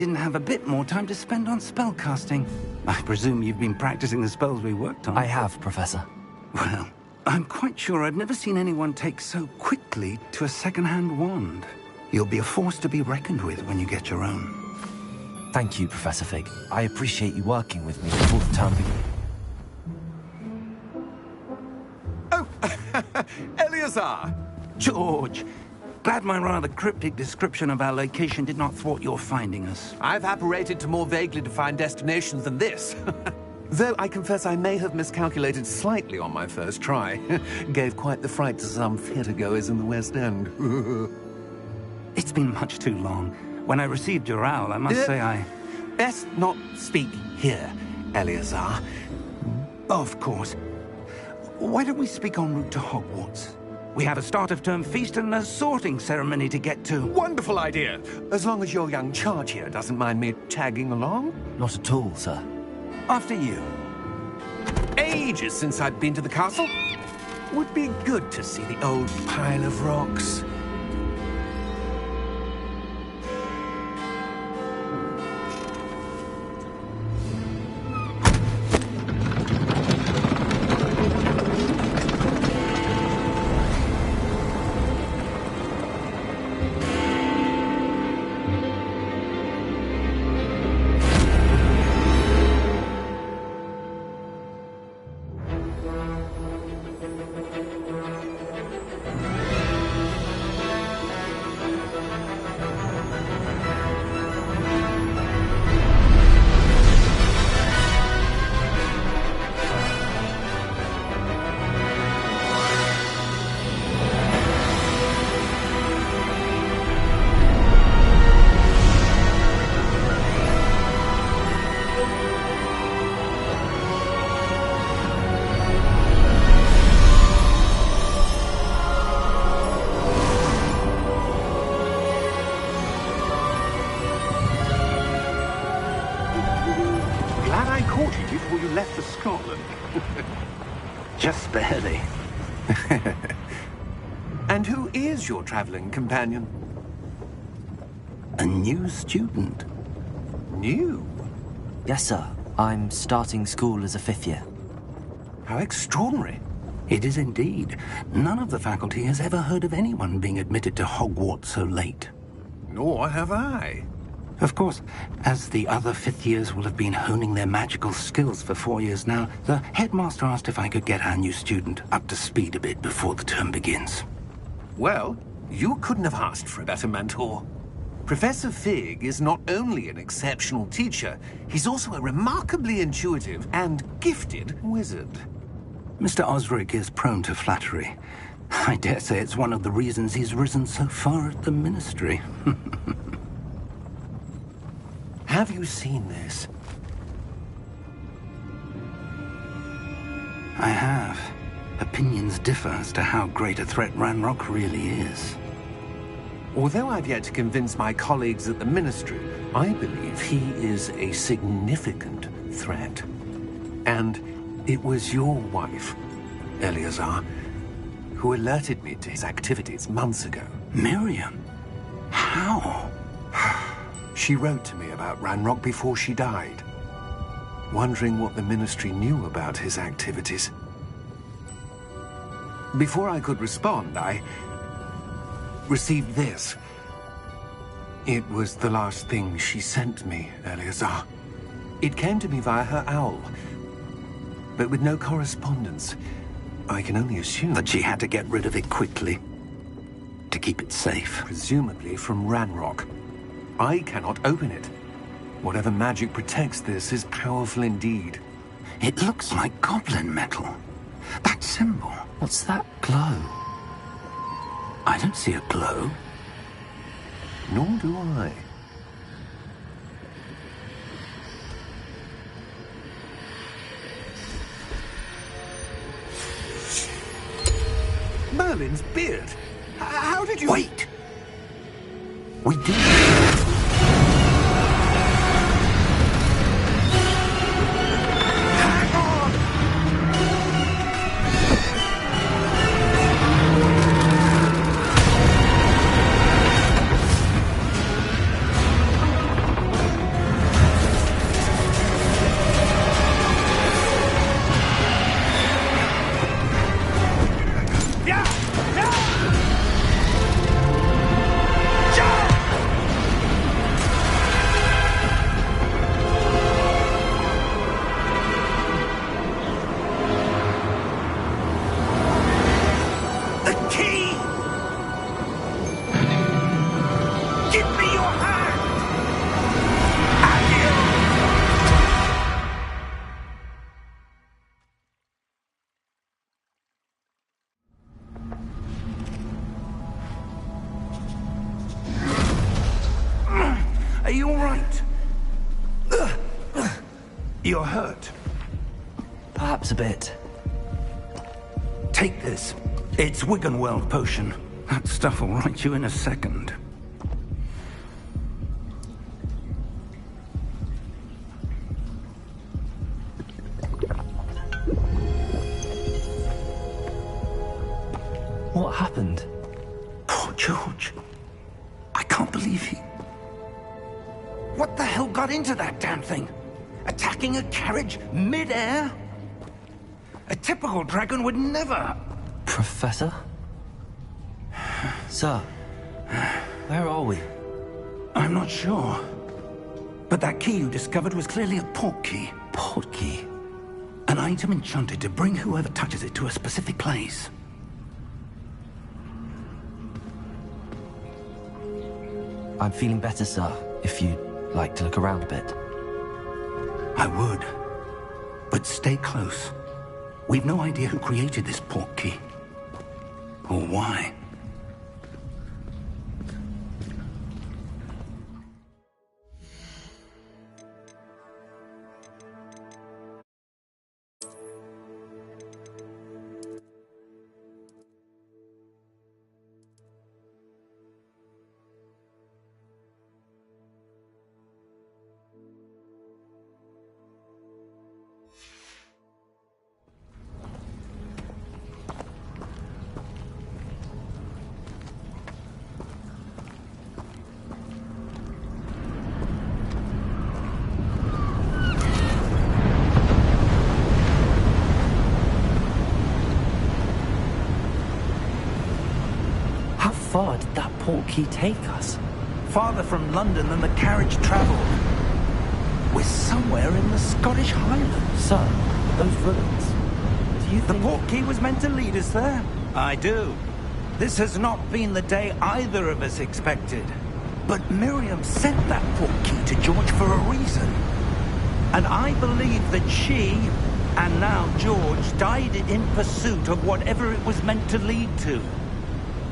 didn't have a bit more time to spend on spellcasting. I presume you've been practicing the spells we worked on. I have, Professor. Well, I'm quite sure I've never seen anyone take so quickly to a second-hand wand. You'll be a force to be reckoned with when you get your own. Thank you, Professor Fig. I appreciate you working with me before the term begins. Oh, Eleazar! George! Glad my rather cryptic description of our location did not thwart your finding us. I've apparated to more vaguely defined destinations than this. Though I confess I may have miscalculated slightly on my first try. Gave quite the fright to some theatre-goers in the West End. It's been much too long. When I received your owl, I must say I... Best not speak here, Eleazar. Of course. Why don't we speak en route to Hogwarts? We have a start-of-term feast and a sorting ceremony to get to. Wonderful idea! As long as your young charge here doesn't mind me tagging along. Not at all, sir. After you. Ages since I've been to the castle. Would be good to see the old pile of rocks. Before you left for Scotland. Just barely. And who is your traveling companion? A new student. New? Yes, sir. I'm starting school as a 5th year. How extraordinary. It is indeed. None of the faculty has ever heard of anyone being admitted to Hogwarts so late. Nor have I. Of course, as the other 5th years will have been honing their magical skills for 4 years now, the headmaster asked if I could get our new student up to speed a bit before the term begins. Well, you couldn't have asked for a better mentor. Professor Fig is not only an exceptional teacher, he's also a remarkably intuitive and gifted wizard. Mr. Osric is prone to flattery. I dare say it's one of the reasons he's risen so far at the Ministry. Have you seen this? I have. Opinions differ as to how great a threat Ranrock really is. Although I've yet to convince my colleagues at the Ministry, I believe he is a significant threat. And it was your wife, Eleazar, who alerted me to his activities months ago. Miriam? How? She wrote to me about Ranrock before she died, wondering what the Ministry knew about his activities. Before I could respond, I received this. It was the last thing she sent me, Eleazar. It came to me via her owl, but with no correspondence. I can only assume that she had to get rid of it quickly, to keep it safe. Presumably from Ranrock. I cannot open it. Whatever magic protects this is powerful indeed. It looks like goblin metal. That symbol. What's that glow? I don't see a glow. Nor do I. Merlin's beard. How did you... Wait! We did. You're hurt. Perhaps a bit. Take this. It's Wiggenweld potion. That stuff will right you in a second. What happened? Poor George. I can't believe he... What the hell got into that damn thing? Attacking a carriage mid-air? A typical dragon would never... Professor? Sir, where are we? I'm not sure. But that key you discovered was clearly a port key. Port key? An item enchanted to bring whoever touches it to a specific place. I'm feeling better, sir, if you'd like to look around a bit. I would. But stay close. We've no idea who created this port key. Or why. How far did that port key take us? Farther from London than the carriage travelled. We're somewhere in the Scottish Highlands. Sir, those ruins. Do you The think... port key was meant to lead us there? I do. This has not been the day either of us expected. But Miriam sent that port key to George for a reason. And I believe that she, and now George, died in pursuit of whatever it was meant to lead to.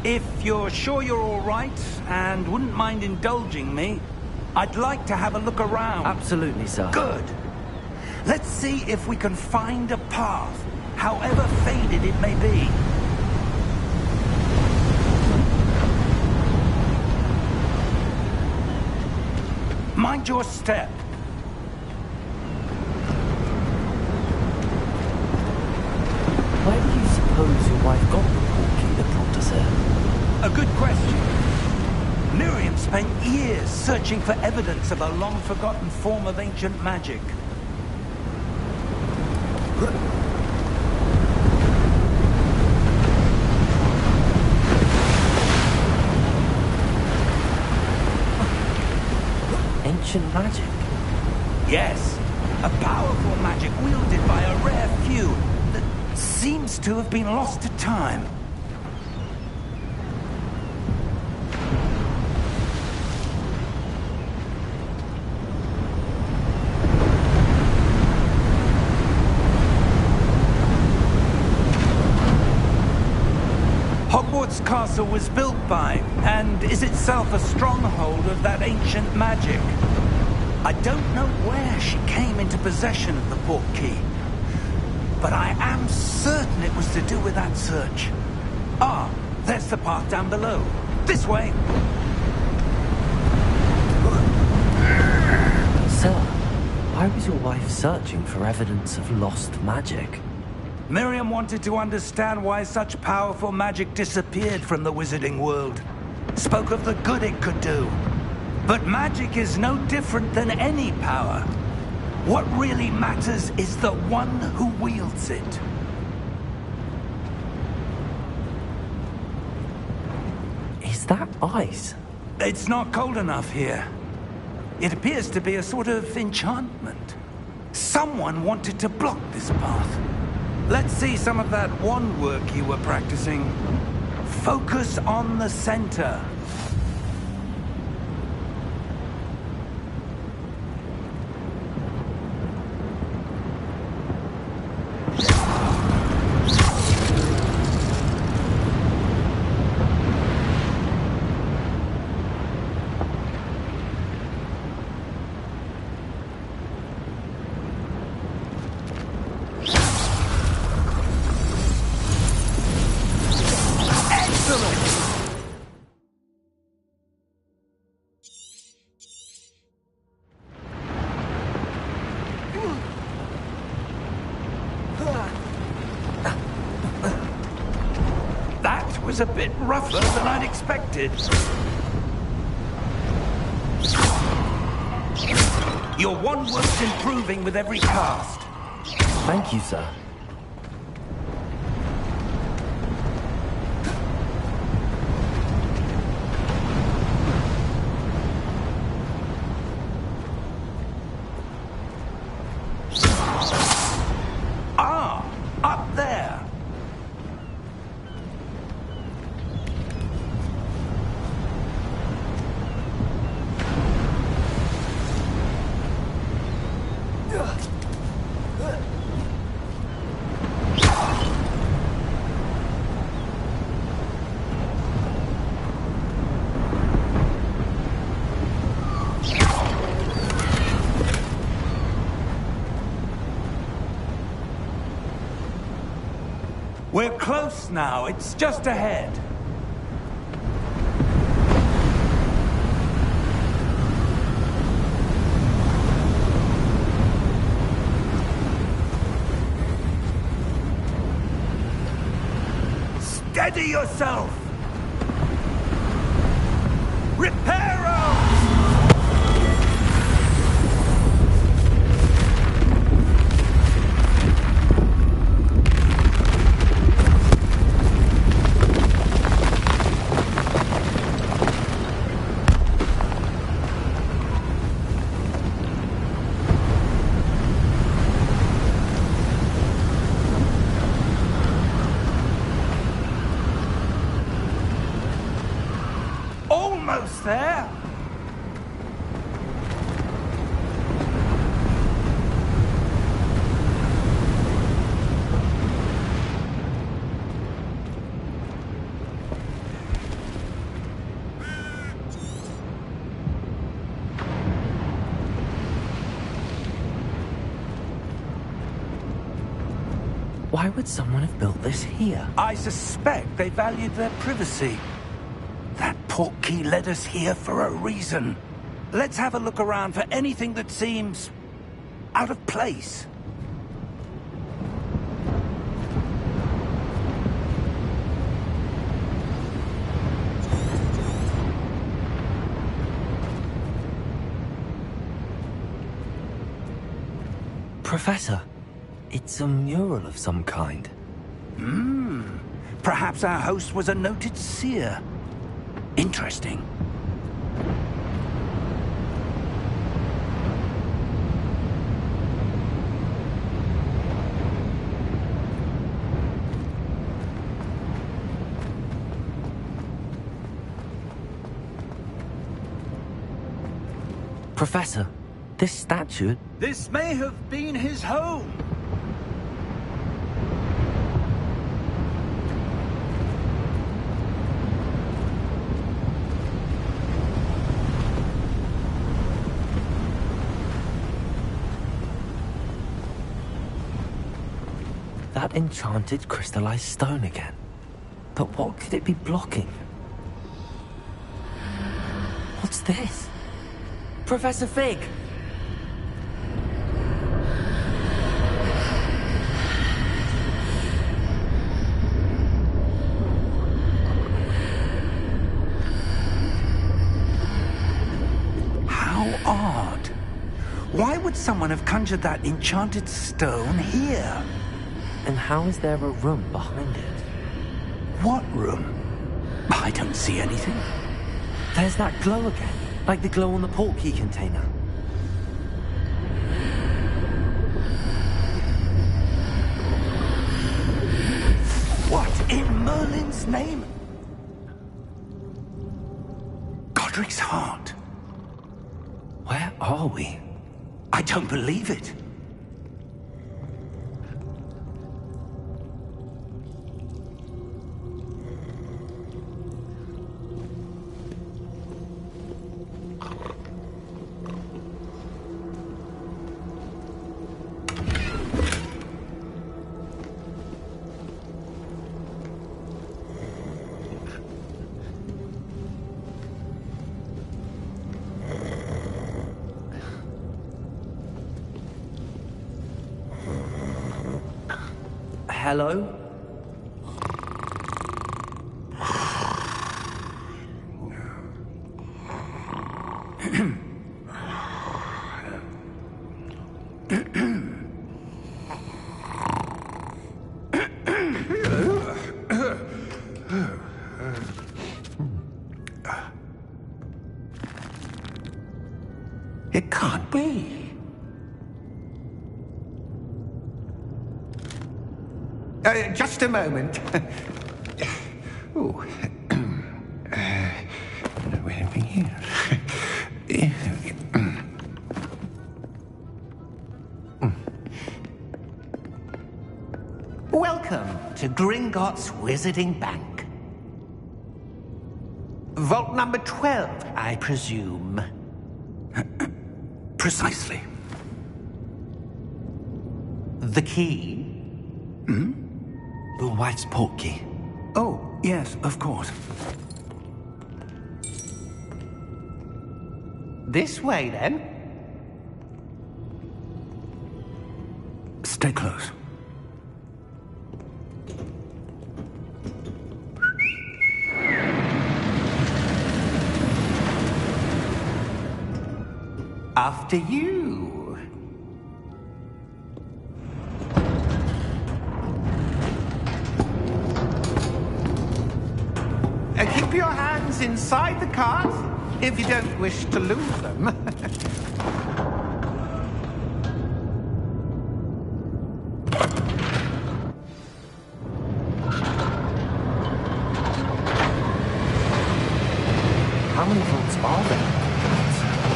If you're sure you're all right, and wouldn't mind indulging me, I'd like to have a look around. Absolutely, sir. Good. Let's see if we can find a path, however faded it may be. Mind your step. Where do you suppose your wife got the port key that brought us here? A good question. Miriam spent years searching for evidence of a long-forgotten form of ancient magic. Ancient magic? Yes, a powerful magic wielded by a rare few that seems to have been lost to time. Hogwarts Castle was built by, and is itself a stronghold of that ancient magic. I don't know where she came into possession of the port key, but I am certain it was to do with that search. Ah, there's the path down below. This way. Sir, why was your wife searching for evidence of lost magic? Miriam wanted to understand why such powerful magic disappeared from the wizarding world. Spoke of the good it could do. But magic is no different than any power. What really matters is the one who wields it. Is that ice? It's not cold enough here. It appears to be a sort of enchantment. Someone wanted to block this path. Let's see some of that wand work you were practicing. Focus on the center. looks a bit rougher than I'd expected. Your one-work's improving with every cast. Thank you, sir. Ah, up there. We're close now. It's just ahead. Steady yourself! Reparo! Almost there. Why would someone have built this here? I suspect they valued their privacy. That portkey led us here for a reason. Let's have a look around for anything that seems out of place. Professor, it's a mural of some kind. Perhaps our host was a noted seer. Interesting. Professor, this statue... This may have been his home. That enchanted crystallized stone again. But what could it be blocking? What's this? Professor Fig! How odd. Why would someone have conjured that enchanted stone here? And how is there a room behind it? What room? I don't see anything. There's that glow again, like the glow on the portkey container. What in Merlin's name? Godric's heart. Where are we? I don't believe it. Hello? It can't be. Just a moment. Oh. Where are we here? Welcome to Gringotts Wizarding Bank. Vault number 12, I presume. Precisely. The key? Your wife's portkey. Oh, yes, of course. This way, then. Stay close. After you. Keep your hands inside the cart if you don't wish to lose them. How many vaults are there?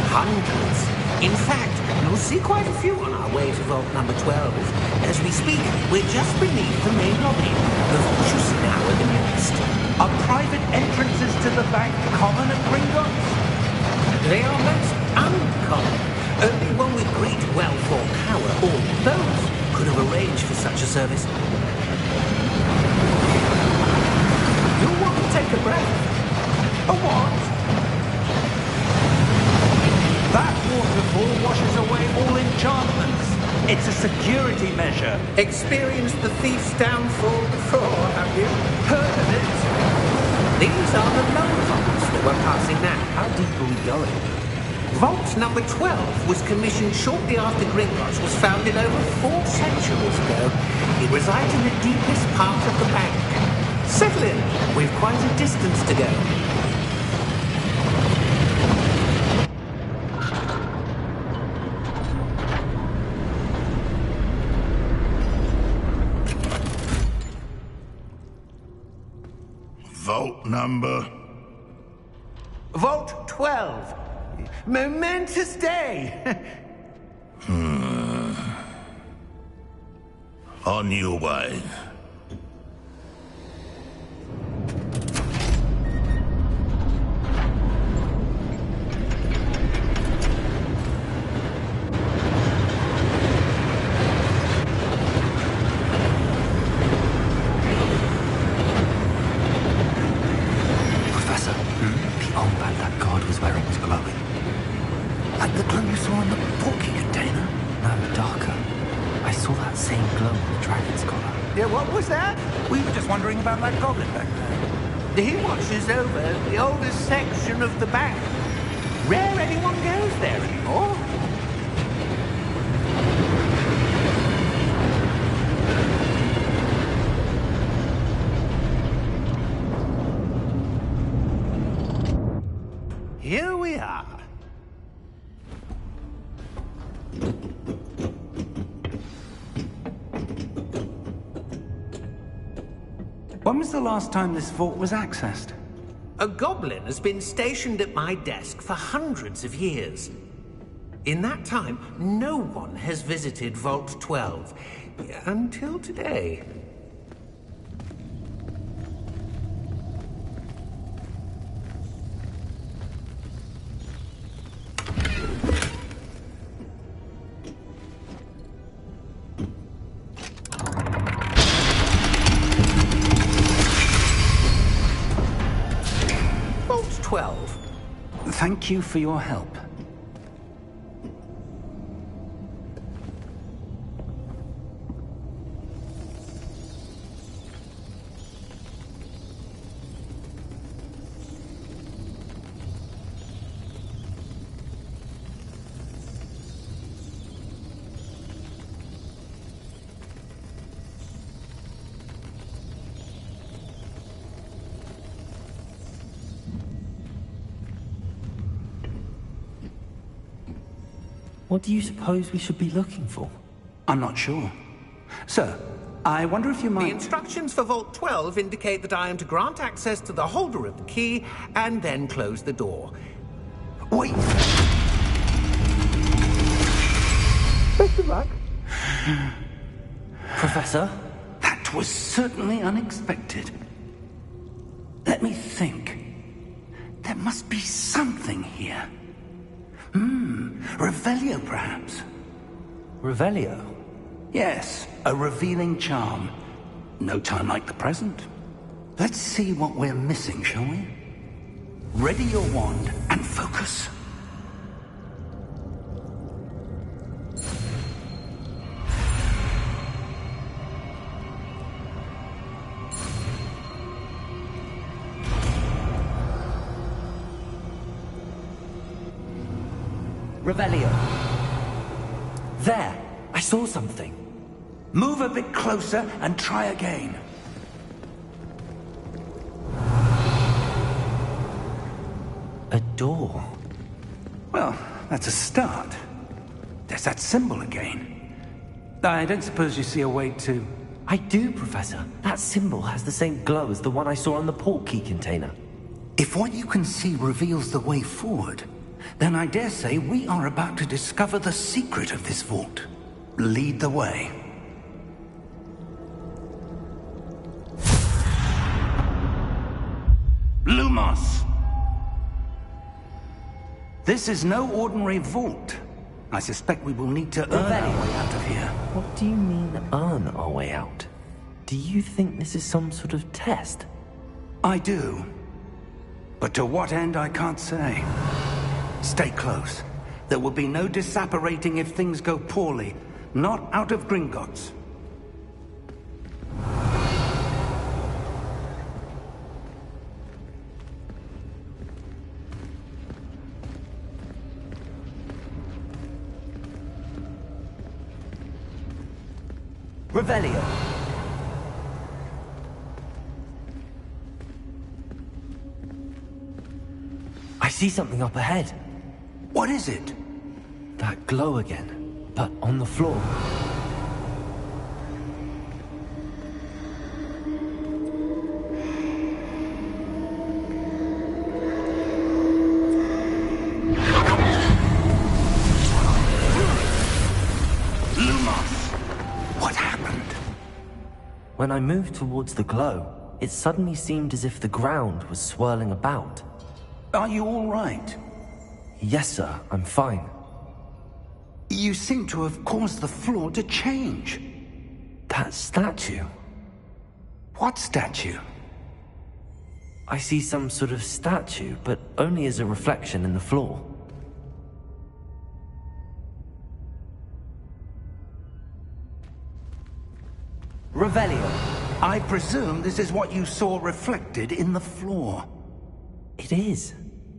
Hundreds. In fact, you'll see quite a few on our way to vault number 12. As we speak, we're just beneath the main lobby. The vaults you see now are the newest. Are private entrances to the bank common at Gringotts? They are most uncommon. Only one with great wealth or power, or both, could have arranged for such a service. You'll want to take a breath. A what? That waterfall washes away all enchantments. It's a security measure. Experienced the thief's downfall before, have you? Heard of it? These are the lower vaults that we're passing now. How deep are we going? Vault number 12 was commissioned shortly after Gringotts was founded over 4 centuries ago. It resides in the deepest part of the bank. Settle in. We've quite a distance to go. Vault number? Vault 12. Momentous day. On your way. Professor, the armband that guard was wearing was glowing. Like the glow you saw in the portkey container? No, darker. I saw that same glow on the dragon's collar. Yeah, what was that? We were just wondering about that goblin back there. He watches over the oldest section of the bank. Rare anyone goes there anymore. Here we are. When was the last time this vault was accessed? A goblin has been stationed at my desk for hundreds of years. In that time, no one has visited Vault 12. Until today. Vault 12. Thank you for your help. What do you suppose we should be looking for? I'm not sure. Sir, I wonder if you The might... instructions for Vault 12 indicate that I am to grant access to the holder of the key and then close the door. Wait! Best of luck. Professor? That was certainly unexpected. Let me think. There must be something here. Revelio, perhaps. Revelio? Yes, a revealing charm. No time like the present. Let's see what we're missing, shall we? Ready your wand and focus. Revelio. There! I saw something. Move a bit closer and try again. A door. Well, that's a start. There's that symbol again. I don't suppose you see a way to... I do, Professor. That symbol has the same glow as the one I saw on the portkey container. If what you can see reveals the way forward, then I dare say we are about to discover the secret of this vault. Lead the way. Lumos! This is no ordinary vault. I suspect we will need to earn our way out of here. What do you mean, earn our way out? Do you think this is some sort of test? I do. But to what end, I can't say. Stay close. There will be no disapparating if things go poorly. Not out of Gringotts. Revelio. I see something up ahead. What is it? That glow again, but on the floor. When I moved towards the glow, it suddenly seemed as if the ground was swirling about. Are you all right? Yes, sir, I'm fine. You seem to have caused the floor to change. That statue? What statue? I see some sort of statue, but only as a reflection in the floor. Revelio. I presume this is what you saw reflected in the floor. It is.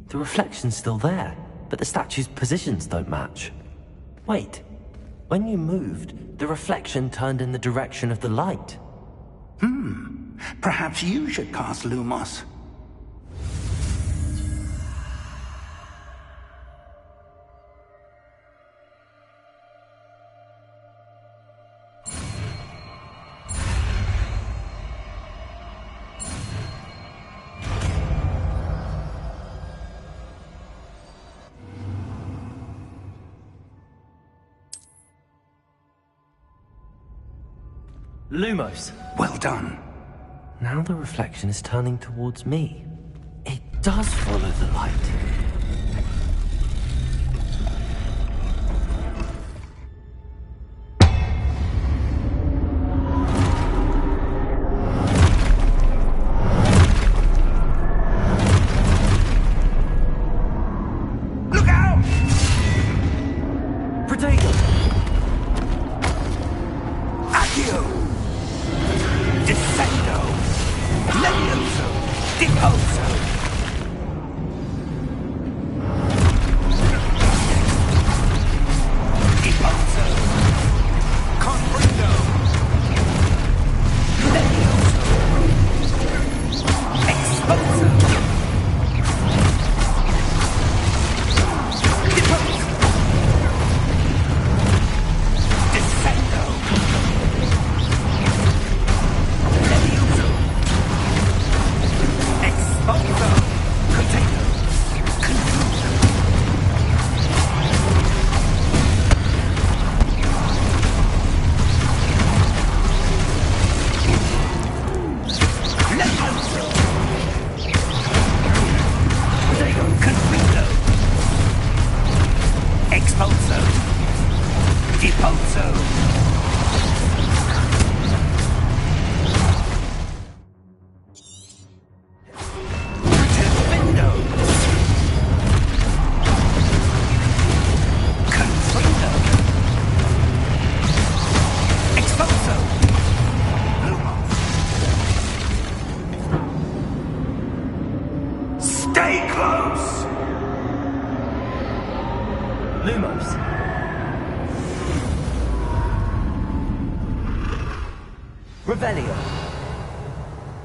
The reflection's still there, but the statue's positions don't match. Wait. When you moved, the reflection turned in the direction of the light. Perhaps you should cast Lumos. Lumos. Well done. Now the reflection is turning towards me. It does follow the light. Look out! Protego! Accio! Descendo! Levioso! Deposo! Deposo! Confrindo! Levioso! Exposo! Deposo! Deposo! Stay close! Lumos. Revelio.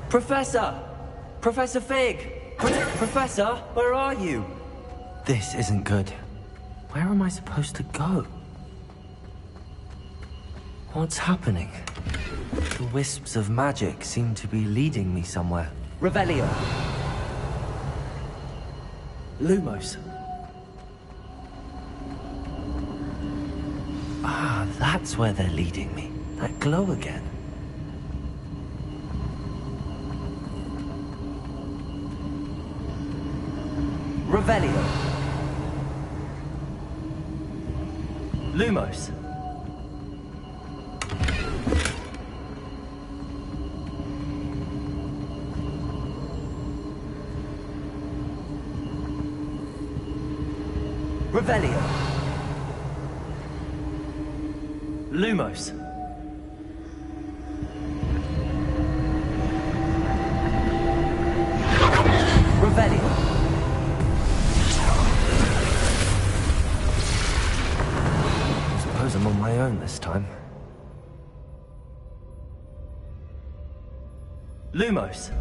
Professor! Professor Fig! Professor, where are you? This isn't good. Where am I supposed to go? What's happening? The wisps of magic seem to be leading me somewhere. Revelio. Lumos. Ah, that's where they're leading me. That glow again. Revelio. Lumos. Revelio. Lumos. Revelio. Suppose I'm on my own this time. Lumos.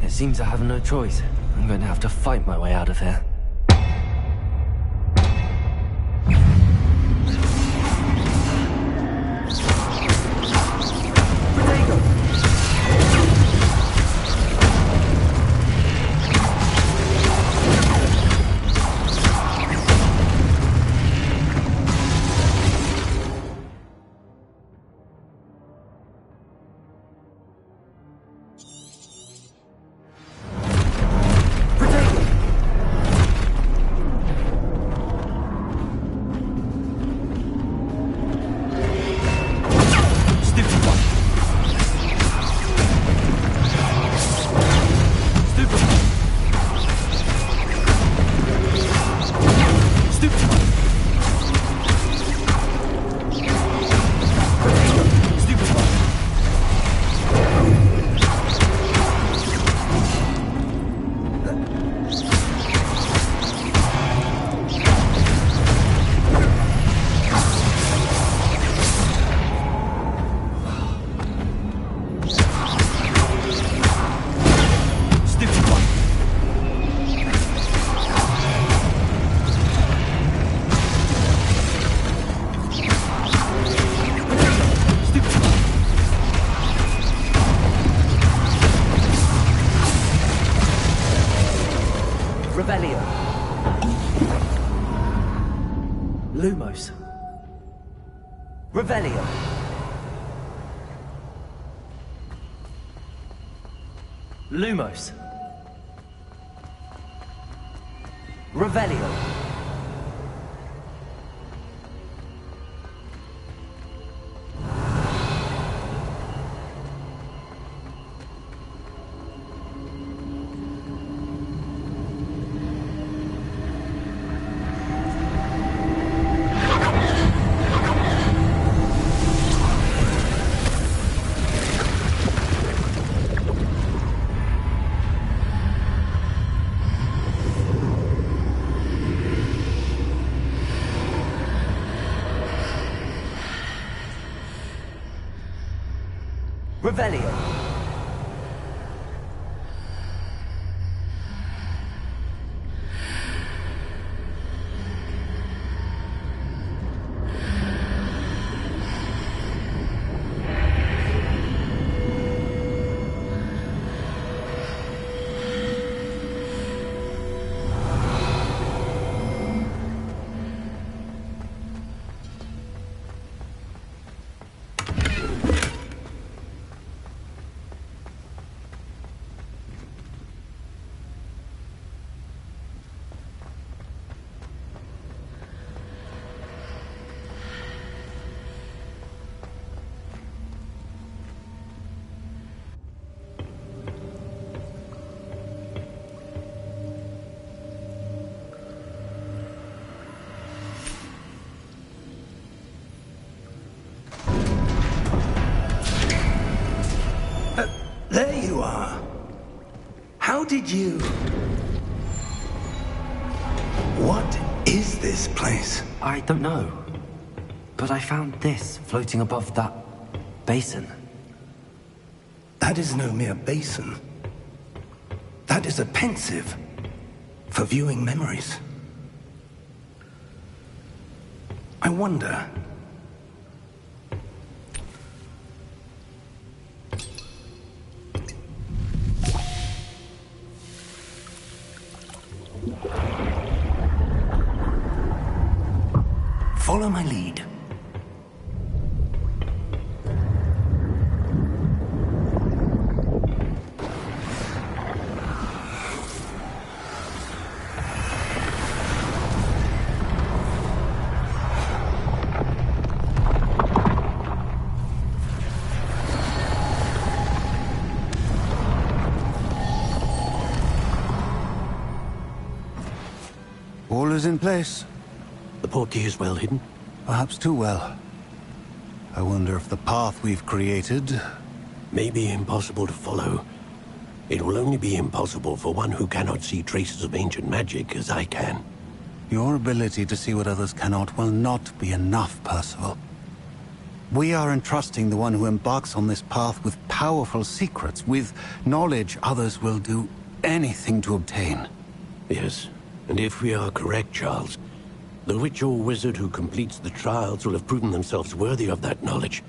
It seems I have no choice. I'm going to have to fight my way out of here. Revelio. Lumos. Revelio. Lumos. Revelio. Revelio. did you... What is this place? I don't know. But I found this floating above that basin. That is no mere basin. That is a pensive for viewing memories. I wonder... Follow my lead. All is in place. The portkey is well hidden? Perhaps too well. I wonder if the path we've created... May be impossible to follow. It will only be impossible for one who cannot see traces of ancient magic as I can. Your ability to see what others cannot will not be enough, Percival. We are entrusting the one who embarks on this path with powerful secrets, with knowledge others will do anything to obtain. Yes, and if we are correct, Charles, the witch or wizard who completes the trials will have proven themselves worthy of that knowledge,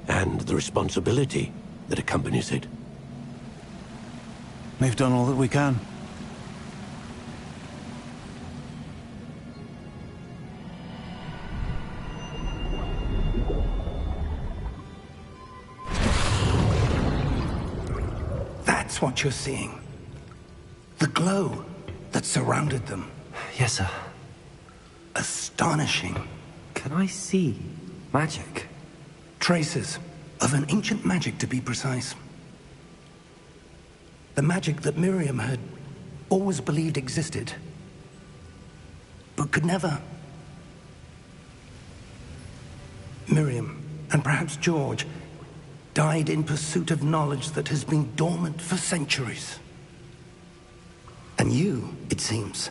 and the responsibility that accompanies it. We've done all that we can. That's what you're seeing. The glow that surrounded them. Yes, sir. Astonishing. Can I see magic? Traces of an ancient magic, to be precise. The magic that Miriam had always believed existed, but could never. Miriam, and perhaps George, died in pursuit of knowledge that has been dormant for centuries. And you, it seems,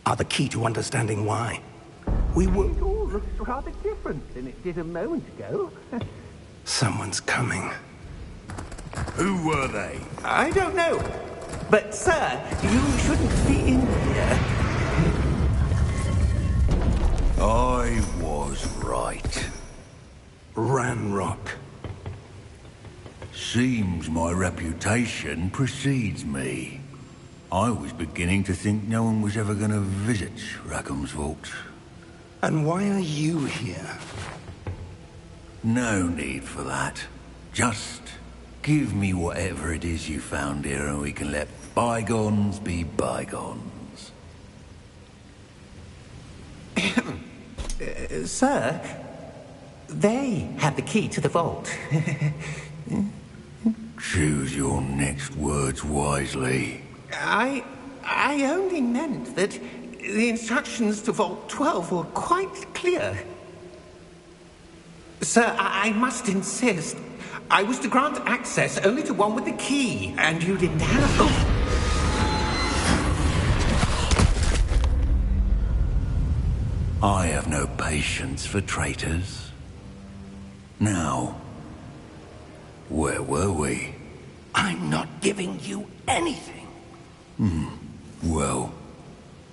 are the key to understanding why. We were... It all looks rather different than it did a moment ago. Someone's coming. Who were they? I don't know. But, sir, you shouldn't be in here. I was right. Ranrock. Seems my reputation precedes me. I was beginning to think no one was ever going to visit Rackham's vault. And why are you here? No need for that. Just give me whatever it is you found here and we can let bygones be bygones. Sir, they have the key to the vault. Choose your next words wisely. I only meant that the instructions to Vault 12 were quite clear. Sir, I must insist. I was to grant access only to one with the key, and you didn't have... Oh. I have no patience for traitors. Now, where were we? I'm not giving you anything. Well,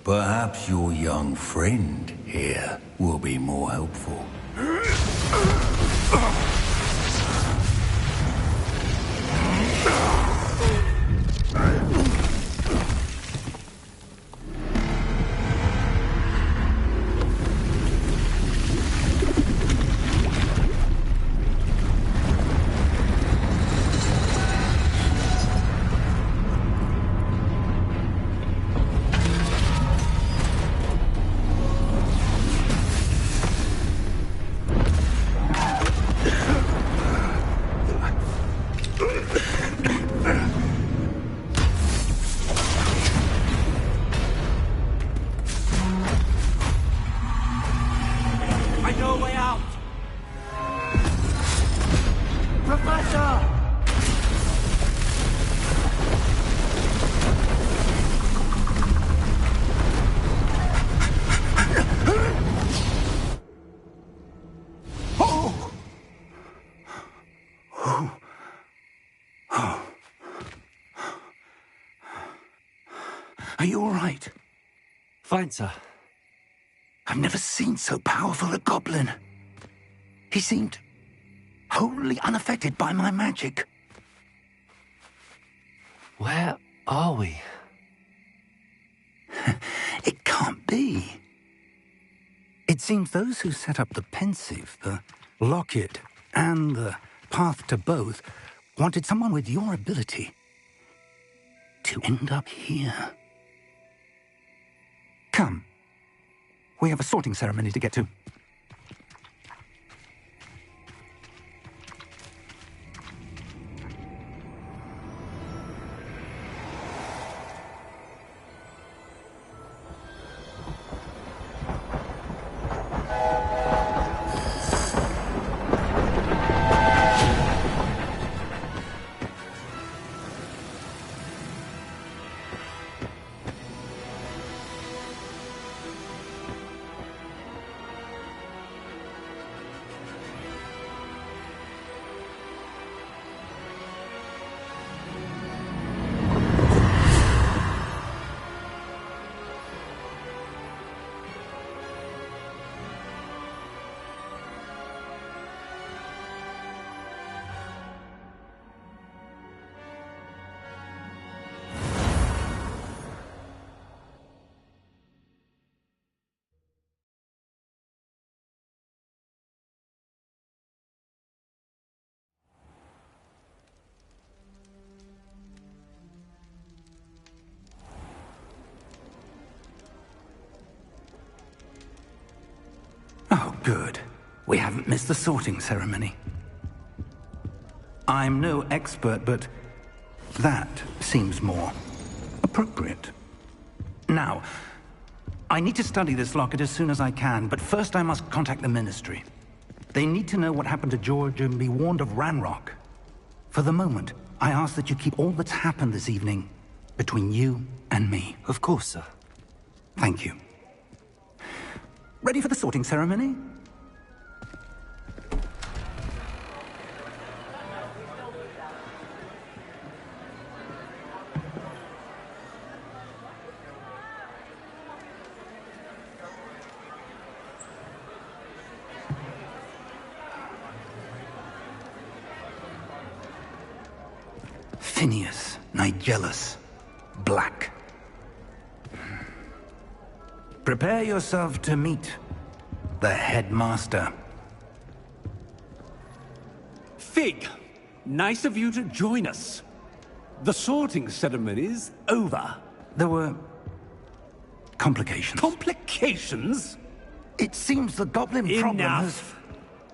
perhaps your young friend here will be more helpful. Are you all right? Fine, sir. I've never seen so powerful a goblin. He seemed wholly unaffected by my magic. Where are we? It can't be. It seems those who set up the pensive, the locket, and the path to both wanted someone with your ability to end up here. Come. We have a sorting ceremony to get to. Oh, good. We haven't missed the sorting ceremony. I'm no expert, but that seems more appropriate. Now, I need to study this locket as soon as I can, but first I must contact the Ministry. They need to know what happened to George and be warned of Ranrock. For the moment, I ask that you keep all that's happened this evening between you and me. Of course, sir. Thank you. Ready for the sorting ceremony? Phineas, Nigellus, Black. Prepare yourself to meet the headmaster. Fig, nice of you to join us. The sorting ceremony's over. There were complications. Complications? It seems the goblin problem has... Enough.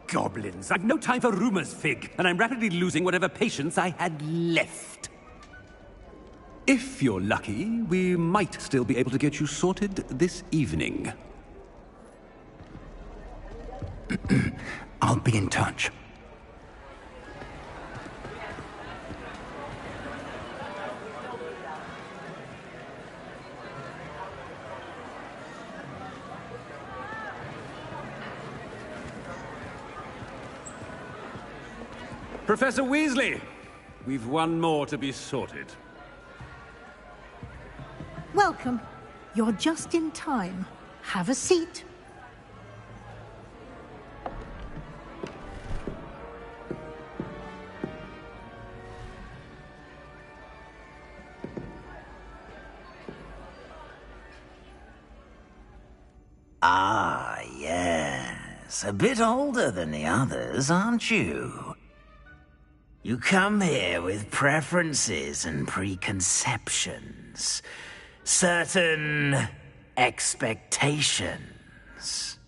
Goblins. I've no time for rumors, Fig, and I'm rapidly losing whatever patience I had left. If you're lucky, we might still be able to get you sorted this evening. I'll be in touch. Professor Weasley, we've one more to be sorted. Welcome. You're just in time. Have a seat. Ah, yes. A bit older than the others, aren't you? You come here with preferences and preconceptions. Certain expectations.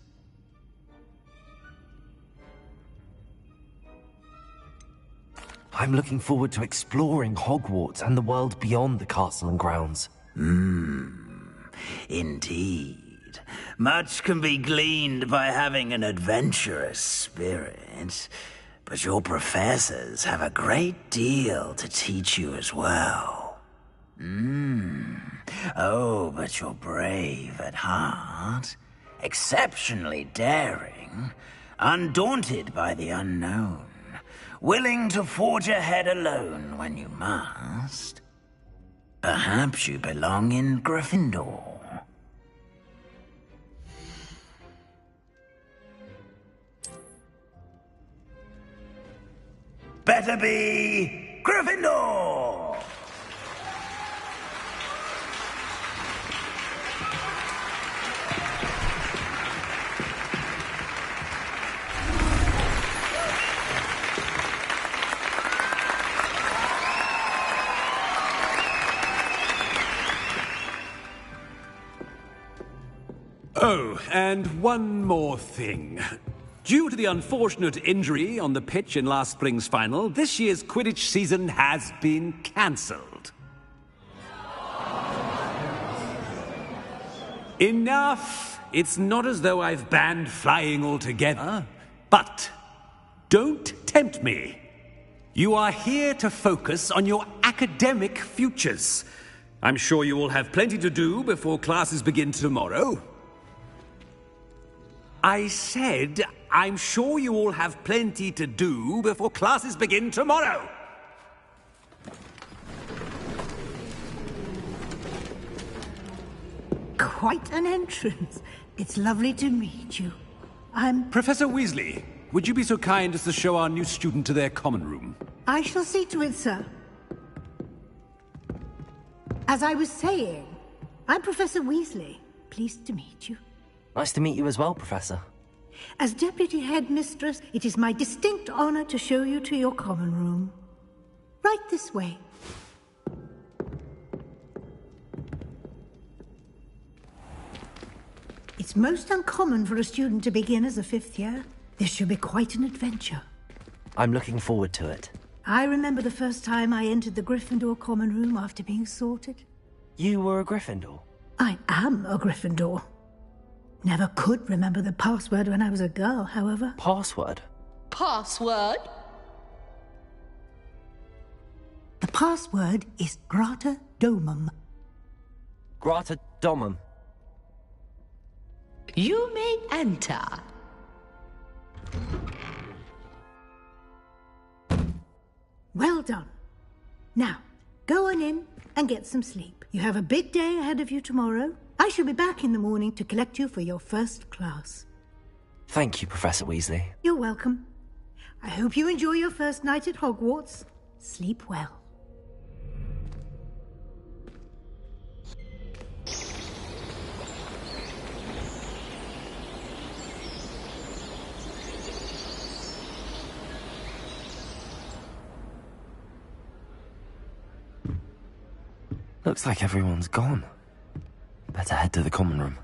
I'm looking forward to exploring Hogwarts and the world beyond the castle and grounds. Indeed. Much can be gleaned by having an adventurous spirit, but your professors have a great deal to teach you as well. Oh, but you're brave at heart, exceptionally daring, undaunted by the unknown, willing to forge ahead alone when you must. Perhaps you belong in Gryffindor. Better be Gryffindor! Oh, and one more thing. Due to the unfortunate injury on the pitch in last spring's final, this year's Quidditch season has been cancelled. Enough! It's not as though I've banned flying altogether. But don't tempt me. You are here to focus on your academic futures. I'm sure you will have plenty to do before classes begin tomorrow. I said, I'm sure you all have plenty to do before classes begin tomorrow. Quite an entrance. It's lovely to meet you. I'm... Professor Weasley, would you be so kind as to show our new student to their common room? I shall see to it, sir. As I was saying, I'm Professor Weasley. Pleased to meet you. Nice to meet you as well, Professor. As Deputy Headmistress, it is my distinct honor to show you to your common room. Right this way. It's most uncommon for a student to begin as a fifth year. This should be quite an adventure. I'm looking forward to it. I remember the first time I entered the Gryffindor common room after being sorted. You were a Gryffindor? I am a Gryffindor. Never could remember the password when I was a girl, however. Password? Password? The password is Grata Domum. Grata Domum. You may enter. Well done. Now, go on in and get some sleep. You have a big day ahead of you tomorrow. I shall be back in the morning to collect you for your first class. Thank you, Professor Weasley. You're welcome. I hope you enjoy your first night at Hogwarts. Sleep well. Looks like everyone's gone. Better head to the common room.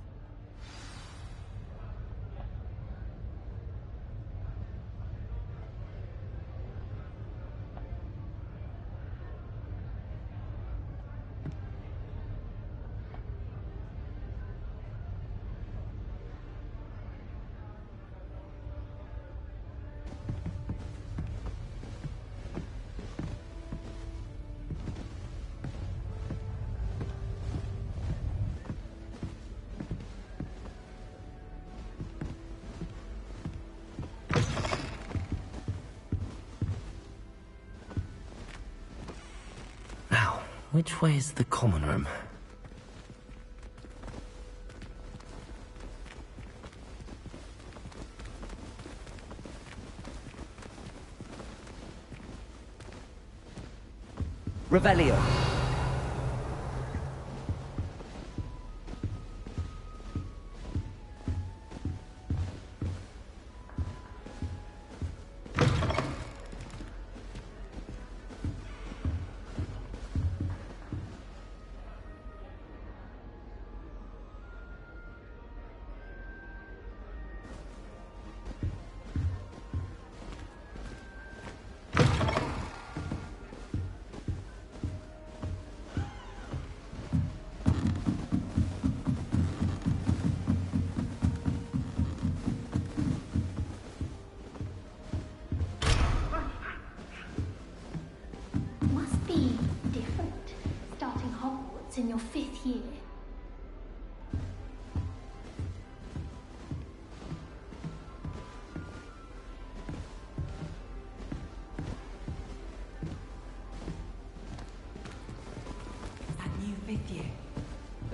Which way is the common room? Revelio.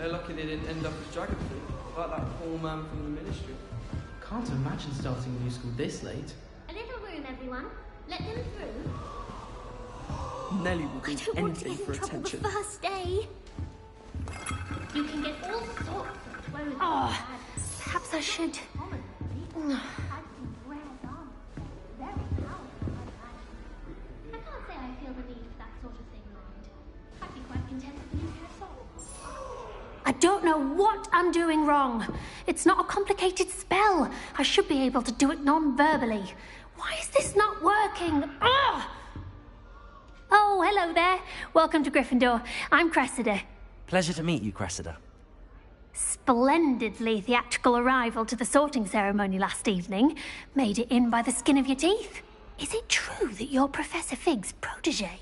They're lucky they didn't end up as dragon thief, like that poor man from the ministry. Can't imagine starting new school this late. A little room, everyone. Let them through. Nelly will do anything for attention. The first day. You can get all sorts of clothes. Oh, perhaps I should. I can't say I feel the need for that sort of thing, mind. I'd be quite content with a new pair of socks. I don't know what I'm doing wrong. It's not a complicated spell. I should be able to do it non-verbally. Why is this not working? Ugh! Oh, hello there. Welcome to Gryffindor. I'm Cressida. Pleasure to meet you, Cressida. Splendidly theatrical arrival to the sorting ceremony last evening. Made it in by the skin of your teeth. Is it true that you're Professor Fig's protege?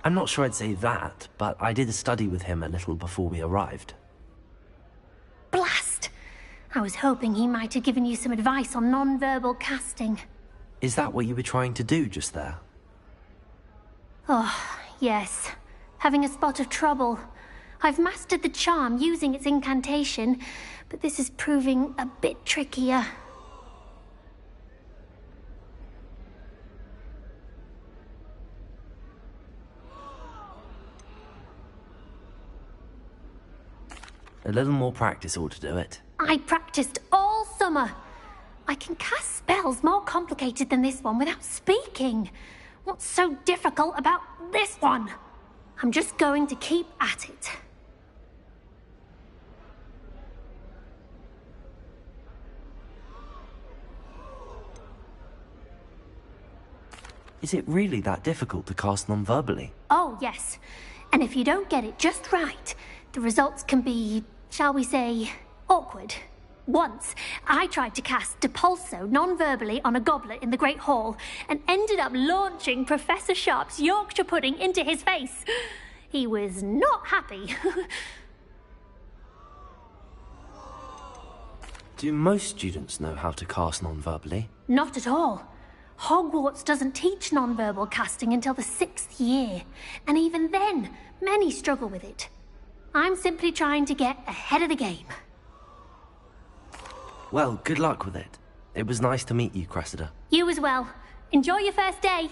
I'm not sure I'd say that, but I did study with him a little before we arrived. Blast! I was hoping he might have given you some advice on non-verbal casting. Is that what you were trying to do just there? Oh, yes. Having a spot of trouble. I've mastered the charm using its incantation, but this is proving a bit trickier. A little more practice ought to do it. I practiced all summer. I can cast spells more complicated than this one without speaking. What's so difficult about this one? I'm just going to keep at it. Is it really that difficult to cast non-verbally? Oh, yes. And if you don't get it just right, the results can be, shall we say, awkward. Once, I tried to cast Depulso non-verbally on a goblet in the Great Hall and ended up launching Professor Sharp's Yorkshire pudding into his face. He was not happy. Do most students know how to cast non-verbally? Not at all. Hogwarts doesn't teach non-verbal casting until the 6th year, and even then, many struggle with it. I'm simply trying to get ahead of the game. Well, good luck with it. It was nice to meet you, Cressida. You as well. Enjoy your first day.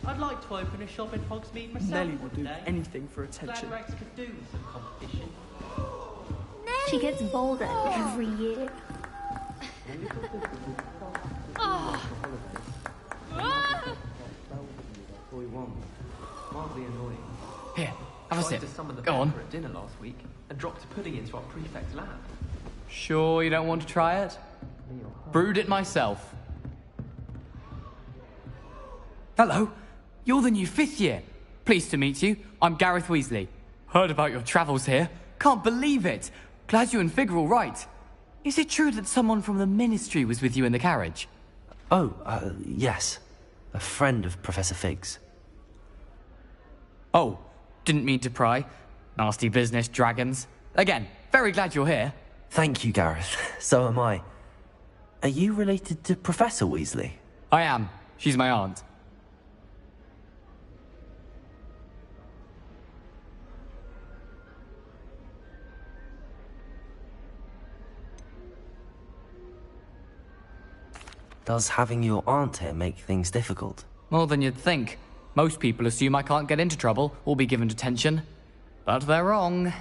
I'd like to open a shop in Hogsmeade myself. Nelly will do anything for attention. Glad Rex could do with some competition. She gets bolder every year. Here, have a sip. To summon the Go on. Pepper at dinner last week and dropped a pudding into our prefect's lap. Sure you don't want to try it? Brewed it myself. Hello, you're the new 5th year. Pleased to meet you. I'm Gareth Weasley. Heard about your travels here. Can't believe it. Glad you and Fig are all right. Is it true that someone from the Ministry was with you in the carriage? Oh, yes. A friend of Professor Fig's. Oh, didn't mean to pry. Nasty business, dragons. Again, very glad you're here. Thank you, Gareth. So am I. Are you related to Professor Weasley? I am. She's my aunt. Does having your aunt here make things difficult? More than you'd think. Most people assume I can't get into trouble or be given detention. But they're wrong.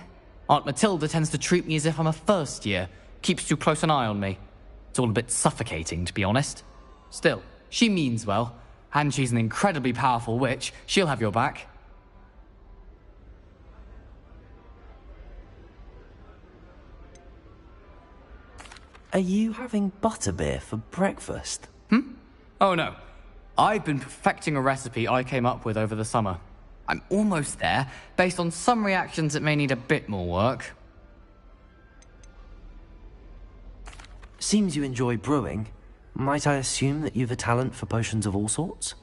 Aunt Matilda tends to treat me as if I'm a first year. Keeps too close an eye on me. It's all a bit suffocating, to be honest. Still, she means well. And she's an incredibly powerful witch. She'll have your back. Are you having butterbeer for breakfast? Oh no. I've been perfecting a recipe I came up with over the summer. I'm almost there, based on some reactions that may need a bit more work. Seems you enjoy brewing. Might I assume that you've a talent for potions of all sorts?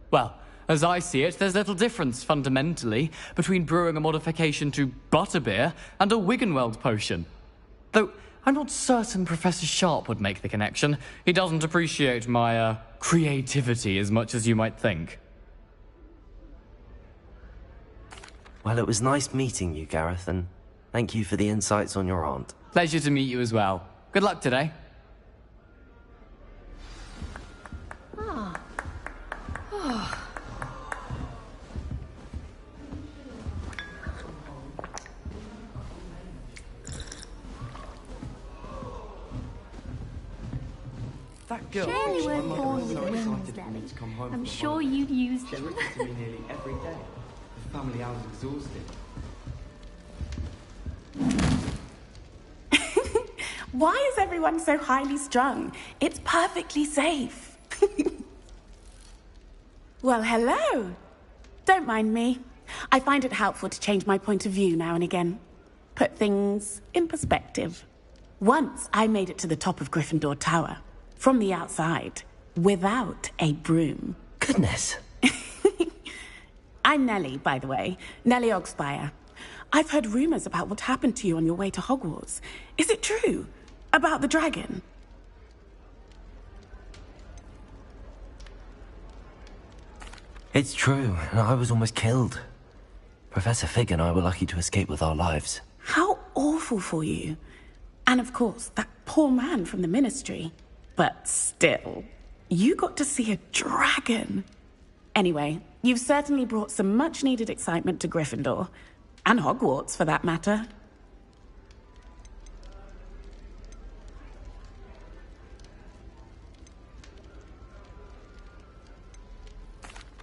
Well, As I see it, there's little difference, fundamentally, between brewing a modification to butterbeer and a Wiggenweld potion. Though, I'm not certain Professor Sharp would make the connection. He doesn't appreciate my, creativity as much as you might think. Well, it was nice meeting you, Gareth, and thank you for the insights on your aunt. Pleasure to meet you as well. Good luck today. Ah. Oh. That girl. Surely weren't born with wings, Nelly. I'm sure you've used She them. writes to me nearly every day. The family house exhausted. Why is everyone so highly strung? It's perfectly safe. Well, hello. Don't mind me. I find it helpful to change my point of view now and again. Put things in perspective. Once I made it to the top of Gryffindor Tower, from the outside, without a broom. Goodness. I'm Nellie, by the way. Nellie Ogspire. I've heard rumors about what happened to you on your way to Hogwarts. Is it true? About the dragon? It's true, and I was almost killed. Professor Fig and I were lucky to escape with our lives. How awful for you. And of course, that poor man from the Ministry. But still, you got to see a dragon. Anyway, you've certainly brought some much-needed excitement to Gryffindor. And Hogwarts, for that matter.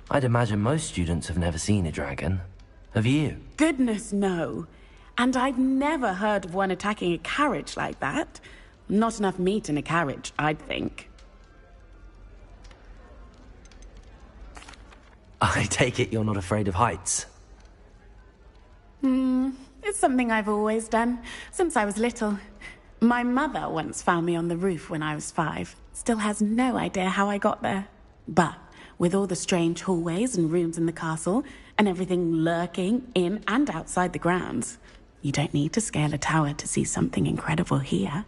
I'd imagine most students have never seen a dragon. Have you? Goodness, no. And I've never heard of one attacking a carriage like that. Not enough meat in a carriage, I'd think. I take it you're not afraid of heights. It's something I've always done, since I was little. My mother once found me on the roof when I was 5. Still has no idea how I got there. But with all the strange hallways and rooms in the castle, and everything lurking in and outside the grounds, you don't need to scale a tower to see something incredible here.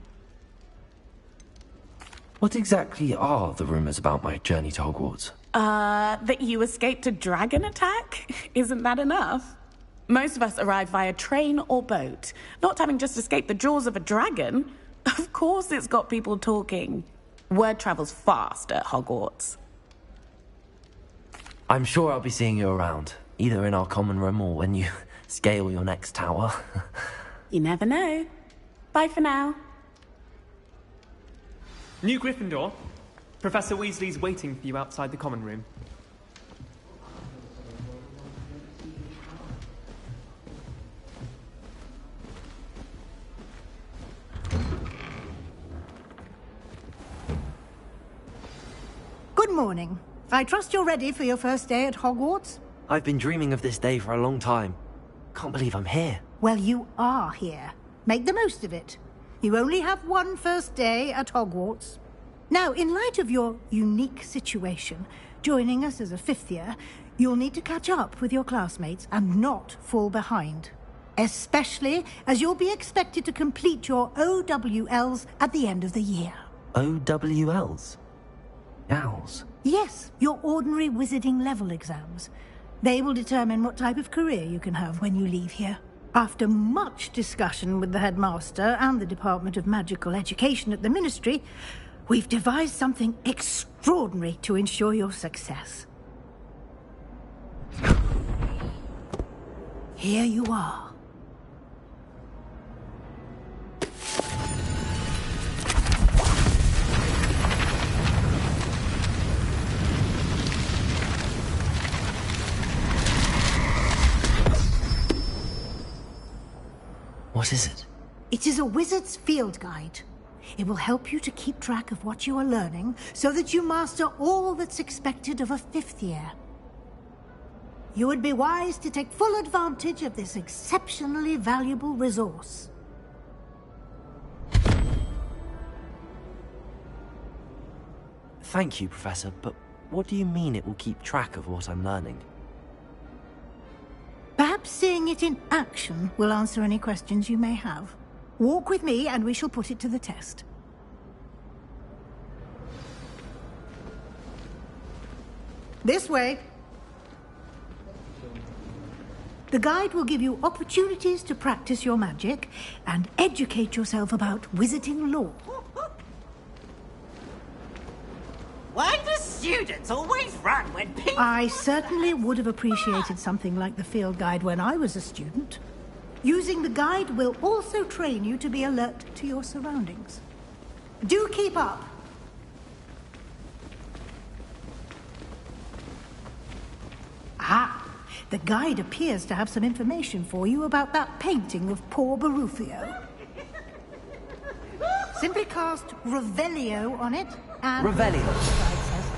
What exactly are the rumors about my journey to Hogwarts? That you escaped a dragon attack? Isn't that enough? Most of us arrive via train or boat, not having just escaped the jaws of a dragon. Of course it's got people talking. Word travels fast at Hogwarts. I'm sure I'll be seeing you around, either in our common room or when you scale your next tower. You never know. Bye for now. New Gryffindor. Professor Weasley's waiting for you outside the common room. Good morning. I trust you're ready for your first day at Hogwarts? I've been dreaming of this day for a long time. Can't believe I'm here. Well, you are here. Make the most of it. You only have one first day at Hogwarts. Now, in light of your unique situation, joining us as a 5th year, you'll need to catch up with your classmates and not fall behind. Especially as you'll be expected to complete your OWLs at the end of the year. OWLs? Owls? Yes, your ordinary wizarding level exams. They will determine what type of career you can have when you leave here. After much discussion with the headmaster and the Department of Magical Education at the Ministry, we've devised something extraordinary to ensure your success. Here you are. What is it? It is a wizard's field guide. It will help you to keep track of what you are learning so that you master all that's expected of a 5th year. You would be wise to take full advantage of this exceptionally valuable resource. Thank you, Professor, but What do you mean it will keep track of what I'm learning? Perhaps seeing it in action will answer any questions you may have. Walk with me and we shall put it to the test. This way. The guide will give you opportunities to practice your magic and educate yourself about wizarding lore. Why do students always run when people... I certainly would have appreciated something like the field guide when I was a student. Using the guide will also train you to be alert to your surroundings. Do keep up. Ah, the guide appears to have some information for you about that painting of poor Barufio. Simply cast Revelio on it and... Revelio. The guide says.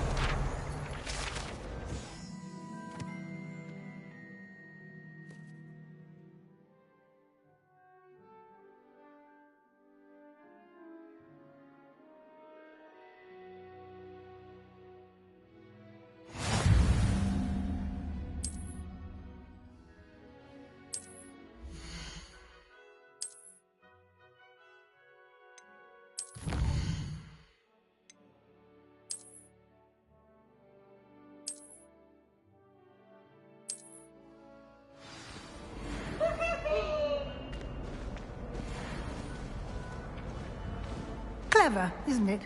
Clever, isn't it?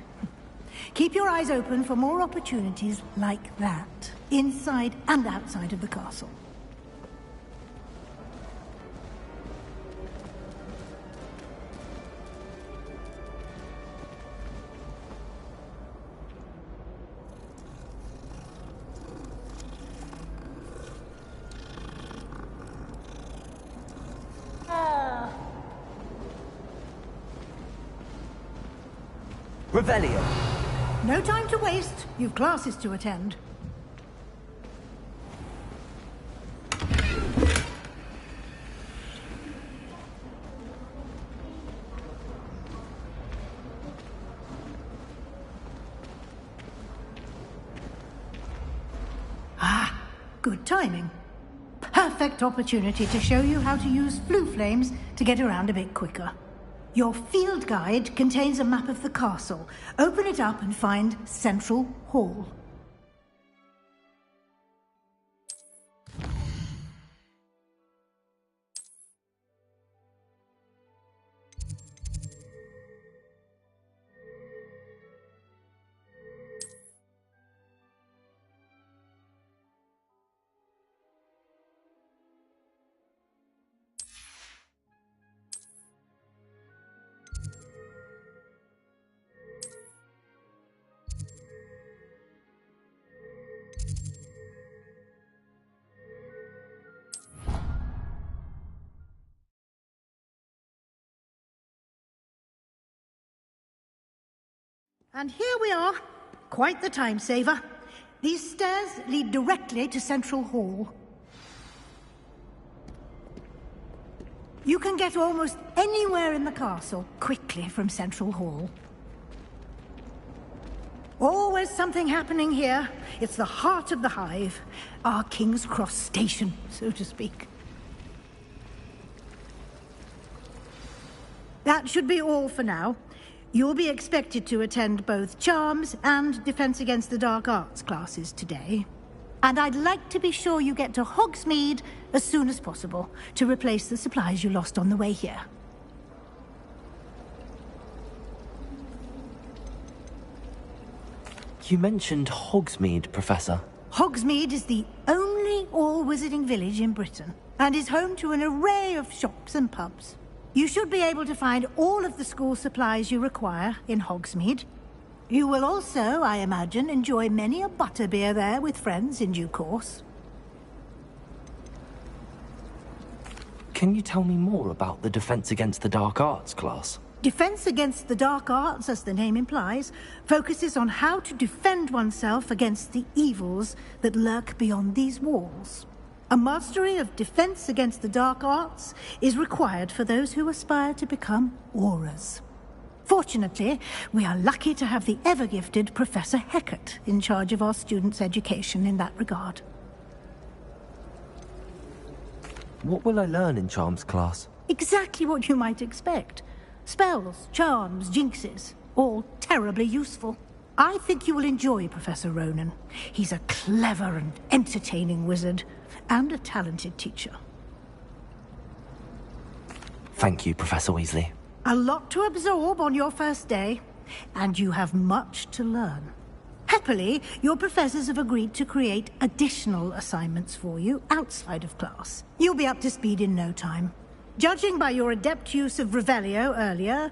Keep your eyes open for more opportunities like that, inside and outside of the castle. Revelio. No time to waste. You've classes to attend. Ah, good timing. Perfect opportunity to show you how to use flue flames to get around a bit quicker. Your field guide contains a map of the castle. Open it up and find Central Hall. And here we are. Quite the time saver. These stairs lead directly to Central Hall. You can get almost anywhere in the castle quickly from Central Hall. Always something happening here. It's the heart of the hive. Our King's Cross station, so to speak. That should be all for now. You'll be expected to attend both Charms and Defense Against the Dark Arts classes today. And I'd like to be sure you get to Hogsmeade as soon as possible to replace the supplies you lost on the way here. You mentioned Hogsmeade, Professor. Hogsmeade is the only all-wizarding village in Britain and is home to an array of shops and pubs. You should be able to find all of the school supplies you require in Hogsmeade. You will also, I imagine, enjoy many a butterbeer there with friends in due course. Can you tell me more about the Defense Against the Dark Arts class? Defense Against the Dark Arts, as the name implies, focuses on how to defend oneself against the evils that lurk beyond these walls. A mastery of Defense Against the Dark Arts is required for those who aspire to become Aurors. Fortunately, we are lucky to have the ever-gifted Professor Heckert in charge of our students' education in that regard. What will I learn in Charms class? Exactly what you might expect. Spells, charms, jinxes, all terribly useful. I think you will enjoy Professor Ronan. He's a clever and entertaining wizard, and a talented teacher. Thank you, Professor Weasley. A lot to absorb on your first day, and you have much to learn. Happily, your professors have agreed to create additional assignments for you outside of class. You'll be up to speed in no time. Judging by your adept use of Revelio earlier,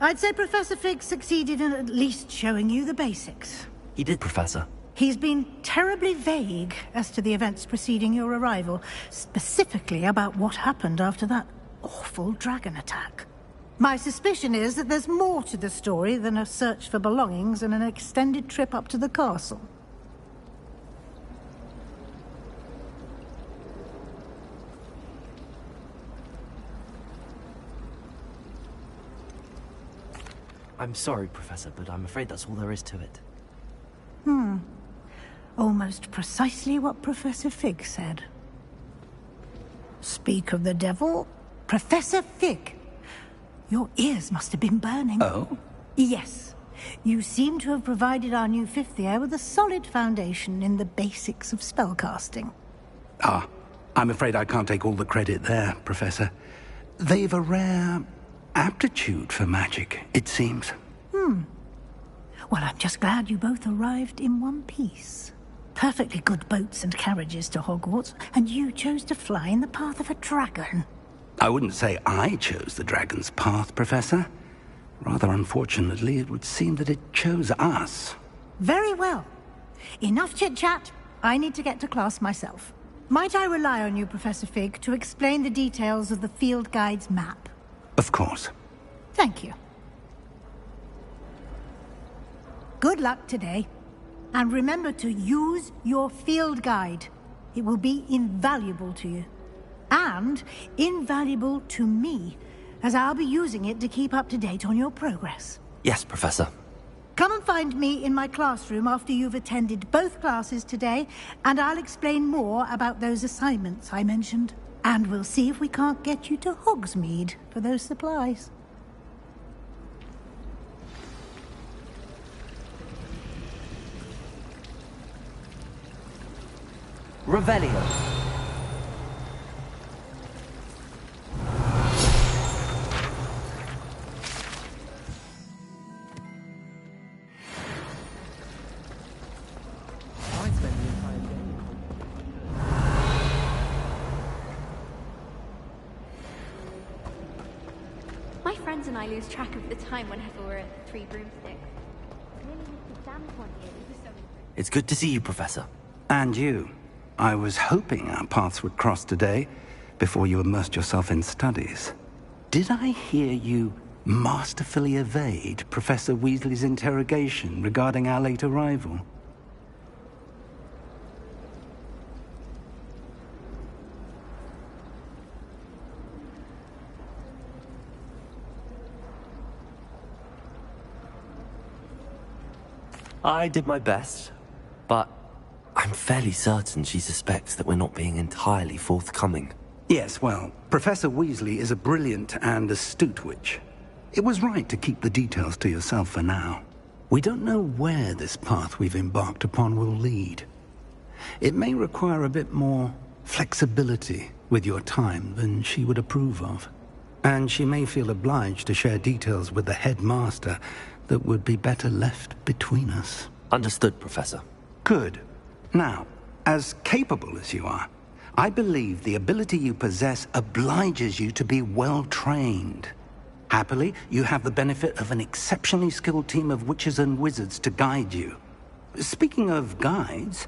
I'd say Professor Fig succeeded in at least showing you the basics. He did, Professor. He's been terribly vague as to the events preceding your arrival, specifically about what happened after that awful dragon attack. My suspicion is that there's more to the story than a search for belongings and an extended trip up to the castle. I'm sorry, Professor, but I'm afraid that's all there is to it. Almost precisely what Professor Fig said. Speak of the devil, Professor Fig. Your ears must have been burning. Oh? Yes. You seem to have provided our new fifth year with a solid foundation in the basics of spellcasting. Ah, I'm afraid I can't take all the credit there, Professor. They've a rare aptitude for magic, it seems. Well, I'm just glad you both arrived in one piece. Perfectly good boats and carriages to Hogwarts, and you chose to fly in the path of a dragon. I wouldn't say I chose the dragon's path, Professor. Rather unfortunately, it would seem that it chose us. Very well. Enough chit-chat. I need to get to class myself. Might I rely on you, Professor Fig, to explain the details of the field guide's map? Of course. Thank you. Good luck today. And remember to use your field guide. It will be invaluable to you. And invaluable to me, as I'll be using it to keep up to date on your progress. Yes, Professor. Come and find me in my classroom after you've attended both classes today, and I'll explain more about those assignments I mentioned. And we'll see if we can't get you to Hogsmeade for those supplies. Revelio. My friends and I lose track of the time whenever we're at Three Broomsticks. Really makes the damn one here. It was so interesting. It's good to see you, Professor. And you. I was hoping our paths would cross today, before you immersed yourself in studies. Did I hear you masterfully evade Professor Weasley's interrogation regarding our late arrival? I did my best, but I'm fairly certain she suspects that we're not being entirely forthcoming. Yes, well, Professor Weasley is a brilliant and astute witch. It was right to keep the details to yourself for now. We don't know where this path we've embarked upon will lead. It may require a bit more flexibility with your time than she would approve of. And she may feel obliged to share details with the headmaster that would be better left between us. Understood, Professor. Good. Now, as capable as you are, I believe the ability you possess obliges you to be well-trained. Happily, you have the benefit of an exceptionally skilled team of witches and wizards to guide you. Speaking of guides,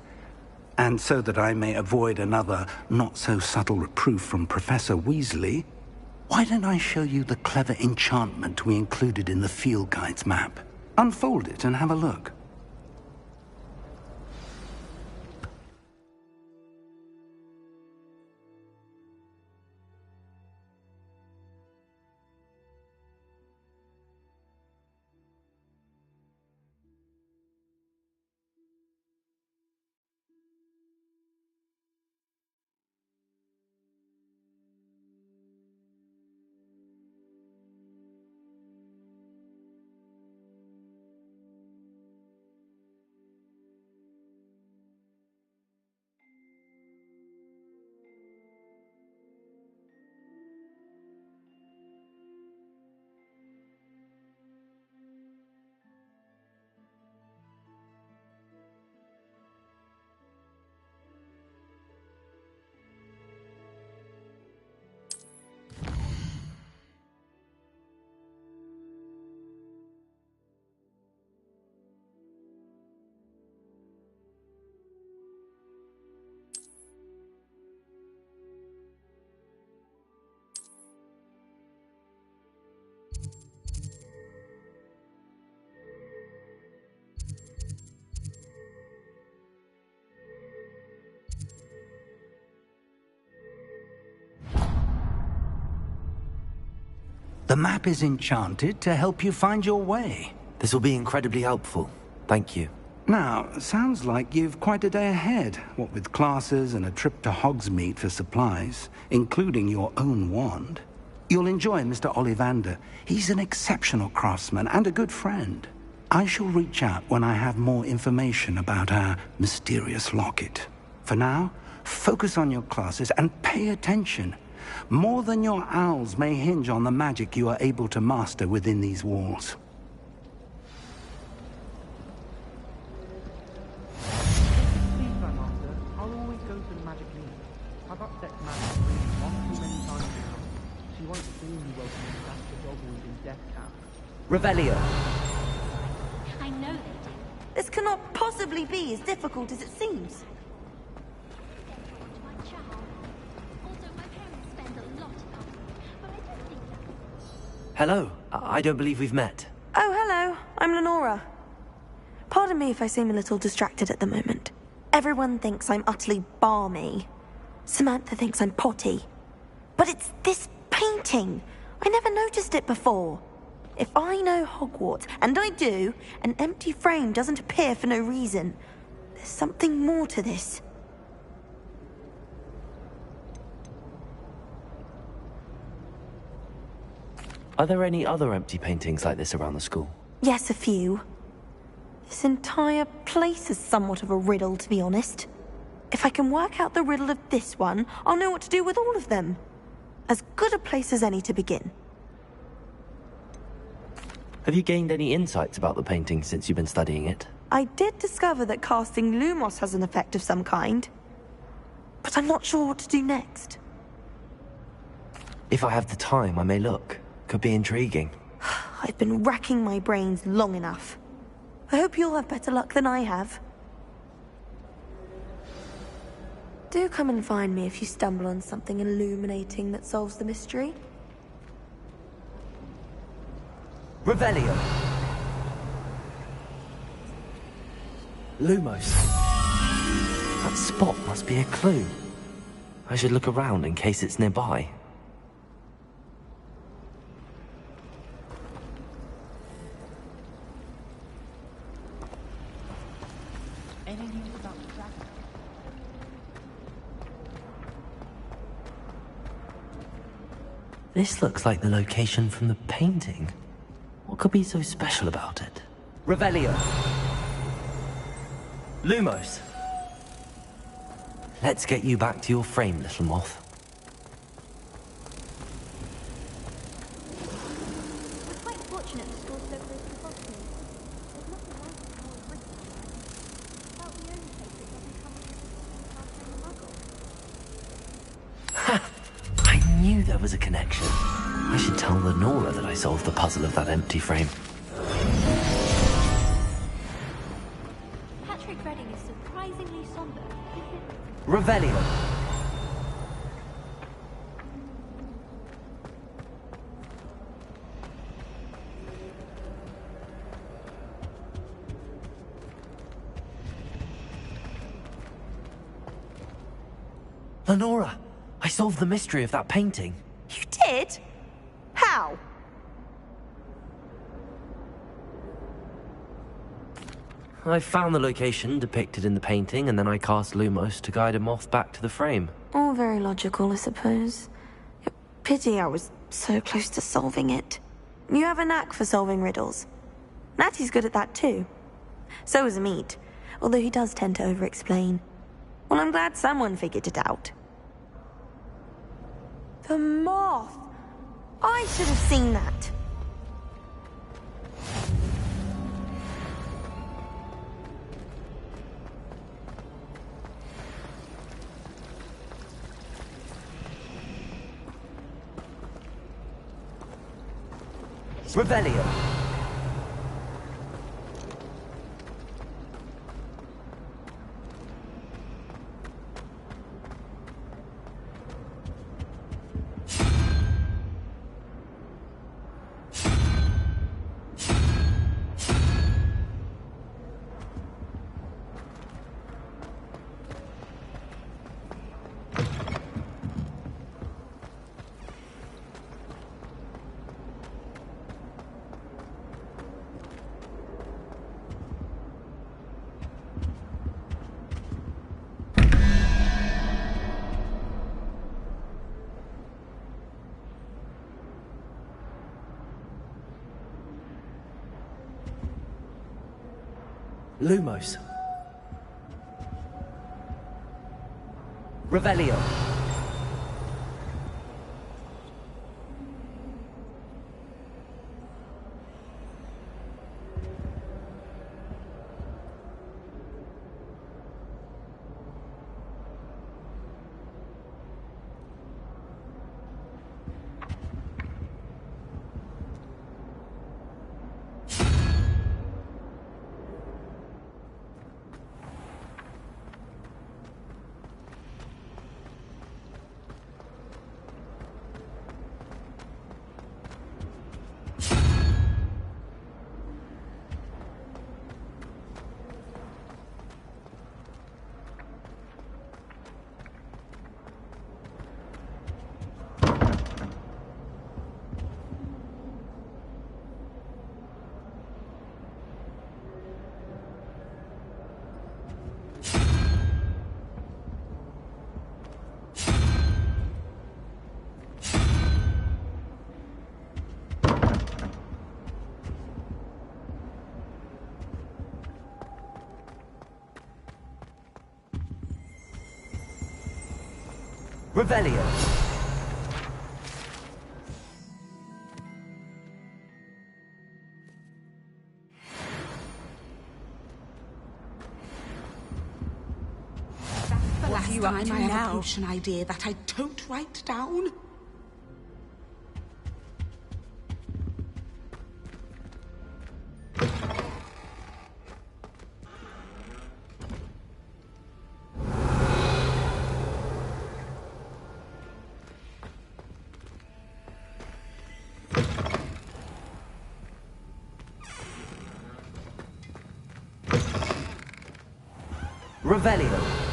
and so that I may avoid another not-so-subtle reproof from Professor Weasley, why don't I show you the clever enchantment we included in the field guide's map? Unfold it and have a look. The map is enchanted to help you find your way. This will be incredibly helpful. Thank you. Now, sounds like you've quite a day ahead, what with classes and a trip to Hogsmeade for supplies, including your own wand. You'll enjoy Mr. Ollivander. He's an exceptional craftsman and a good friend. I shall reach out when I have more information about our mysterious locket. For now, focus on your classes and pay attention. More than your owls may hinge on the magic you are able to master within these walls. Please, Grandmaster, I'll always go for the magic leap. I've upset Magic one too many times now. She won't see me welcoming back the dogwood in Death Camp. Revelio. I know they do. This cannot possibly be as difficult as it seems. Hello. I don't believe we've met. Oh, hello. I'm Lenora. Pardon me if I seem a little distracted at the moment. Everyone thinks I'm utterly balmy. Samantha thinks I'm potty. But it's this painting. I never noticed it before. If I know Hogwarts, and I do, an empty frame doesn't appear for no reason. There's something more to this. Are there any other empty paintings like this around the school? Yes, a few. This entire place is somewhat of a riddle, to be honest. If I can work out the riddle of this one, I'll know what to do with all of them. As good a place as any to begin. Have you gained any insights about the painting since you've been studying it? I did discover that casting Lumos has an effect of some kind. But I'm not sure what to do next. If I have the time, I may look. Could be intriguing. I've been racking my brains long enough. I hope you'll have better luck than I have. Do come and find me if you stumble on something illuminating that solves the mystery. Revelio. Lumos. That spot must be a clue. I should look around in case it's nearby. This looks like the location from the painting. What could be so special about it? Revelio. Lumos. Let's get you back to your frame, little moth. We're quite fortunate the school's so close to Boston. There's nothing like the whole Britain, right? About the only place that doesn't come with a I knew there was a connection. I should tell Lenora that I solved the puzzle of that empty frame. Patrick Redding is surprisingly somber. Revelio. Lenora, I solved the mystery of that painting. You did? How? I found the location depicted in the painting, and then I cast Lumos to guide a moth back to the frame. All very logical, I suppose. Pity I was so close to solving it. You have a knack for solving riddles. Natty's good at that too. So is Amit, although he does tend to over-explain. Well, I'm glad someone figured it out. The moth! I should have seen that. Revelio. Lumos. Revelio. Revelio. The last time I have a potion idea that I don't write down. Revelio.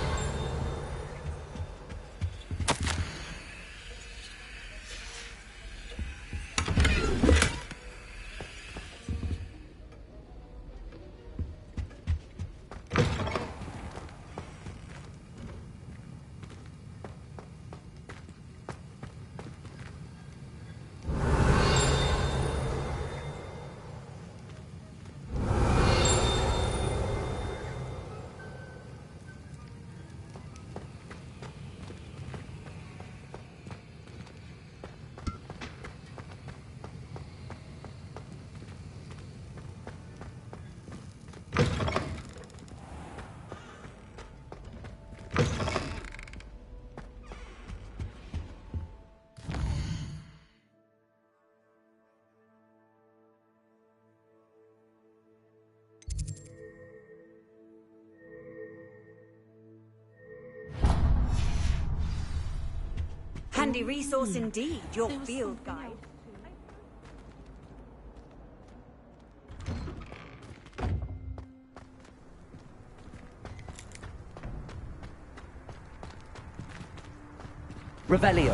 Handy resource indeed, your field guide. Revelio.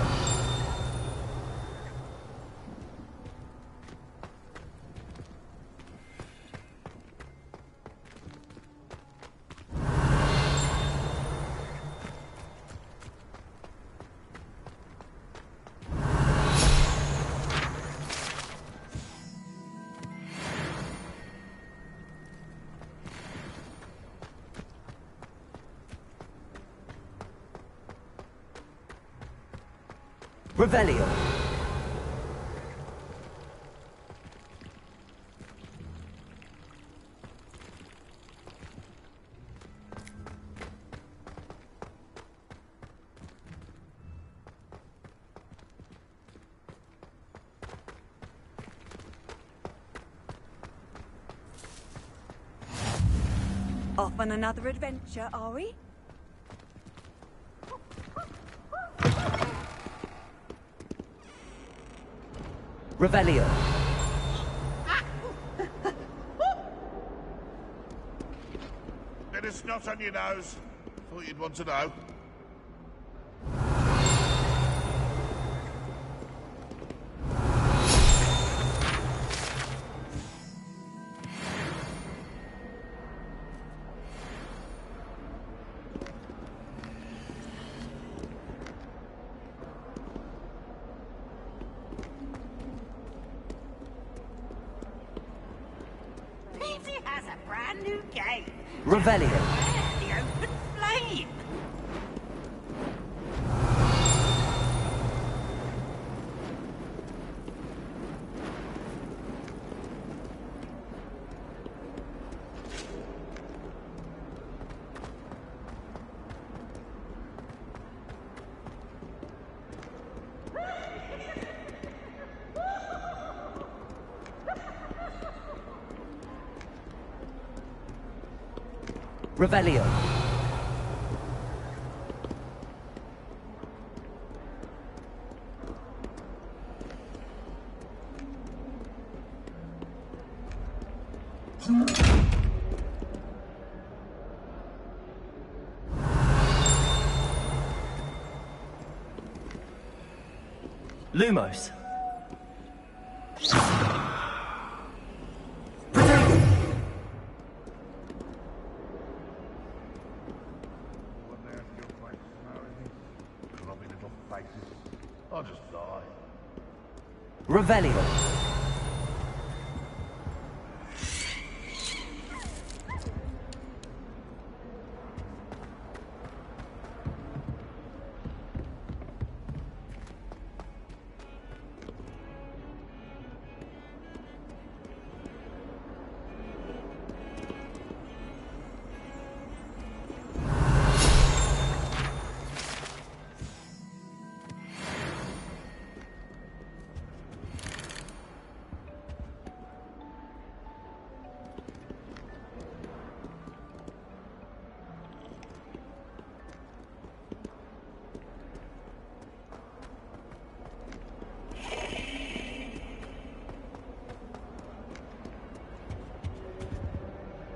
Revelio. Off on another adventure, are we? Revelio. Bit of snot on your nose. Thought you'd want to know. Petey has a brand new game. Revelio. The open flame. Revelio. Lumos. I'll just die. Revelio.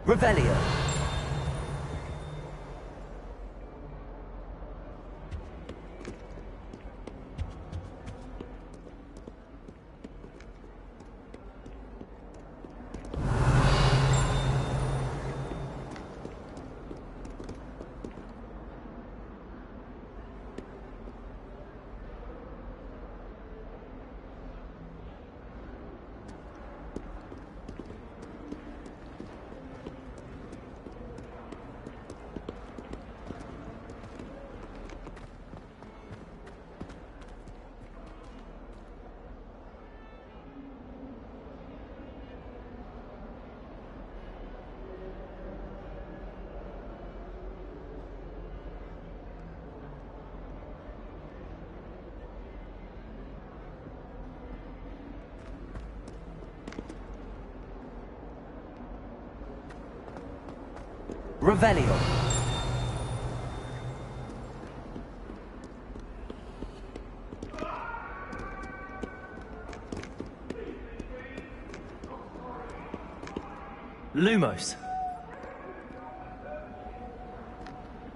Revelio. Revelio. Lumos.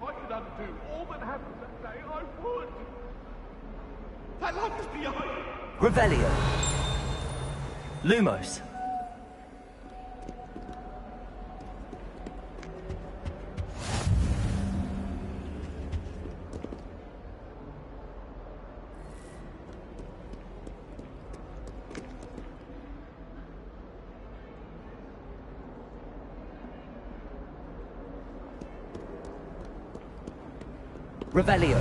I could undo all that happened that day, I would. That love is behind. Revelio. Lumos. Revelio.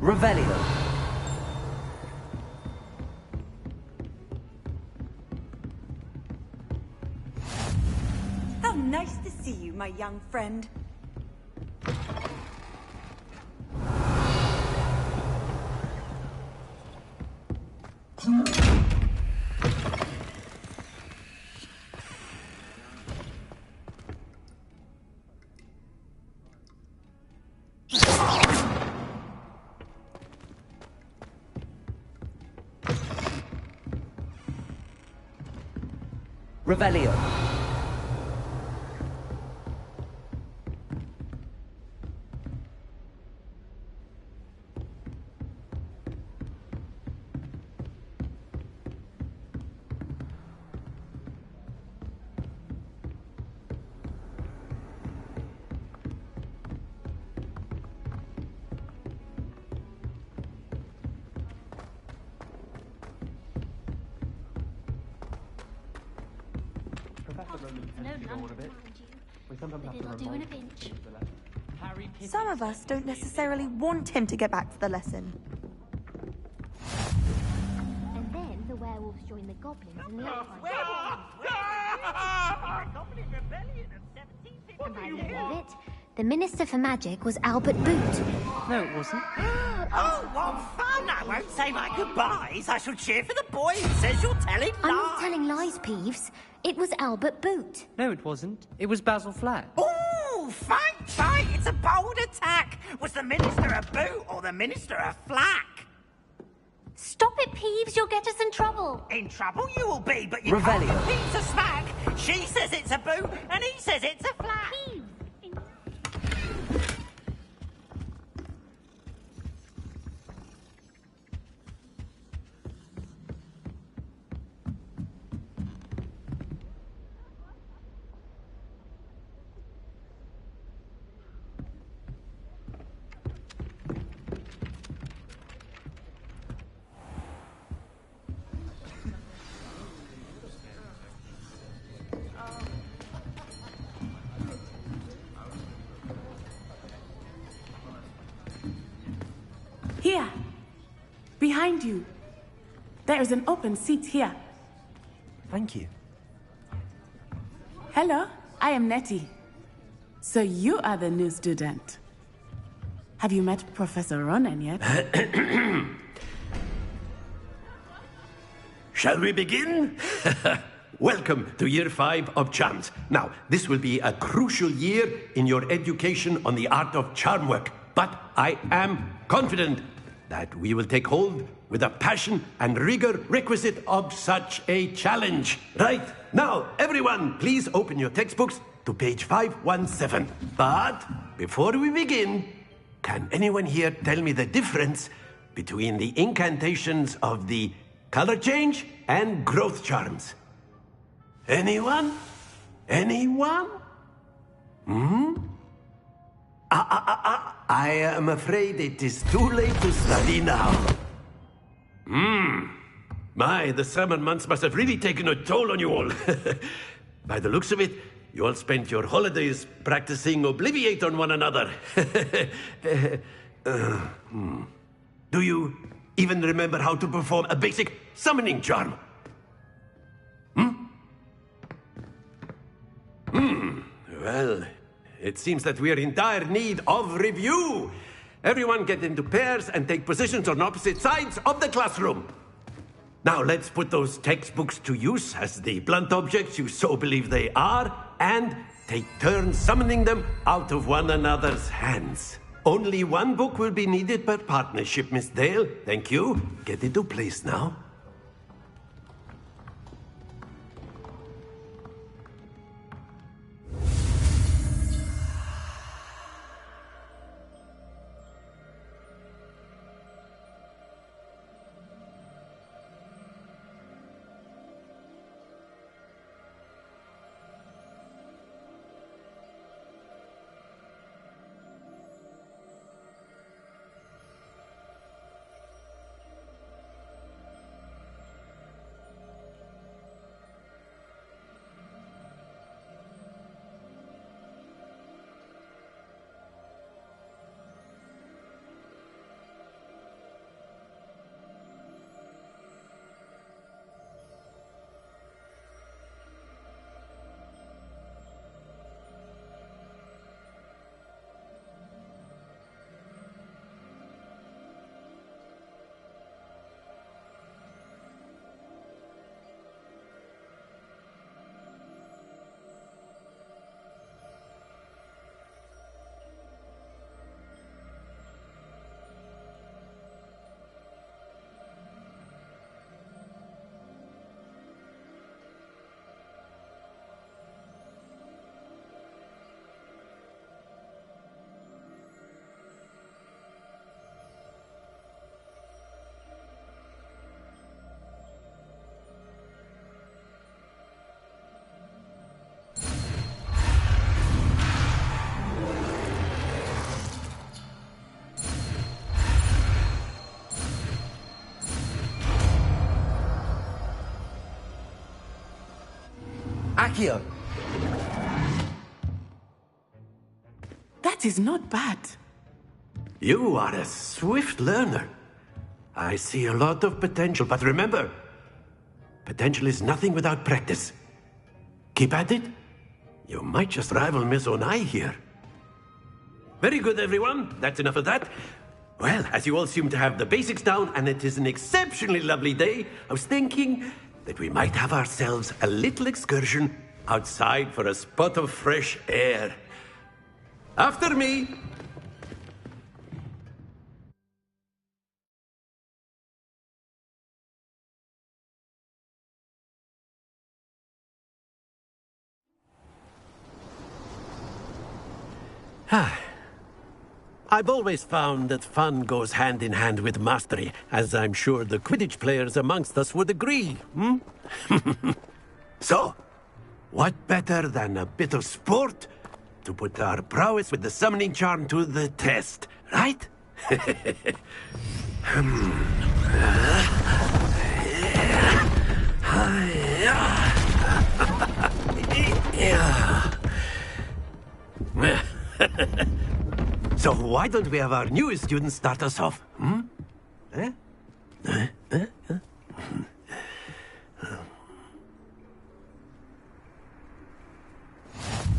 Revelio. How nice to see you, my young friend. Revelio. Some of us don't necessarily want him to get back to the lesson. And then the werewolves join the goblins in the outside. And by the end of it, the Minister for Magic was Albert Boot. No, it wasn't. Oh, what fun! I won't say my goodbyes. I shall cheer for the boy who says you're telling lies. I'm not telling lies, Peeves. It was Albert Boot. No, it wasn't. It was Basil Flack. Oh, fight, fight! It's a bold attack. Was the Minister a boot or the Minister a flack? Stop it, Peeves. You'll get us in trouble. In trouble you will be, but you Revelio. can't compete to smack. She says it's a boot and he says it's a flack. Peeves. Here. Behind you. There is an open seat here. Thank you. Hello, I am Nettie. So you are the new student. Have you met Professor Ronan yet? Shall we begin? Welcome to Year 5 of Charms. Now, this will be a crucial year in your education on the art of charm work. But I am confident that we will take hold with the passion and rigor requisite of such a challenge. Right, now, everyone, please open your textbooks to page 517. But before we begin, can anyone here tell me the difference between the incantations of the color change and growth charms? Anyone? Anyone? I am afraid it is too late to study now. My, the summer months must have really taken a toll on you all. By the looks of it, you all spent your holidays practicing Obliviate on one another. Do you even remember how to perform a basic summoning charm? Well, it seems that we are in dire need of review. Everyone get into pairs and take positions on opposite sides of the classroom. Now let's put those textbooks to use as the blunt objects you so believe they are, and take turns summoning them out of one another's hands. Only one book will be needed per partnership, Miss Dale. Thank you. Get into place now. Accio! That is not bad. You are a swift learner. I see a lot of potential, but remember, potential is nothing without practice. Keep at it. You might just rival Miss Onai here. Very good, everyone. That's enough of that. Well, as you all seem to have the basics down, and it is an exceptionally lovely day, I was thinking that we might have ourselves a little excursion outside for a spot of fresh air. After me. I've always found that fun goes hand in hand with mastery, as I'm sure the Quidditch players amongst us would agree, So, what better than a bit of sport to put our prowess with the summoning charm to the test, right? So why don't we have our newest student start us off?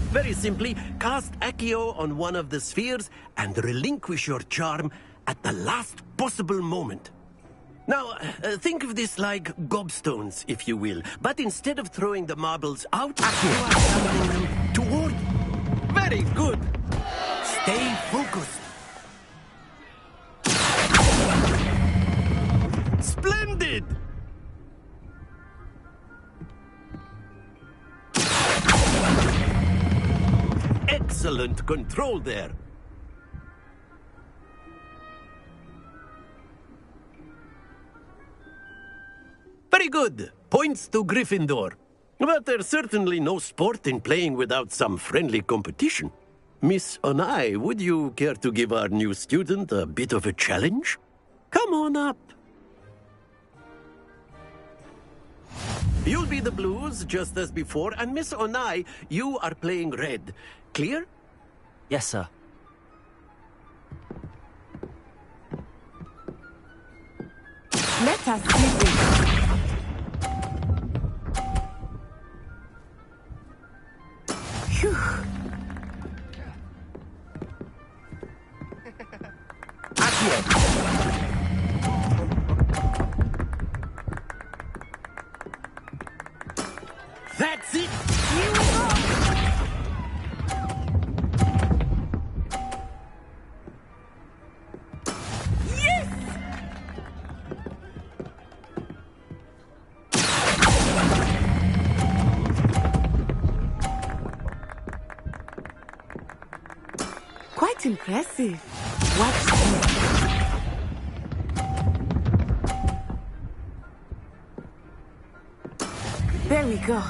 Very simply, cast Accio on one of the spheres and relinquish your charm at the last possible moment. Now, think of this like gobstones, if you will, but instead of throwing the marbles out, you are summoning them toward. Very good. Stay focused. Splendid! Excellent control there. Very good. Points to Gryffindor. But there's certainly no sport in playing without some friendly competition. Miss Onai, would you care to give our new student a bit of a challenge? Come on up. You'll be the blues, just as before, and Miss Onai, you are playing red. Clear? Yes, sir. Let us see this. Phew. That's it! Here we go! Yes! Quite impressive. Watch this. There we go.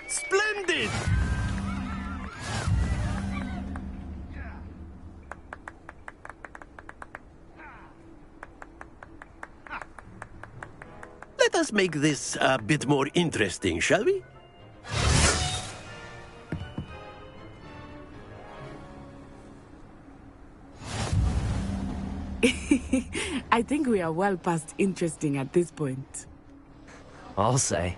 Splendid! Let us make this a bit more interesting, shall we? I think we are well past interesting at this point. I'll say.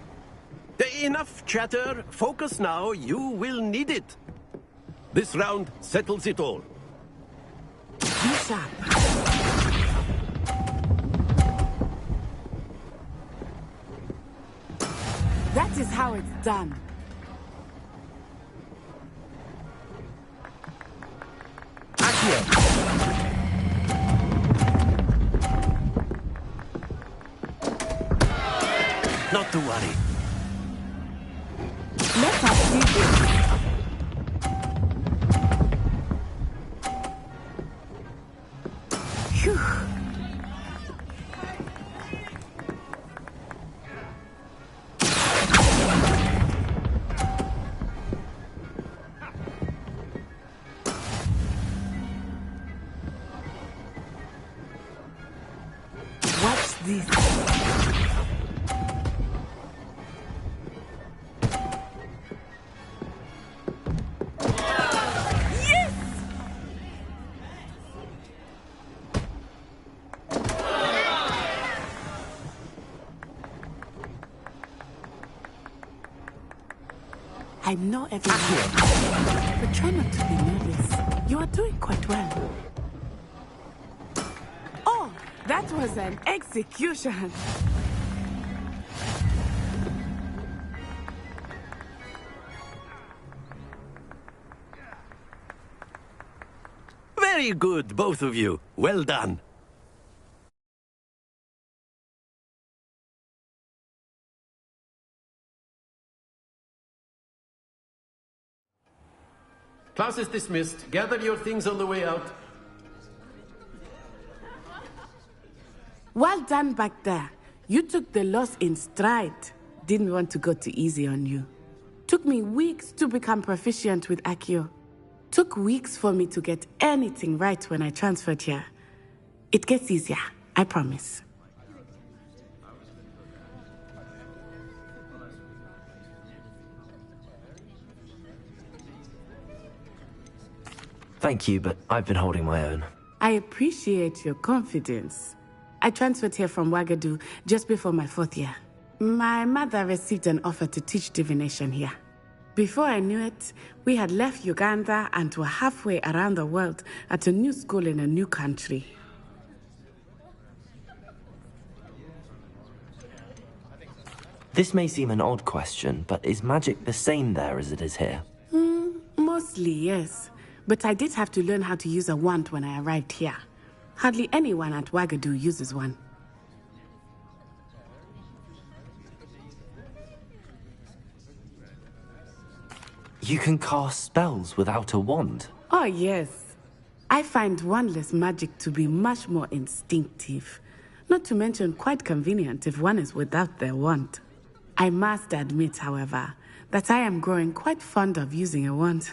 Enough chatter. Focus now. You will need it. This round settles it all. Be sharp. That is how it's done. Not to worry. Let us see this. Phew. this? Yes! I'm not ever here, but try not to be nervous. You are doing quite well. Oh, that was an execution. Very good, both of you. Well done. Class is dismissed. Gather your things on the way out. Well done back there. You took the loss in stride. Didn't want to go too easy on you. Took me weeks to become proficient with Accio. Took weeks for me to get anything right when I transferred here. It gets easier, I promise. Thank you, but I've been holding my own. I appreciate your confidence. I transferred here from Ouagadougou just before my 4th year. My mother received an offer to teach divination here. Before I knew it, we had left Uganda and were halfway around the world at a new school in a new country. This may seem an odd question, but is magic the same there as it is here? Mostly, yes. But I did have to learn how to use a wand when I arrived here. Hardly anyone at Ouagadougou uses one. You can cast spells without a wand? Oh, yes. I find wandless magic to be much more instinctive. Not to mention quite convenient if one is without their wand. I must admit, however, that I am growing quite fond of using a wand.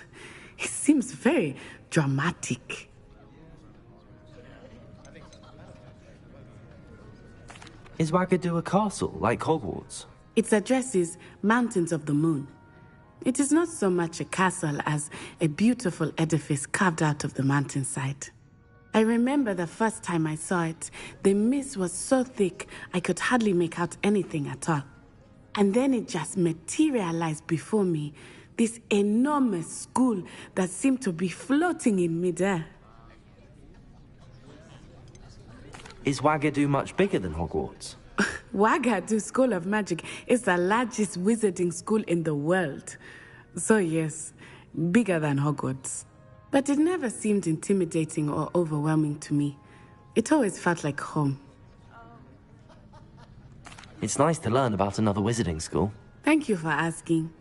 It seems very dramatic. Is Ouagadougou a castle, like Hogwarts? Its address is Mountains of the Moon. It is not so much a castle as a beautiful edifice carved out of the mountainside. I remember the first time I saw it, the mist was so thick I could hardly make out anything at all. And then it just materialized before me, this enormous school that seemed to be floating in midair. Is Ouagadougou much bigger than Hogwarts? Ouagadougou School of Magic is the largest wizarding school in the world. So yes, bigger than Hogwarts. But it never seemed intimidating or overwhelming to me. It always felt like home. It's nice to learn about another wizarding school. Thank you for asking.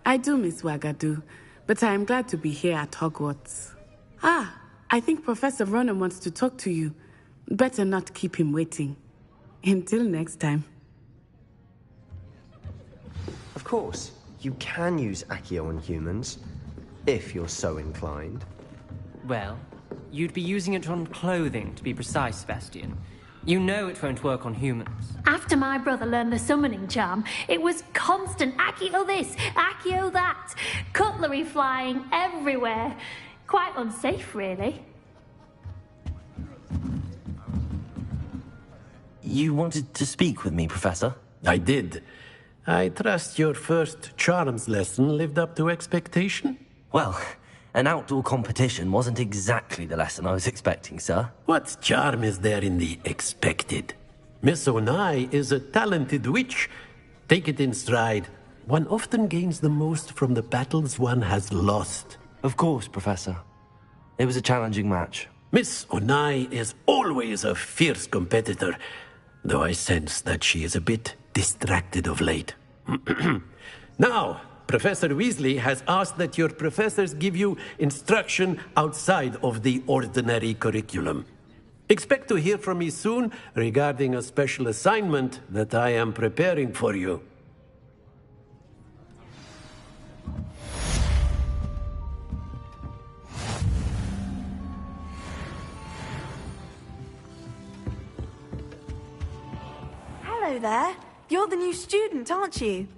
I do miss Ouagadougou, but I am glad to be here at Hogwarts. Ah, I think Professor Ronan wants to talk to you. Better not keep him waiting. Until next time. Of course, you can use Accio on humans, if you're so inclined. Well, you'd be using it on clothing, to be precise, Sebastian. You know it won't work on humans. After my brother learned the summoning charm, it was constant Accio this, Accio that, cutlery flying everywhere. Quite unsafe, really. You wanted to speak with me, Professor? I did. I trust your first charms lesson lived up to expectation? Well, an outdoor competition wasn't exactly the lesson I was expecting, sir. What charm is there in the expected? Miss Onai is a talented witch. Take it in stride. One often gains the most from the battles one has lost. Of course, Professor. It was a challenging match. Miss Onai is always a fierce competitor, though I sense that she is a bit distracted of late. Now, Professor Weasley has asked that your professors give you instruction outside of the ordinary curriculum. Expect to hear from me soon regarding a special assignment that I am preparing for you. Hello there. You're the new student, aren't you?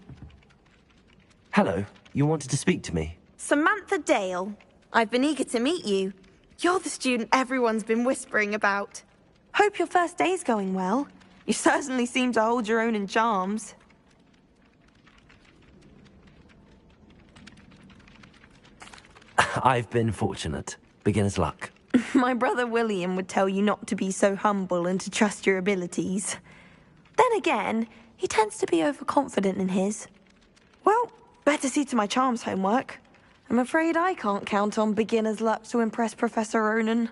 Hello, you wanted to speak to me? Samantha Dale. I've been eager to meet you. You're the student everyone's been whispering about. Hope your first day's going well. You certainly seem to hold your own in charms. I've been fortunate. Beginner's luck. My brother William would tell you not to be so humble and to trust your abilities. Then again, he tends to be overconfident in his. Well, better see to my charms homework. I'm afraid I can't count on beginner's luck to impress Professor Ronan.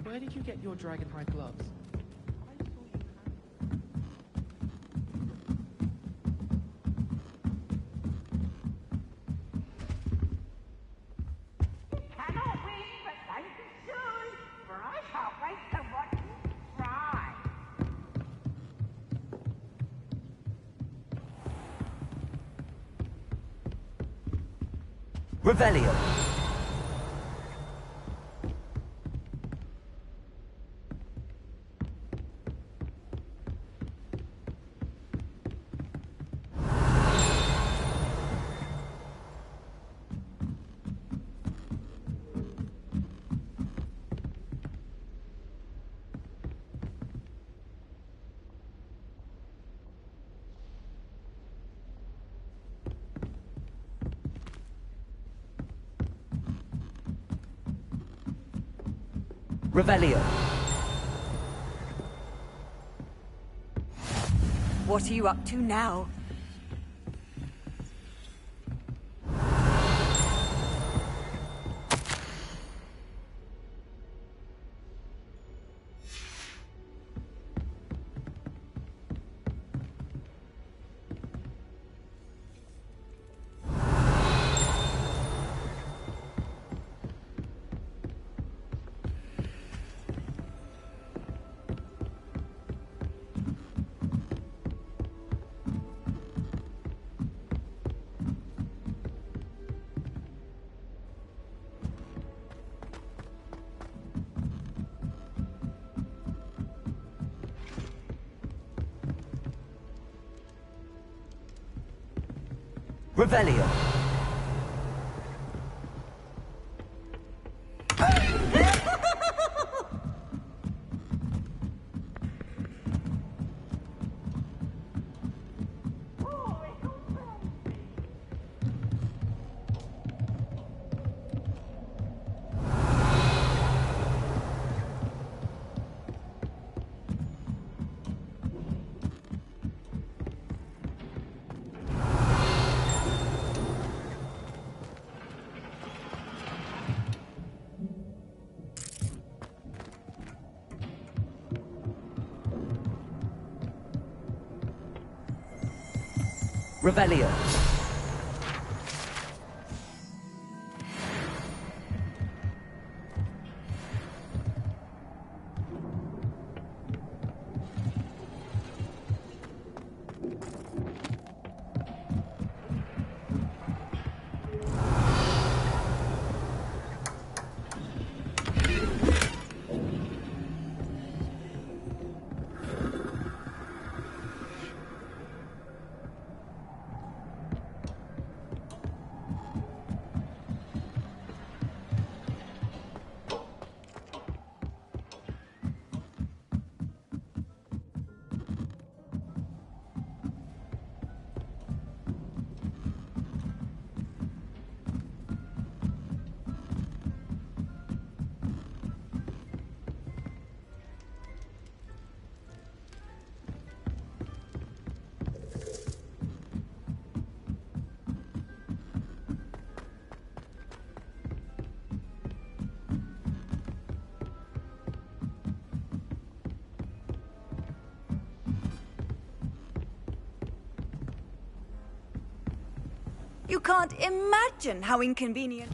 Where did you get your dragonhide gloves? Cannot win, but thank you soon, for I can't wait to watch you try. Revelio. Revelio. What are you up to now? Revelio. Revelio. You can't imagine how inconvenient.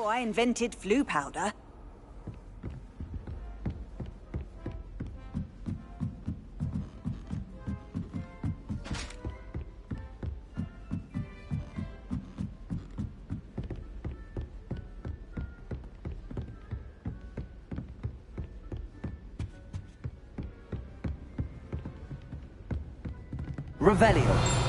before I invented flu powder. Revelio.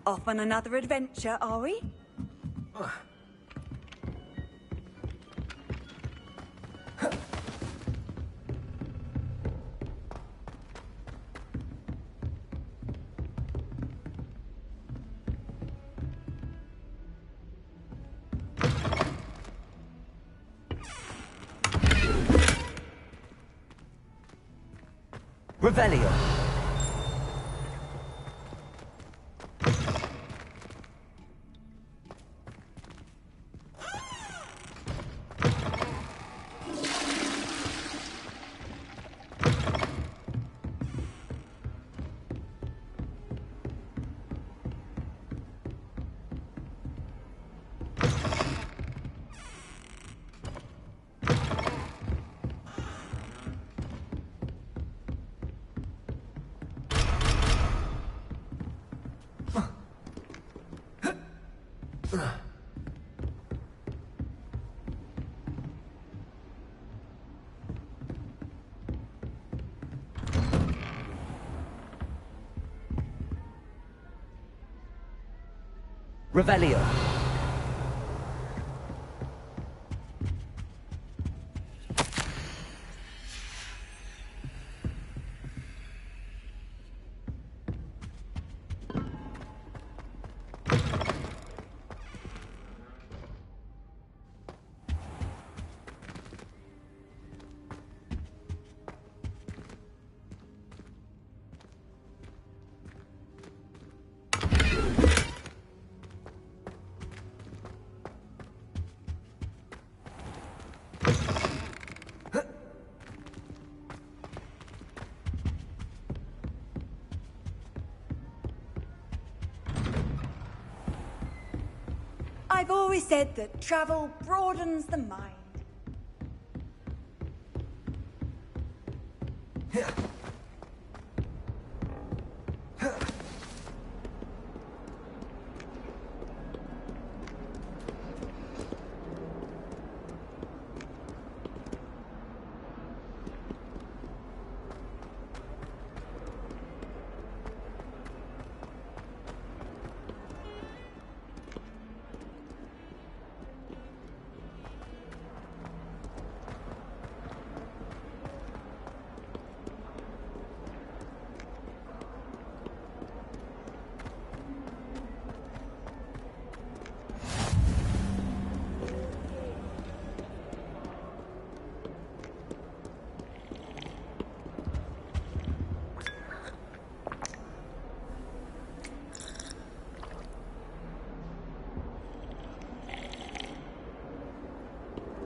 Off on another adventure, are we? Revelio. Revelio. I've always said that travel broadens the mind.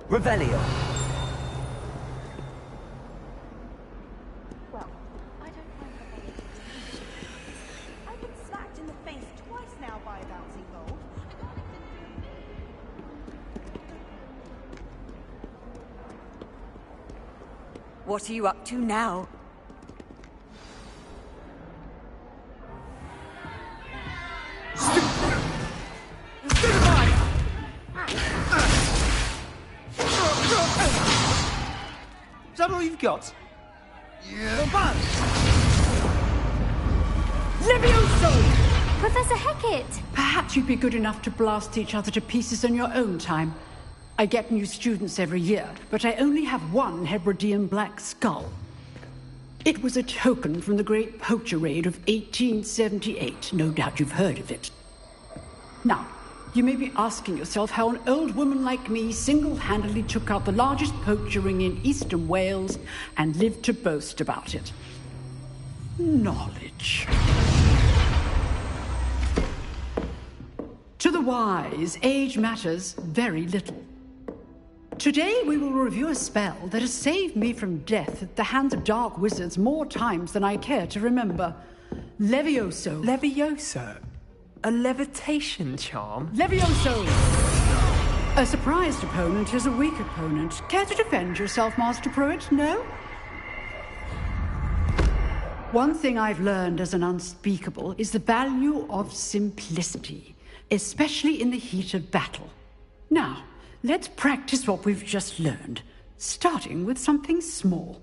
Revelio. Well, I don't find her I've been smacked in the face twice now by a bouncing gold. What are you up to now? Is that all you've got? Yeah. Levioso! Professor Hecat! Perhaps you'd be good enough to blast each other to pieces in your own time. I get new students every year, but I only have one Hebridean black skull. It was a token from the Great Poacher Raid of 1878. No doubt you've heard of it. Now, you may be asking yourself how an old woman like me single-handedly took out the largest poacher ring in eastern Wales and lived to boast about it. Knowledge. wise, age matters very little. Today we will review a spell that has saved me from death at the hands of dark wizards more times than I care to remember. Levioso. Levioso? A levitation charm? Levioso! A surprised opponent is a weak opponent. Care to defend yourself, Master Pruitt? No? One thing I've learned as an unspeakable is the value of simplicity, especially in the heat of battle. Now, let's practice what we've just learned, starting with something small.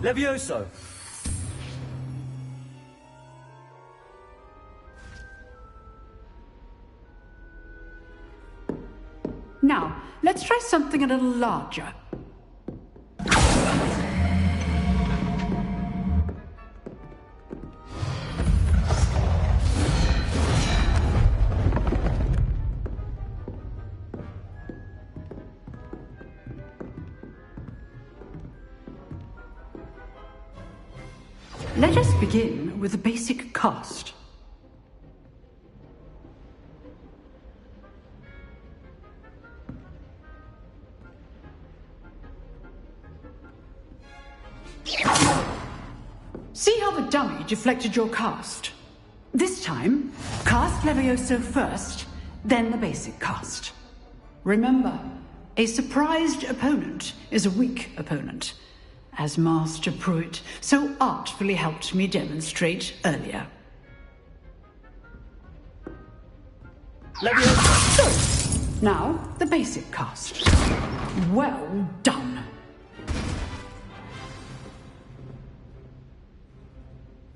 Levioso! Now, let's try something a little larger. Let us begin with the basic cast. See how the dummy deflected your cast? This time, cast Levioso first, then the basic cast. Remember, a surprised opponent is a weak opponent, as Master Pruitt so artfully helped me demonstrate earlier. So, now the basic cast. Well done.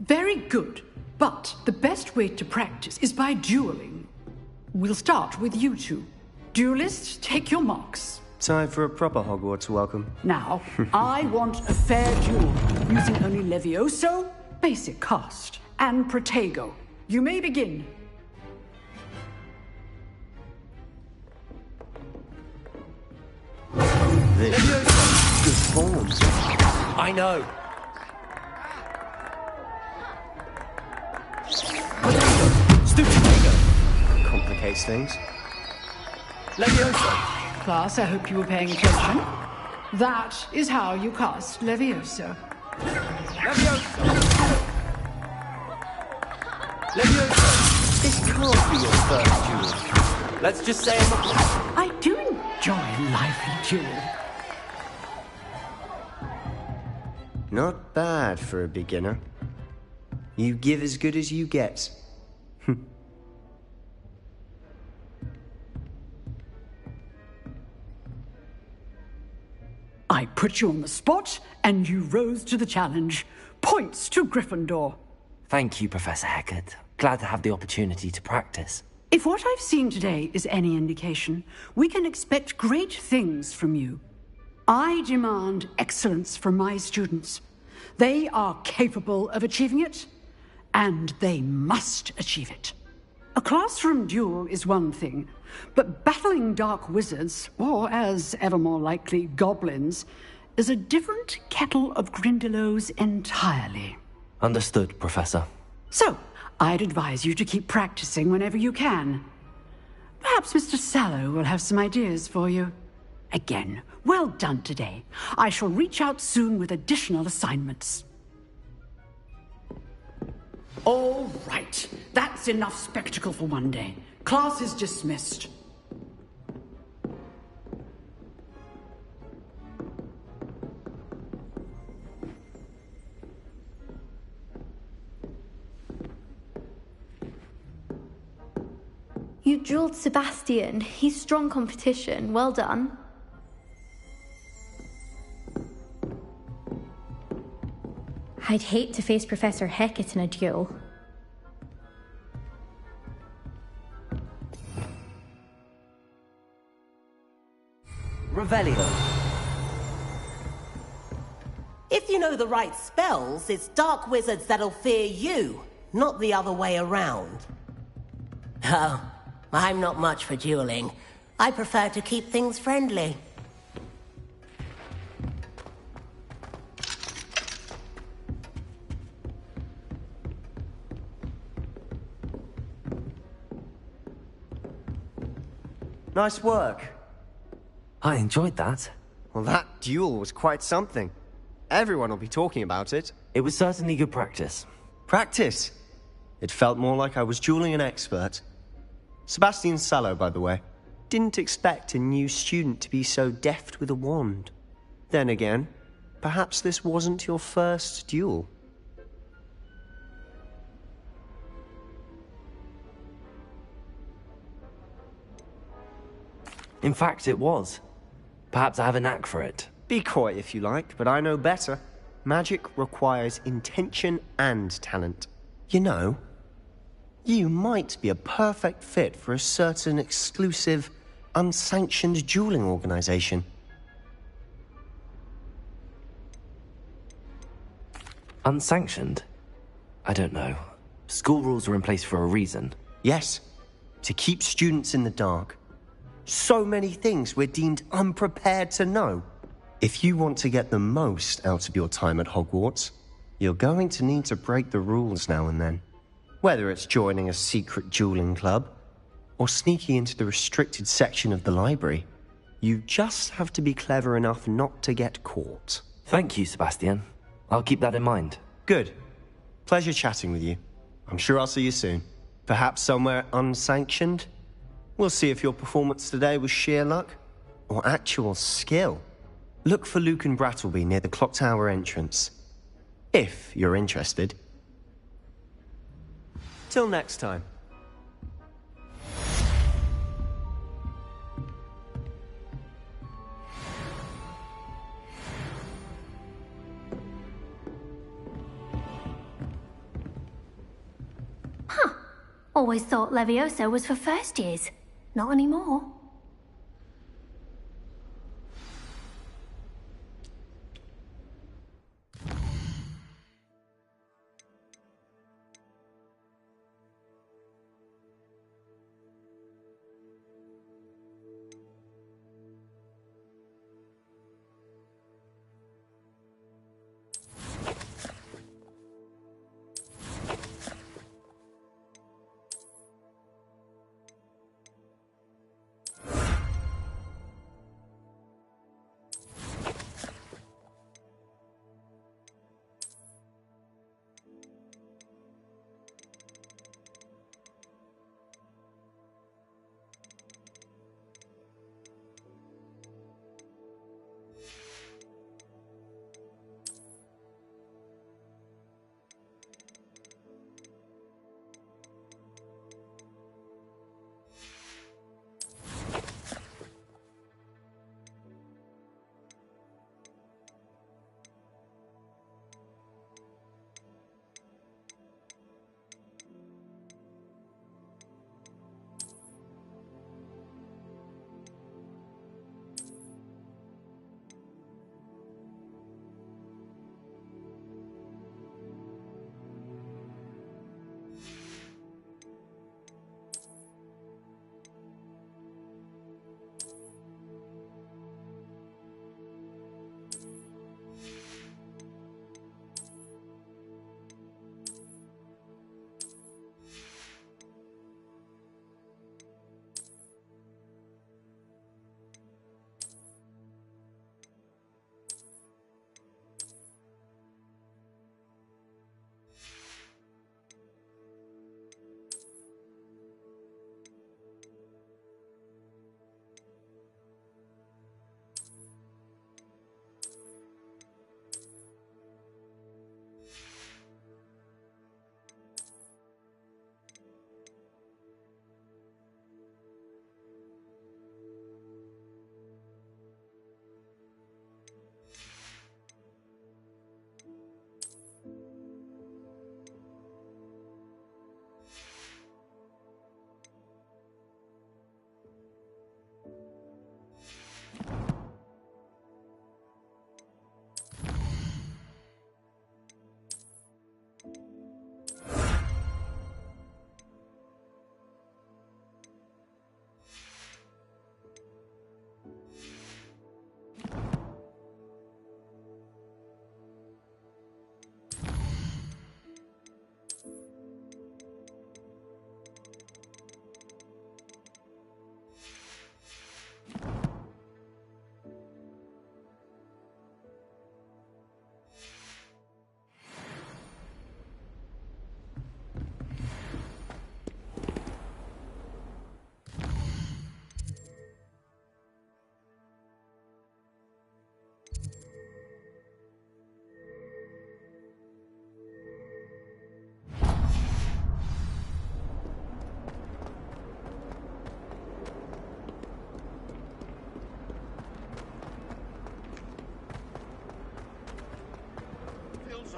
Very good, but the best way to practice is by dueling. We'll start with you two. Duelists, take your marks. Time for a proper Hogwarts welcome. Now, I want a fair duel, using only Levioso, basic cast, and Protego. You may begin. Levioso! Good form. I know. Stupid Protego! Complicates things. Levioso! Class, I hope you were paying attention. That is how you cast Levioso. Levioso! Leviosa, this can't be your first duel. Let's just say I do enjoy a lively duel. Not bad for a beginner. You give as good as you get. I put you on the spot, and you rose to the challenge. Points to Gryffindor. Thank you, Professor Hecat. Glad to have the opportunity to practice. If what I've seen today is any indication, we can expect great things from you. I demand excellence from my students. They are capable of achieving it, and they must achieve it. A classroom duel is one thing, but battling dark wizards, or as ever more likely, goblins, is a different kettle of Grindylows entirely. Understood, Professor. So, I'd advise you to keep practicing whenever you can. Perhaps Mr. Sallow will have some ideas for you. Again, well done today. I shall reach out soon with additional assignments. All right. That's enough spectacle for one day. Class is dismissed. You drilled Sebastian. He's strong competition. Well done. I'd hate to face Professor Hecat in a duel. Revelio. If you know the right spells, it's dark wizards that'll fear you, not the other way around. Oh, I'm not much for dueling. I prefer to keep things friendly. Nice work. I enjoyed that. Well, that duel was quite something. Everyone will be talking about it. It was certainly good practice. Practice? It felt more like I was dueling an expert. Sebastian Sallow, by the way. Didn't expect a new student to be so deft with a wand. Then again, perhaps this wasn't your first duel. In fact, it was. Perhaps I have a knack for it. Be coy if you like, but I know better. Magic requires intention and talent. You know, you might be a perfect fit for a certain exclusive, unsanctioned dueling organization. Unsanctioned? I don't know. School rules are in place for a reason. Yes, to keep students in the dark. So many things we're deemed unprepared to know. If you want to get the most out of your time at Hogwarts, you're going to need to break the rules now and then. Whether it's joining a secret dueling club, or sneaking into the restricted section of the library, you just have to be clever enough not to get caught. Thank you, Sebastian. I'll keep that in mind. Good. Pleasure chatting with you. I'm sure I'll see you soon. Perhaps somewhere unsanctioned? We'll see if your performance today was sheer luck or actual skill. Look for Luke and Brattleby near the clock tower entrance, if you're interested. Till next time. Huh. Always thought Levioso was for first years. Not anymore.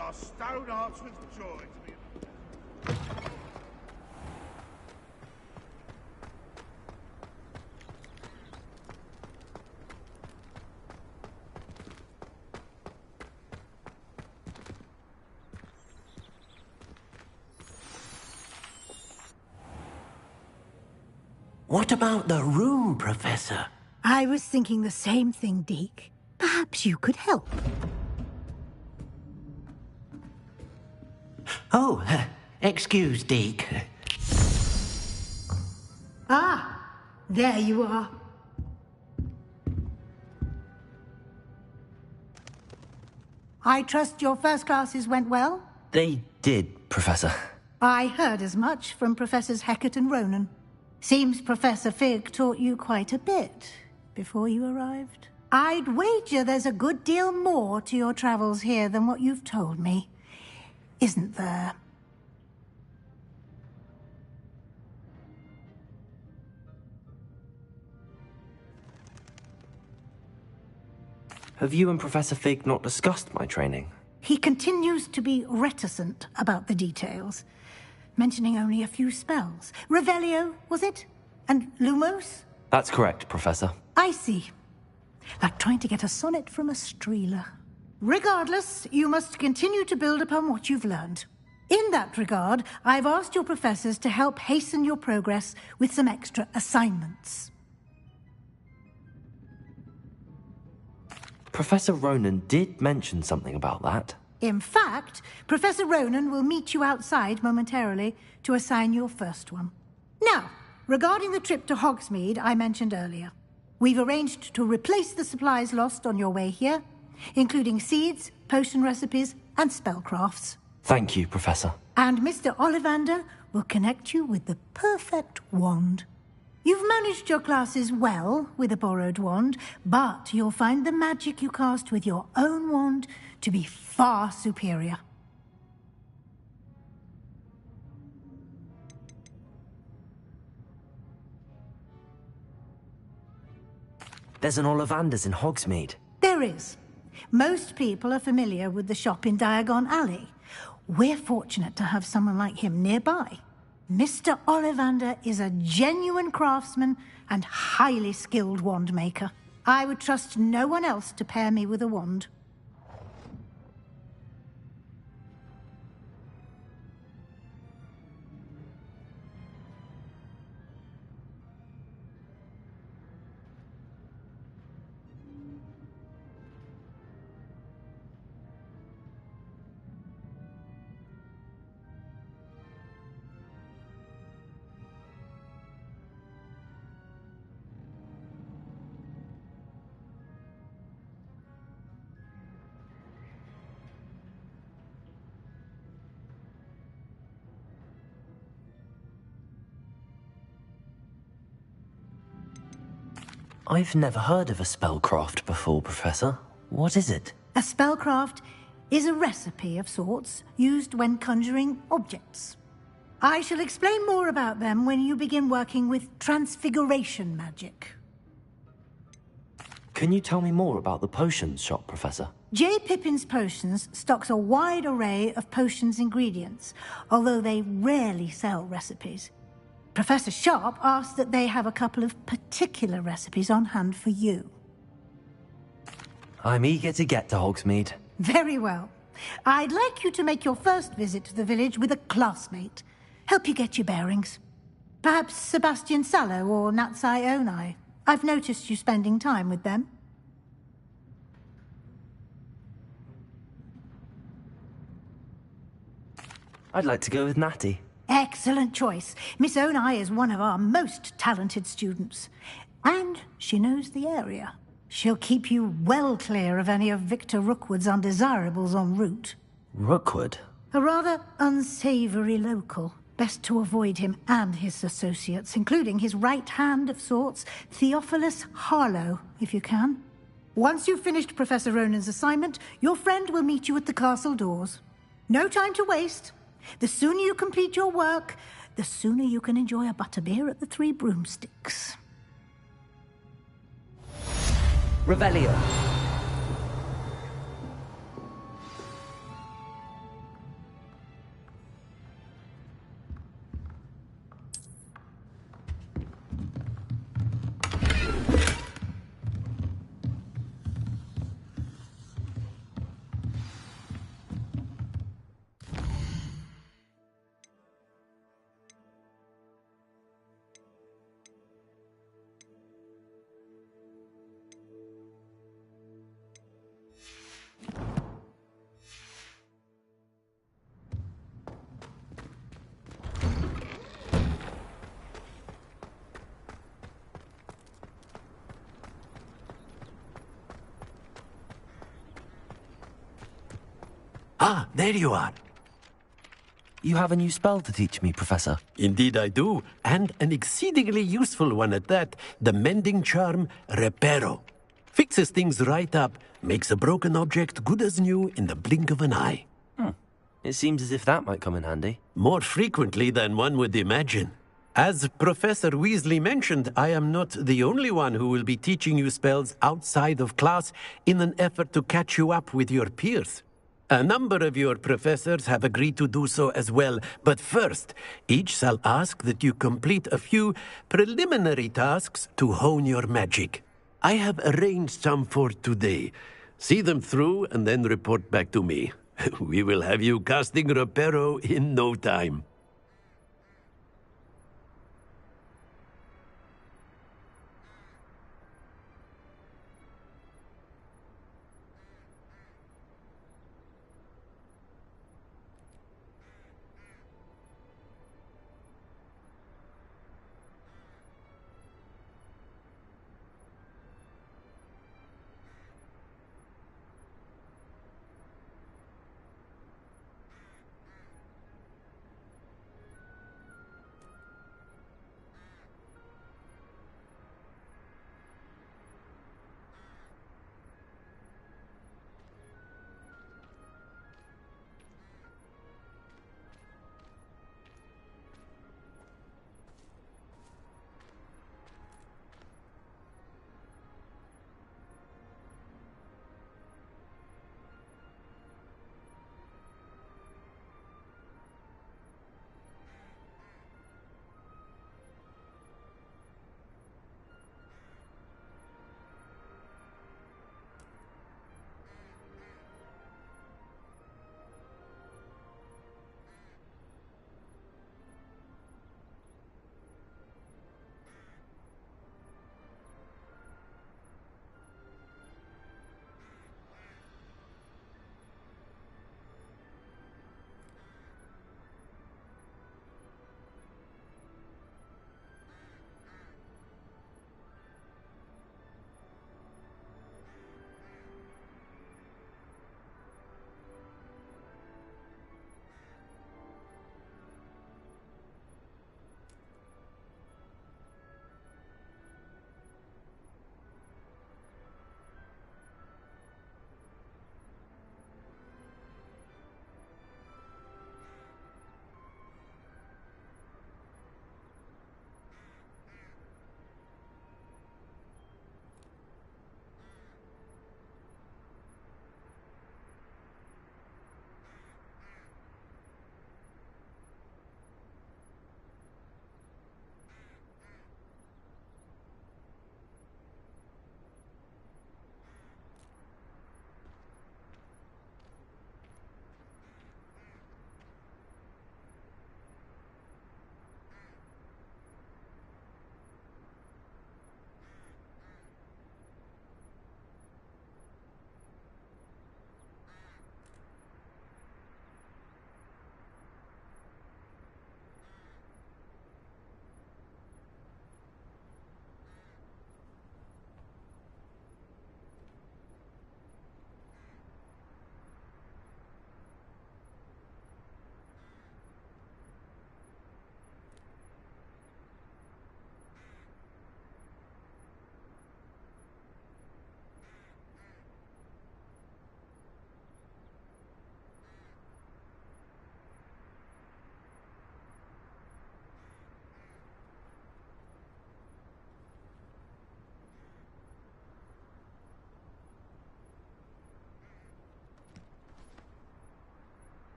our stone hearts with joy to be... What about the room, Professor? I was thinking the same thing, Deke. Perhaps you could help. Oh, excuse, Deke. Ah, there you are. I trust your first classes went well? They did, Professor. I heard as much from Professors Hecat and Ronan. Seems Professor Fig taught you quite a bit before you arrived. I'd wager there's a good deal more to your travels here than what you've told me. Isn't there? Have you and Professor Fig not discussed my training? He continues to be reticent about the details, mentioning only a few spells. Revelio, was it? And Lumos? That's correct, Professor. I see. Like trying to get a sonnet from a streeler. Regardless, you must continue to build upon what you've learned. In that regard, I've asked your professors to help hasten your progress with some extra assignments. Professor Ronan did mention something about that. In fact, Professor Ronan will meet you outside momentarily to assign your first one. Now, regarding the trip to Hogsmeade I mentioned earlier, we've arranged to replace the supplies lost on your way here, including seeds, potion recipes, and spellcrafts. Thank you, Professor. And Mr. Ollivander will connect you with the perfect wand. You've managed your classes well with a borrowed wand, but you'll find the magic you cast with your own wand to be far superior. There's an Ollivander's in Hogsmeade. There is. Most people are familiar with the shop in Diagon Alley. We're fortunate to have someone like him nearby. Mr. Ollivander is a genuine craftsman and highly skilled wand maker. I would trust no one else to pair me with a wand. I've never heard of a spellcraft before, Professor. What is it? A spellcraft is a recipe of sorts used when conjuring objects. I shall explain more about them when you begin working with transfiguration magic. Can you tell me more about the potions shop, Professor? J. Pippin's Potions stocks a wide array of potions ingredients, although they rarely sell recipes. Professor Sharp asked that they have a couple of particular recipes on hand for you. I'm eager to get to Hogsmeade. Very well. I'd like you to make your first visit to the village with a classmate. Help you get your bearings. Perhaps Sebastian Sallow or Natsai Onai. I've noticed you spending time with them. I'd like to go with Natty. Excellent choice. Miss Onai is one of our most talented students. And she knows the area. She'll keep you well clear of any of Victor Rookwood's undesirables en route. Rookwood? A rather unsavory local. Best to avoid him and his associates, including his right hand of sorts, Theophilus Harlow, if you can. Once you've finished Professor Ronan's assignment, your friend will meet you at the castle doors. No time to waste. The sooner you complete your work, the sooner you can enjoy a butterbeer at the Three Broomsticks. Revelio. Ah, there you are. You have a new spell to teach me, Professor. Indeed I do, and an exceedingly useful one at that. The mending charm, Reparo. Fixes things right up, makes a broken object good as new in the blink of an eye. It seems as if that might come in handy. More frequently than one would imagine. As Professor Weasley mentioned, I am not the only one who will be teaching you spells outside of class in an effort to catch you up with your peers. A number of your professors have agreed to do so as well, but first, each shall ask that you complete a few preliminary tasks to hone your magic. I have arranged some for today. See them through and then report back to me. We will have you casting Reparo in no time.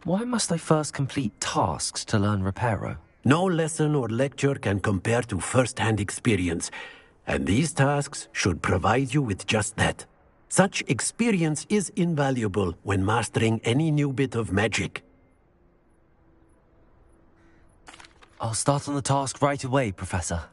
Why must I first complete tasks to learn Reparo? No lesson or lecture can compare to first-hand experience, and these tasks should provide you with just that. Such experience is invaluable when mastering any new bit of magic. I'll start on the task right away, Professor.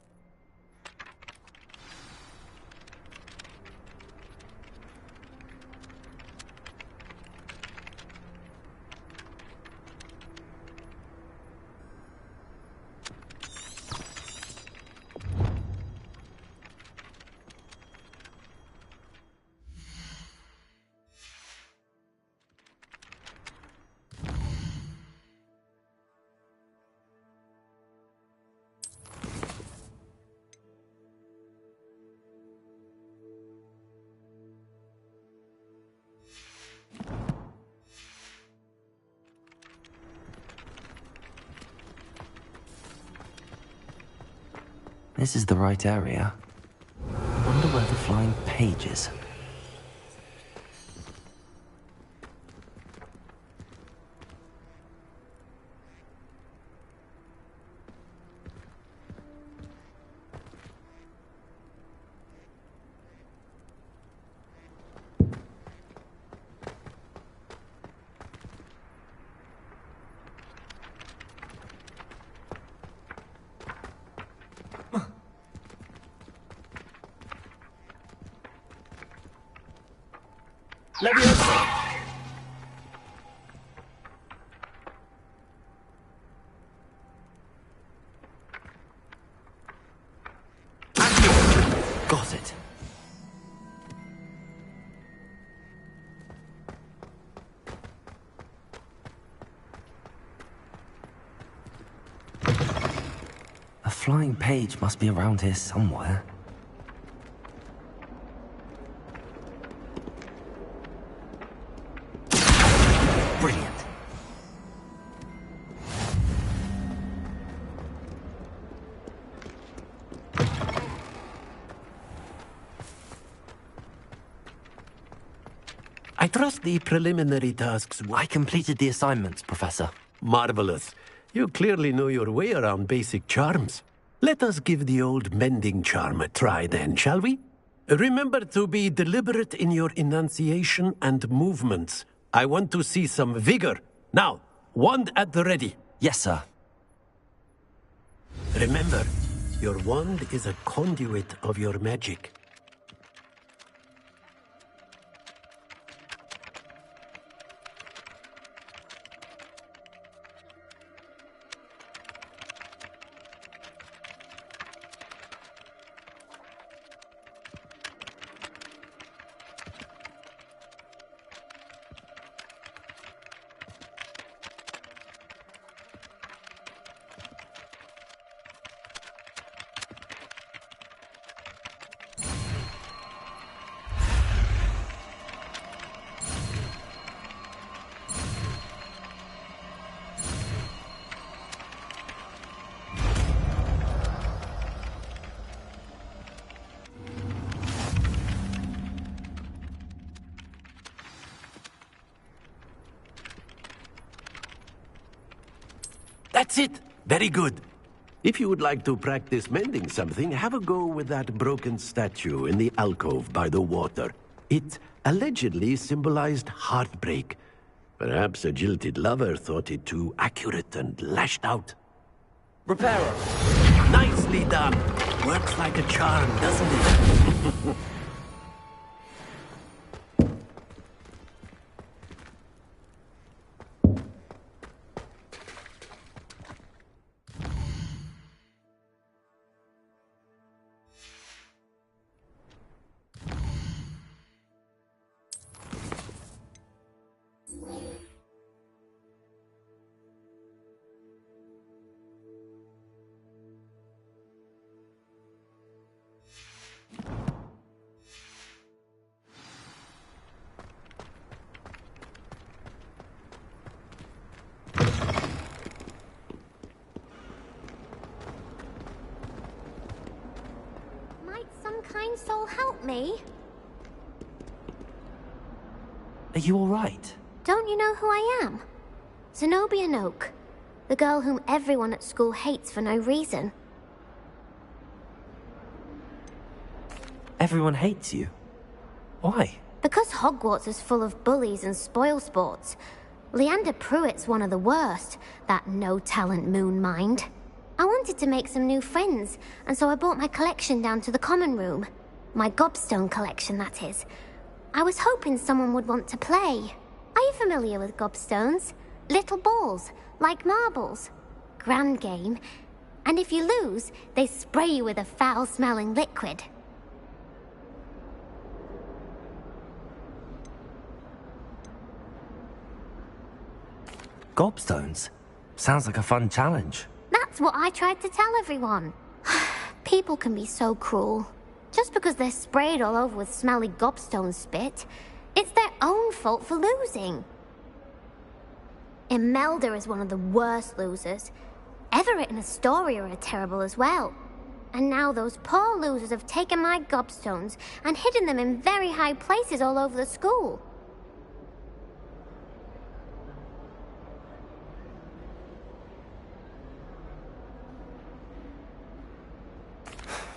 This is the right area. Wonder where the flying page is. Got it. A flying page must be around here somewhere. Brilliant. I trust the preliminary tasks. I completed the assignments, Professor. Marvelous. You clearly know your way around basic charms. Let us give the old mending charm a try then, shall we? Remember to be deliberate in your enunciation and movements. I want to see some vigor. Now, wand at the ready. Yes, sir. Remember, your wand is a conduit of your magic. That's it! Very good. If you would like to practice mending something, have a go with that broken statue in the alcove by the water. It allegedly symbolized heartbreak. Perhaps a jilted lover thought it too accurate and lashed out. Reparo! Nicely done! Works like a charm, doesn't it? Kind soul help me? Are you all right? Don't you know who I am? Zenobia Noak. The girl whom everyone at school hates for no reason. Everyone hates you? Why? Because Hogwarts is full of bullies and spoilsports. Leander Pruitt's one of the worst, that no-talent moon mind. I wanted to make some new friends, and so I brought my collection down to the common room. My gobstone collection, that is. I was hoping someone would want to play. Are you familiar with gobstones? Little balls, like marbles. Grand game. And if you lose, they spray you with a foul-smelling liquid. Gobstones? Sounds like a fun challenge. That's what I tried to tell everyone. People can be so cruel. Just because they're sprayed all over with smelly gobstone spit, it's their own fault for losing. Imelda is one of the worst losers. Everett and Astoria are terrible as well. And now those poor losers have taken my gobstones and hidden them in very high places all over the school.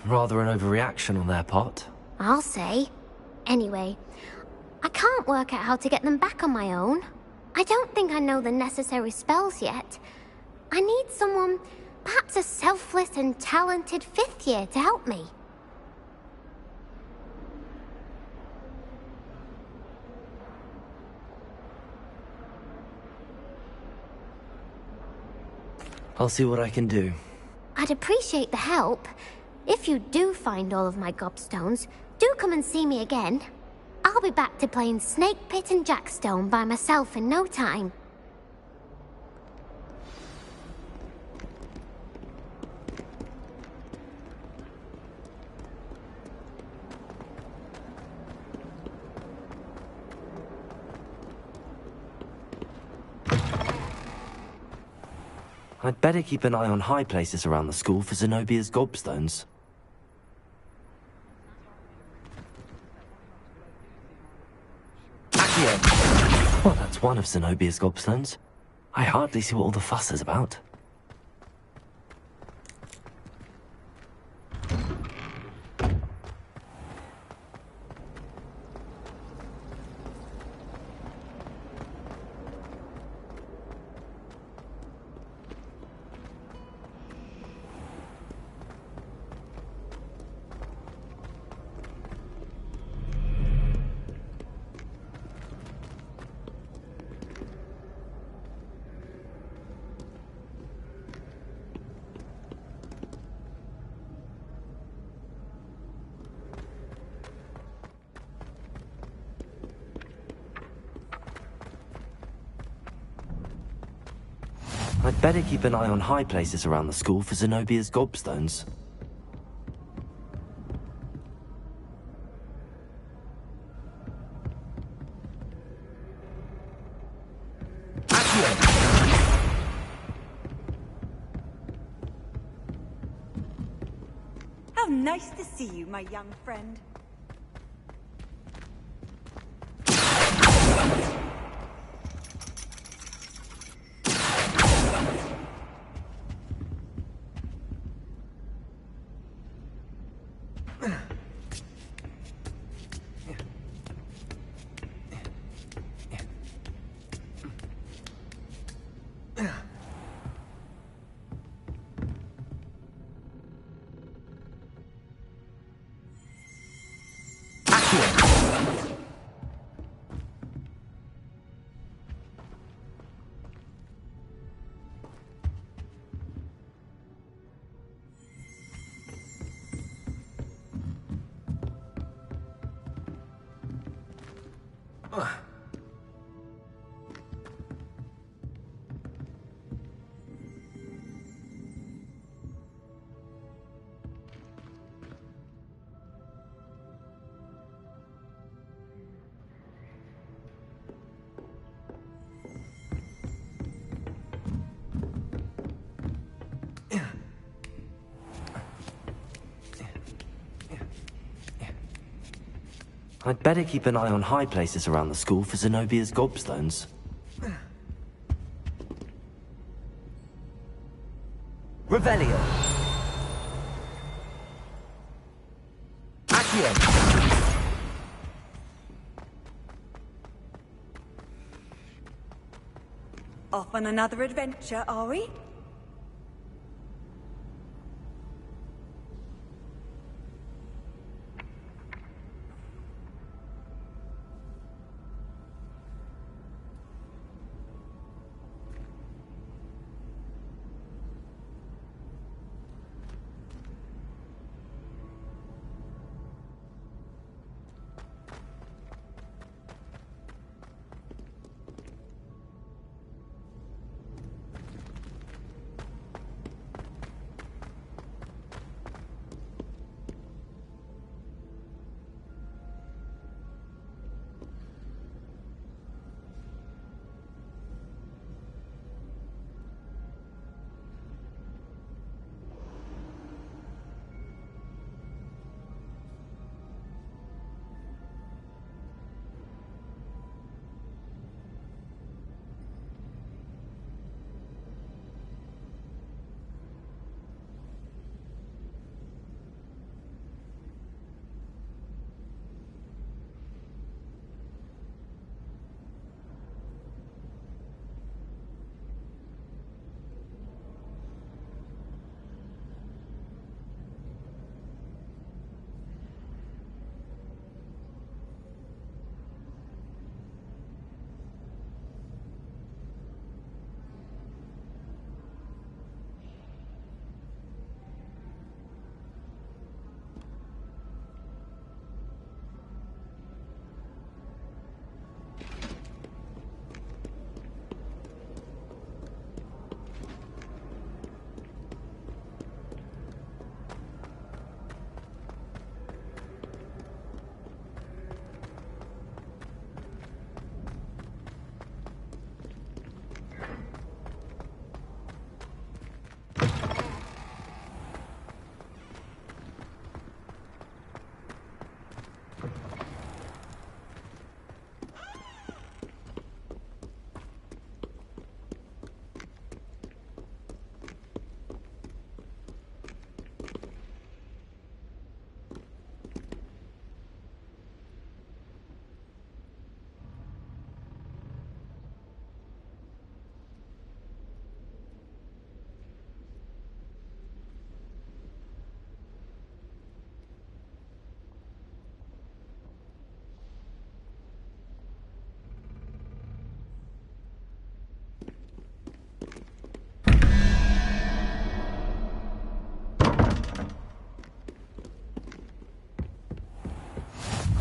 Rather an overreaction on their part. I'll say. Anyway, I can't work out how to get them back on my own. I don't think I know the necessary spells yet. I need someone, perhaps a selfless and talented fifth year to help me. I'll see what I can do. I'd appreciate the help. If you do find all of my gobstones, do come and see me again. I'll be back to playing Snake Pit and Jackstone by myself in no time. I'd better keep an eye on high places around the school for Zenobia's gobstones. Well, that's one of Zenobia's gobstones. I hardly see what all the fuss is about. I'd better keep an eye on high places around the school for Zenobia's gobstones. How nice to see you, my young friend. I'd better keep an eye on high places around the school for Zenobia's gobstones. Revelio. Accio. Off on another adventure, are we?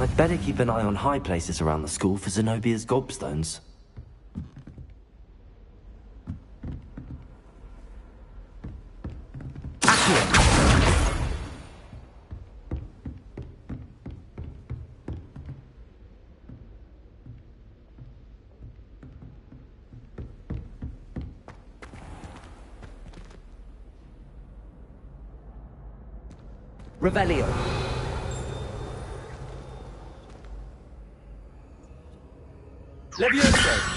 I'd better keep an eye on high places around the school for Zenobia's gobstones. Revelio. Levioso.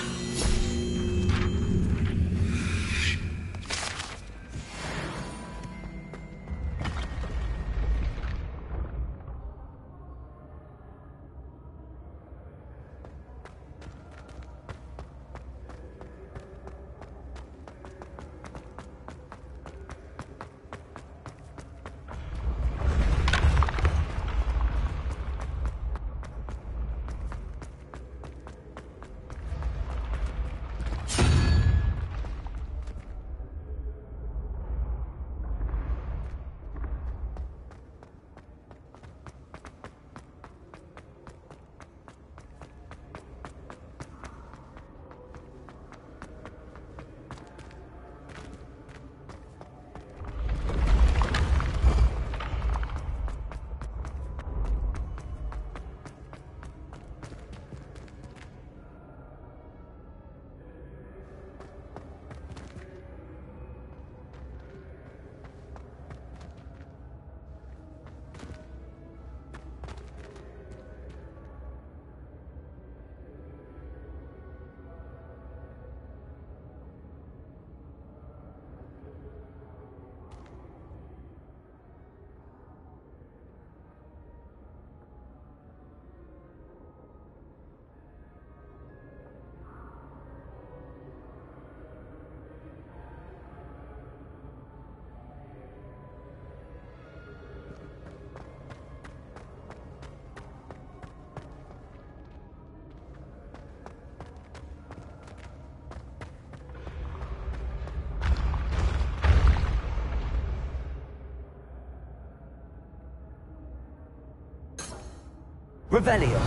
Revelio.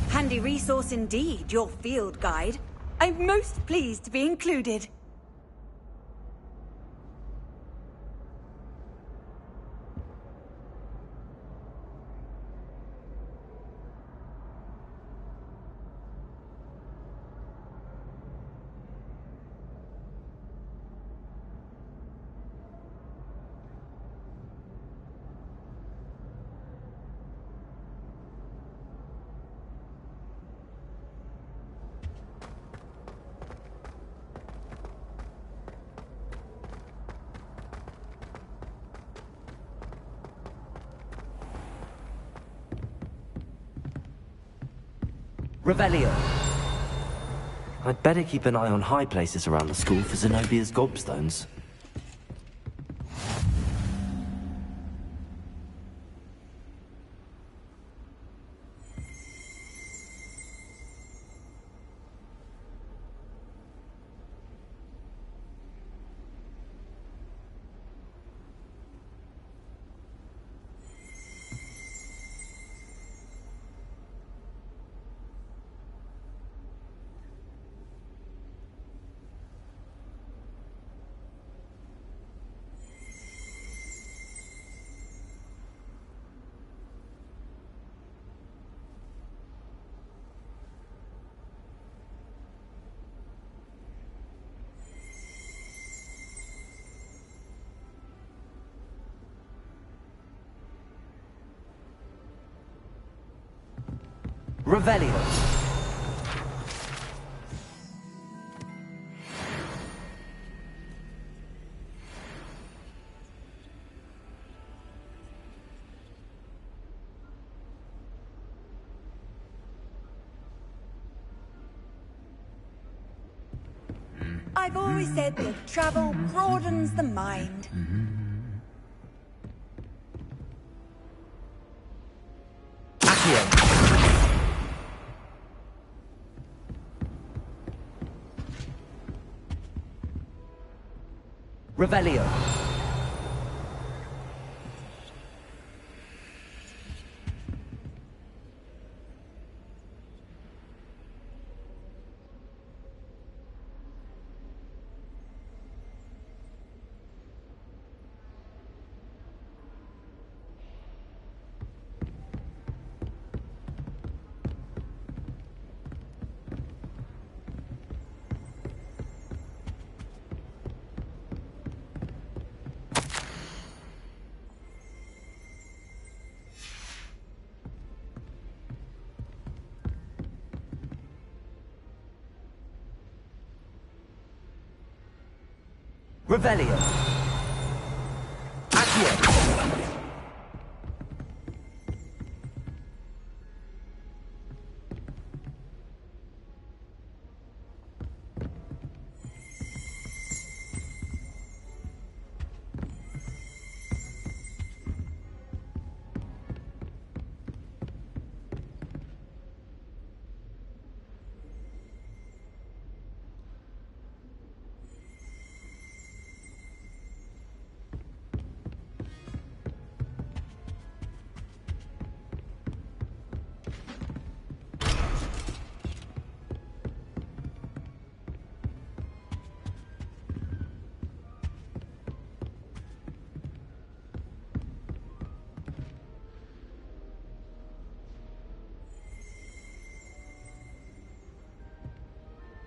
Handy resource indeed, your field guide. I'm most pleased to be included. Revelio. I'd better keep an eye on high places around the school for Zenobia's gobstones. Revelio. I've always said that travel broadens the mind. Revelio. Revelio. Accio.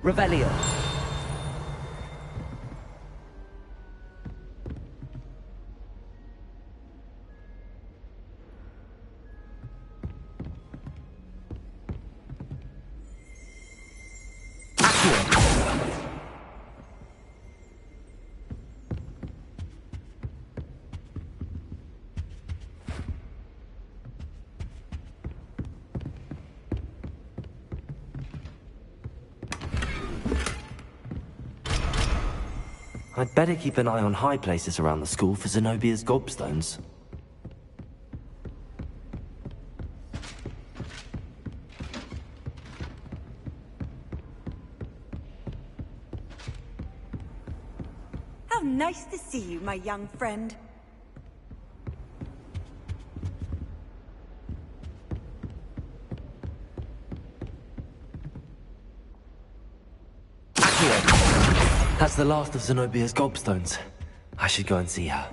Revelio. I'd better keep an eye on high places around the school for Zenobia's gobstones. Nice to see you, my young friend. That's the last of Zenobia's gobstones. I should go and see her.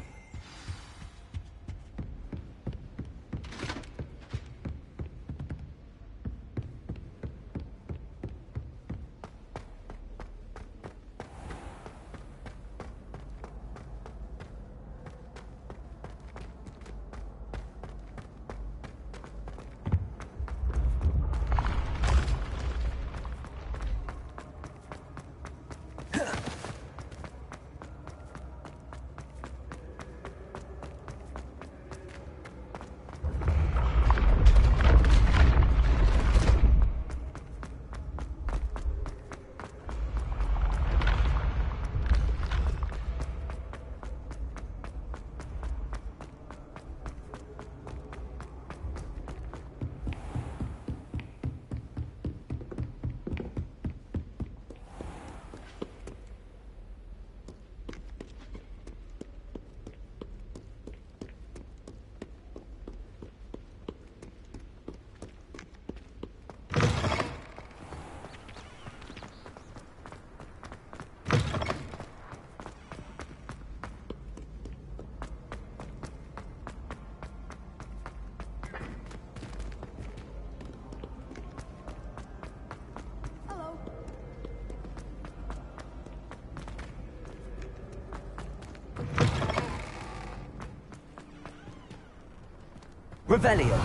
Revelio.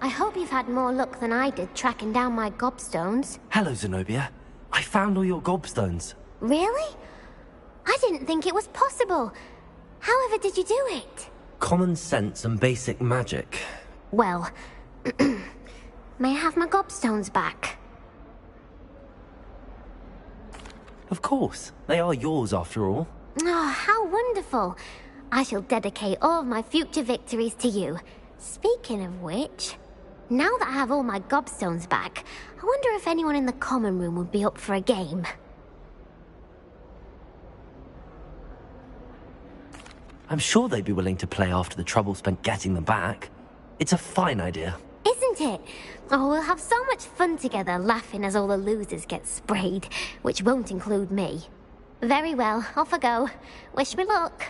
I hope you've had more luck than I did tracking down my gobstones. Hello, Zenobia. I found all your gobstones. Really? I didn't think it was possible. However did you do it? Common sense and basic magic. Well, may I have my gobstones back? Of course. They are yours after all. Oh, how wonderful. I shall dedicate all of my future victories to you. Speaking of which, now that I have all my gobstones back, I wonder if anyone in the common room would be up for a game. I'm sure they'd be willing to play after the trouble spent getting them back. It's a fine idea. Isn't it? Oh, we'll have so much fun together, laughing as all the losers get sprayed, which won't include me. Very well, off I go. Wish me luck.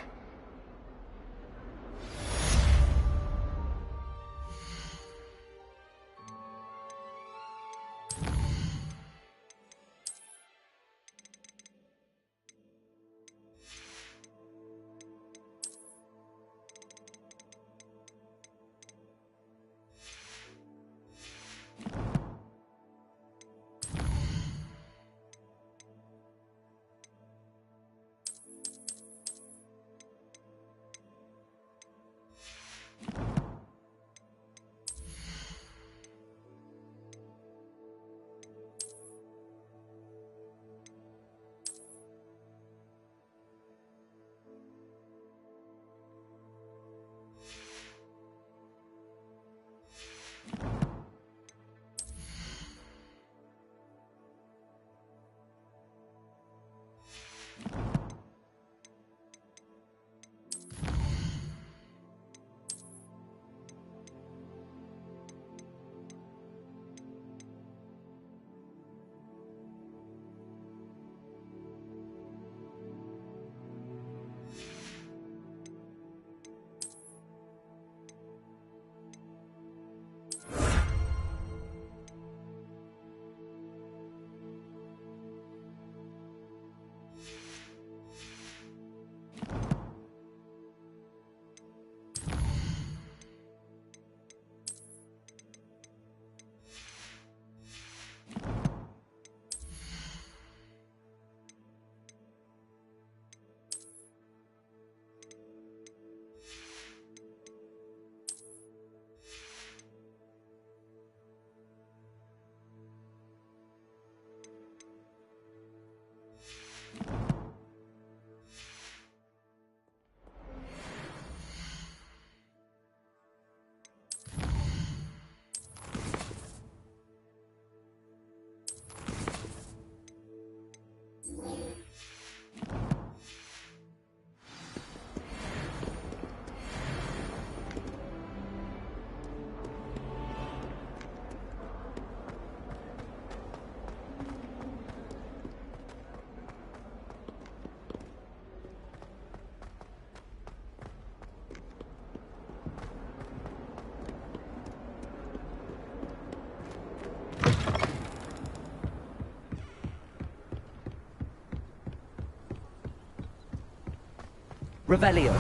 Revelio.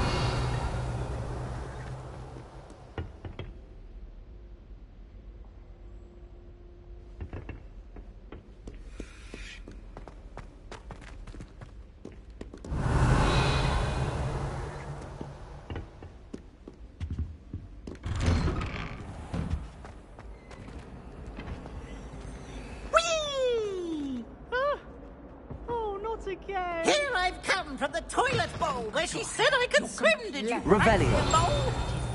Again. Here I've come from the toilet bowl where she said I could swim. Did you Revelio. bowl?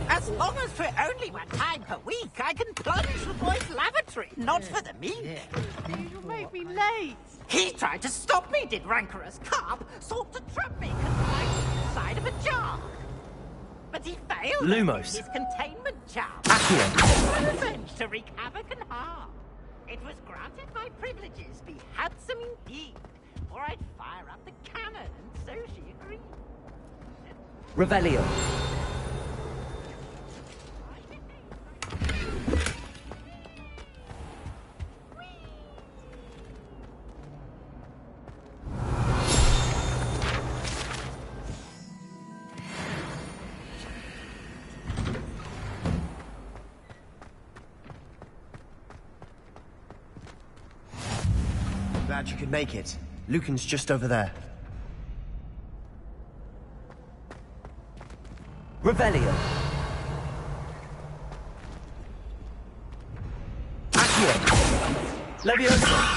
As long as for only 1 time per week, I can plunge the boys' lavatory. Not for the meat. You'll make me late. He tried to stop me, did rancorous carp. Sought to trap me inside of a jar. But he failed Lumos. his containment charm. Accio. Revenge to wreak havoc and harm. It was granted my privileges be handsome indeed. Or I'd fire up the cannon, and so she agreed. Revelio. Glad you could make it. Lucan's just over there. Revelio. Accio. Leviosa.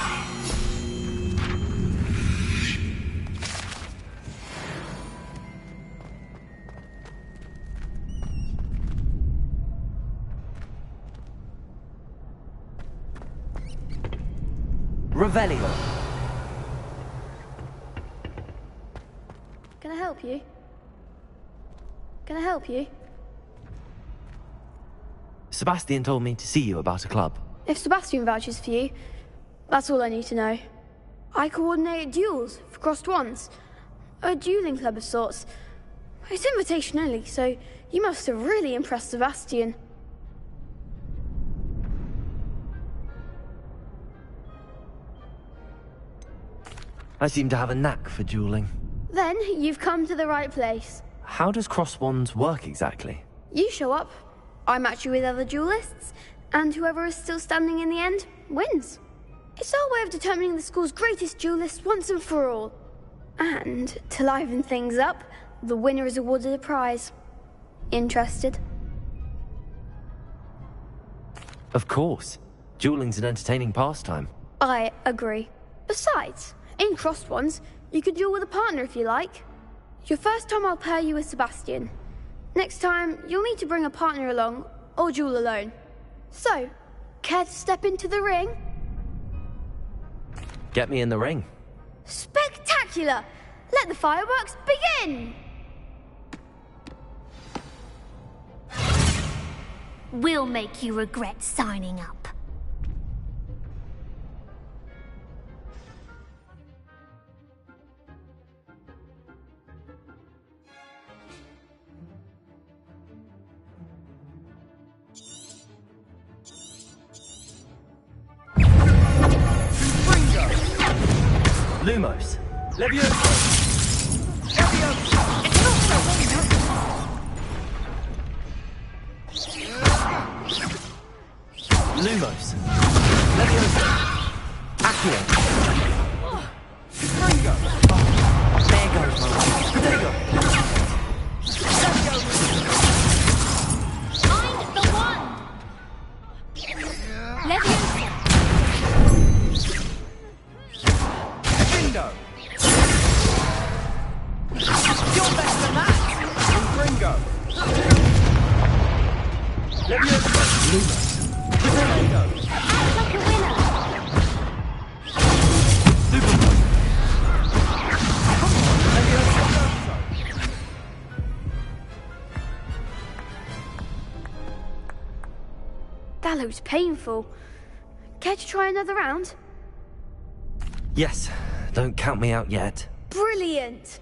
Revelio. Can I help you? Can I help you? Sebastian told me to see you about a club. If Sebastian vouches for you, that's all I need to know. I coordinate duels for crossed wands. A dueling club of sorts. It's invitation only, so you must have really impressed Sebastian. I seem to have a knack for dueling. Then you've come to the right place. How does cross wands work exactly? You show up, I match you with other duelists, and whoever is still standing in the end wins. It's our way of determining the school's greatest duelist once and for all. And to liven things up, the winner is awarded a prize. Interested? Of course. Dueling's an entertaining pastime. I agree. Besides, in crossed ones, you could duel with a partner if you like. Your first time I'll pair you with Sebastian. Next time, you'll need to bring a partner along, or duel alone. So, care to step into the ring? Get me in the ring. Spectacular! Let the fireworks begin! We'll make you regret signing up. Lumos. Leviosa. Lumos. Leviosa. Accio. There goes my life. There you go. I'm the one! Leviosa. Window. You're better than that! Gringo. Leviosa. Lumos. Act like a winner! That looks painful. Care to try another round? Yes. Don't count me out yet. Brilliant!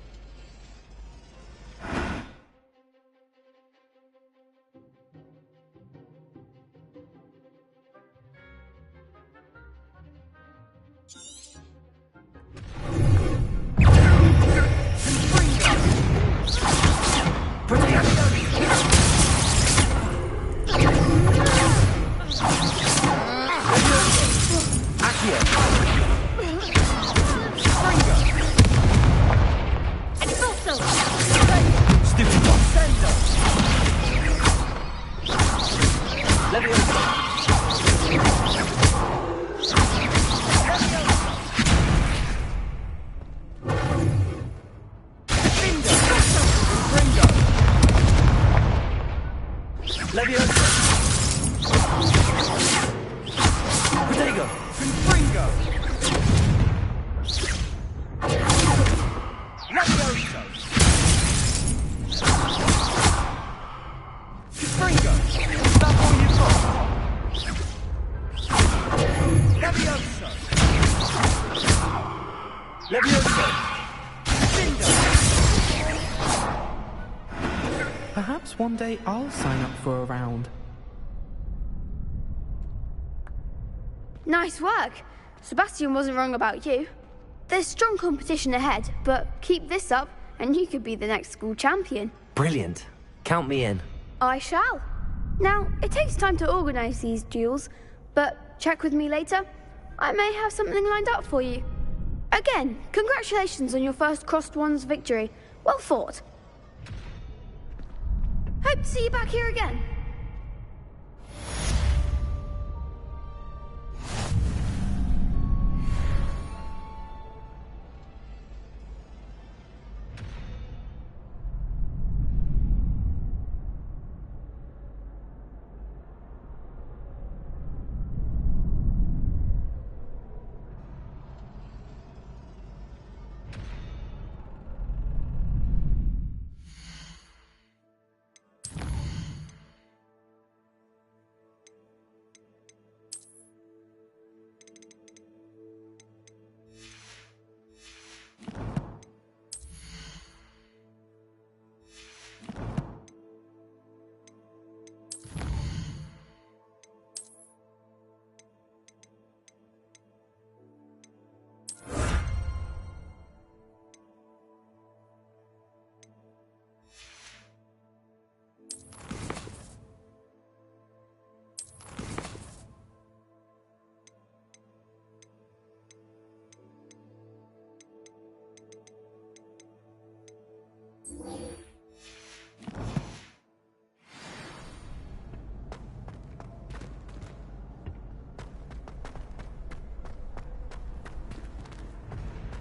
Leviosa! Protego! Confringo! Levioso! Confringo! Is that all you've got? Levioso! Leviosa! Perhaps one day I'll sign up for a round. Nice work. Sebastian wasn't wrong about you. There's strong competition ahead, but keep this up and you could be the next school champion. Brilliant. Count me in. I shall. Now, it takes time to organise these duels, but check with me later. I may have something lined up for you. Again, congratulations on your first Crossed Wands victory. Well fought. Hope to see you back here again.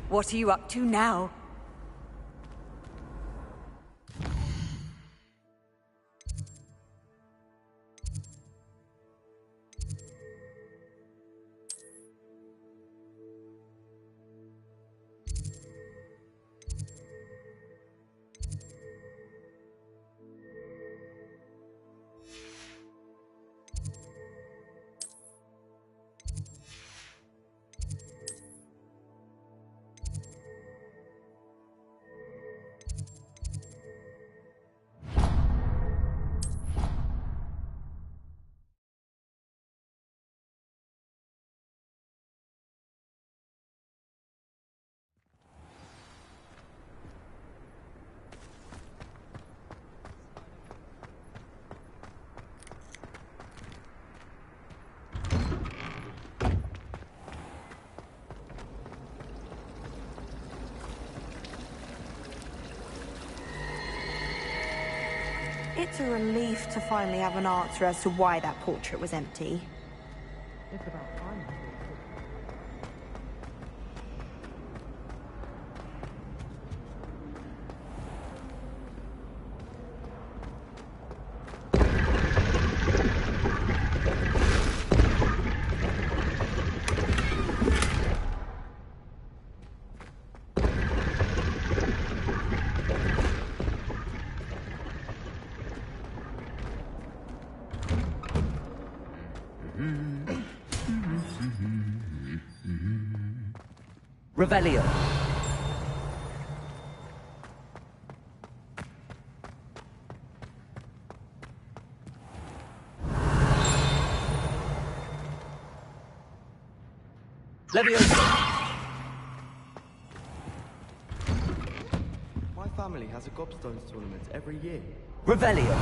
What are you up to now? It's a relief to finally have an answer as to why that portrait was empty. It's about time. Revelio. Leviosa. My family has a gobstones tournament every year. Revelio.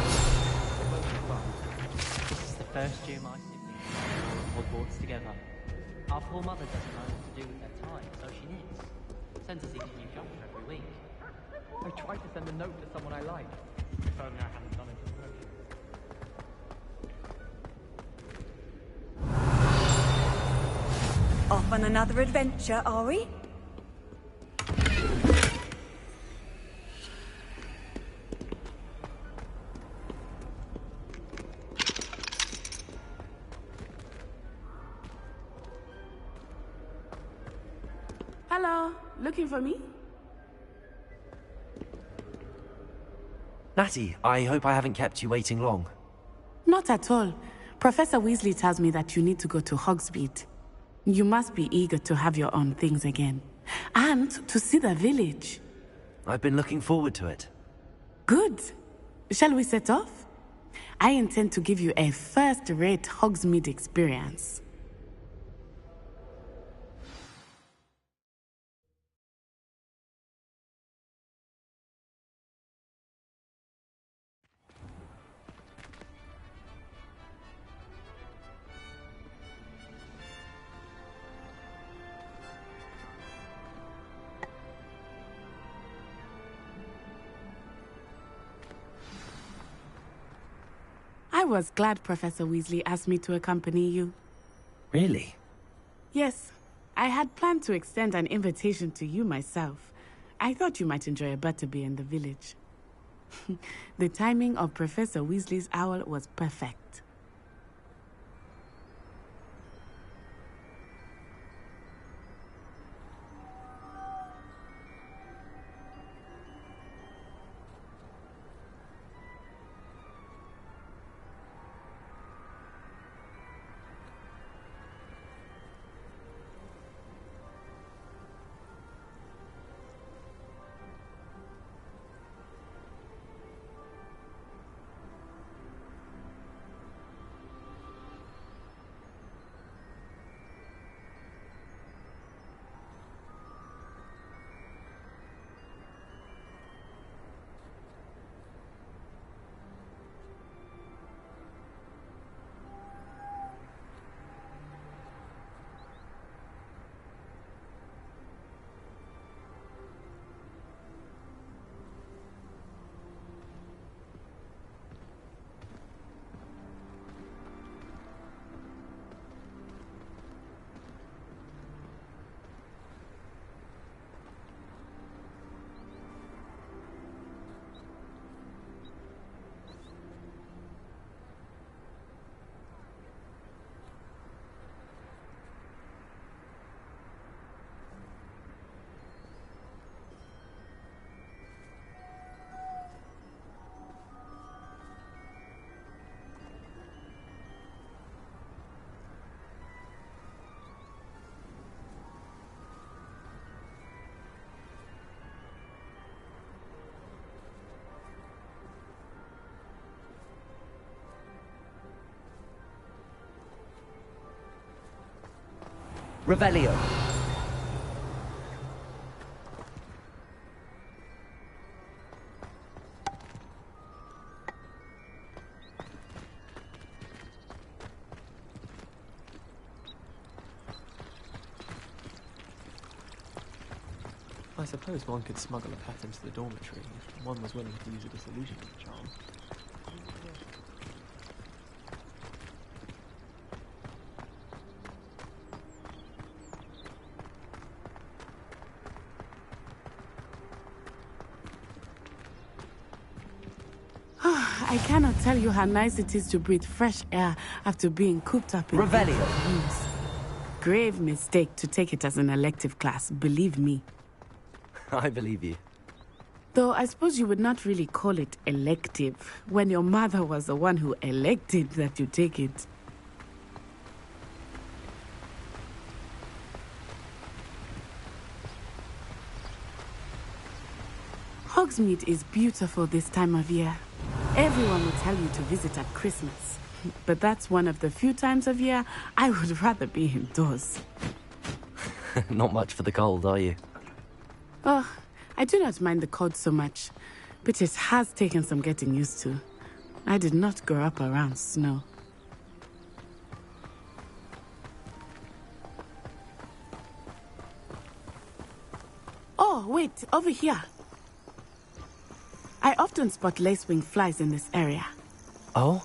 This is the first year my siblings are Hogwarts together. Our poor mother doesn't know what to do with their time, so she knits. Sends us each a new jumper every week. I tried to send a note to someone I like. If only I hadn't done it in person. Off on another adventure, are we? Hello, looking for me? Natty, I hope I haven't kept you waiting long. Not at all. Professor Weasley tells me that you need to go to Hogsmeade. You must be eager to have your own things again. And to see the village. I've been looking forward to it. Good. Shall we set off? I intend to give you a first-rate Hogsmeade experience. I was glad Professor Weasley asked me to accompany you. Really? Yes, I had planned to extend an invitation to you myself. I thought you might enjoy a butterbeer in the village. The timing of Professor Weasley's owl was perfect. Revelio. I suppose one could smuggle a pet into the dormitory if one was willing to use a disillusionment charm. I cannot tell you how nice it is to breathe fresh air after being cooped up in Revelio. rooms. Grave mistake to take it as an elective class, believe me. I believe you. Though I suppose you would not really call it elective when your mother was the one who elected that you take it. Hogsmeade is beautiful this time of year. Everyone will tell you to visit at Christmas. But that's one of the few times of year I would rather be indoors. Not much for the cold, are you? Oh, I do not mind the cold so much, but it has taken some getting used to. I did not grow up around snow. Oh, wait, over here. I often spot lacewing flies in this area. Oh?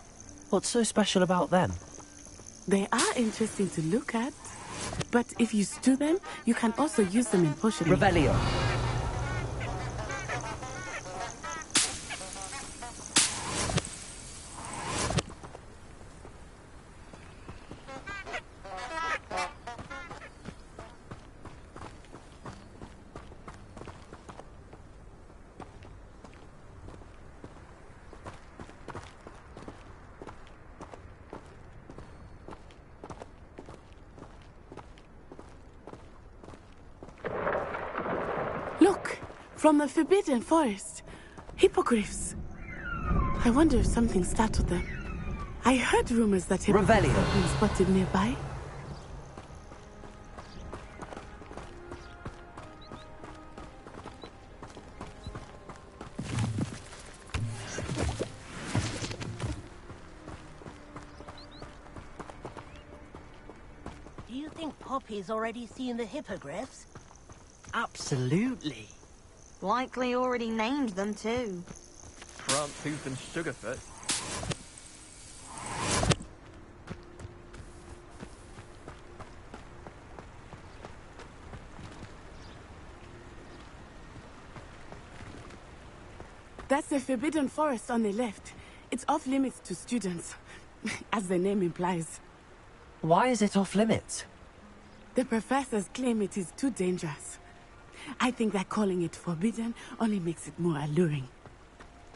What's so special about them? They are interesting to look at, but if you stew them, you can also use them in potion. Revelio. From the Forbidden Forest. Hippogriffs. I wonder if something startled them. I heard rumors that hippogriffs have been spotted nearby. Do you think Poppy's already seen the hippogriffs? Absolutely. Likely already named them too. Tooth and Sugarfoot. That's the Forbidden Forest on the left. It's off limits to students, as the name implies. Why is it off limits? The professors claim it is too dangerous. I think that calling it forbidden only makes it more alluring.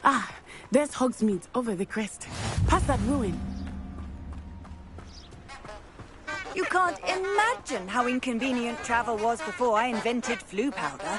Ah, there's Hogsmeade over the crest. Past that ruin. You can't imagine how inconvenient travel was before I invented flu powder.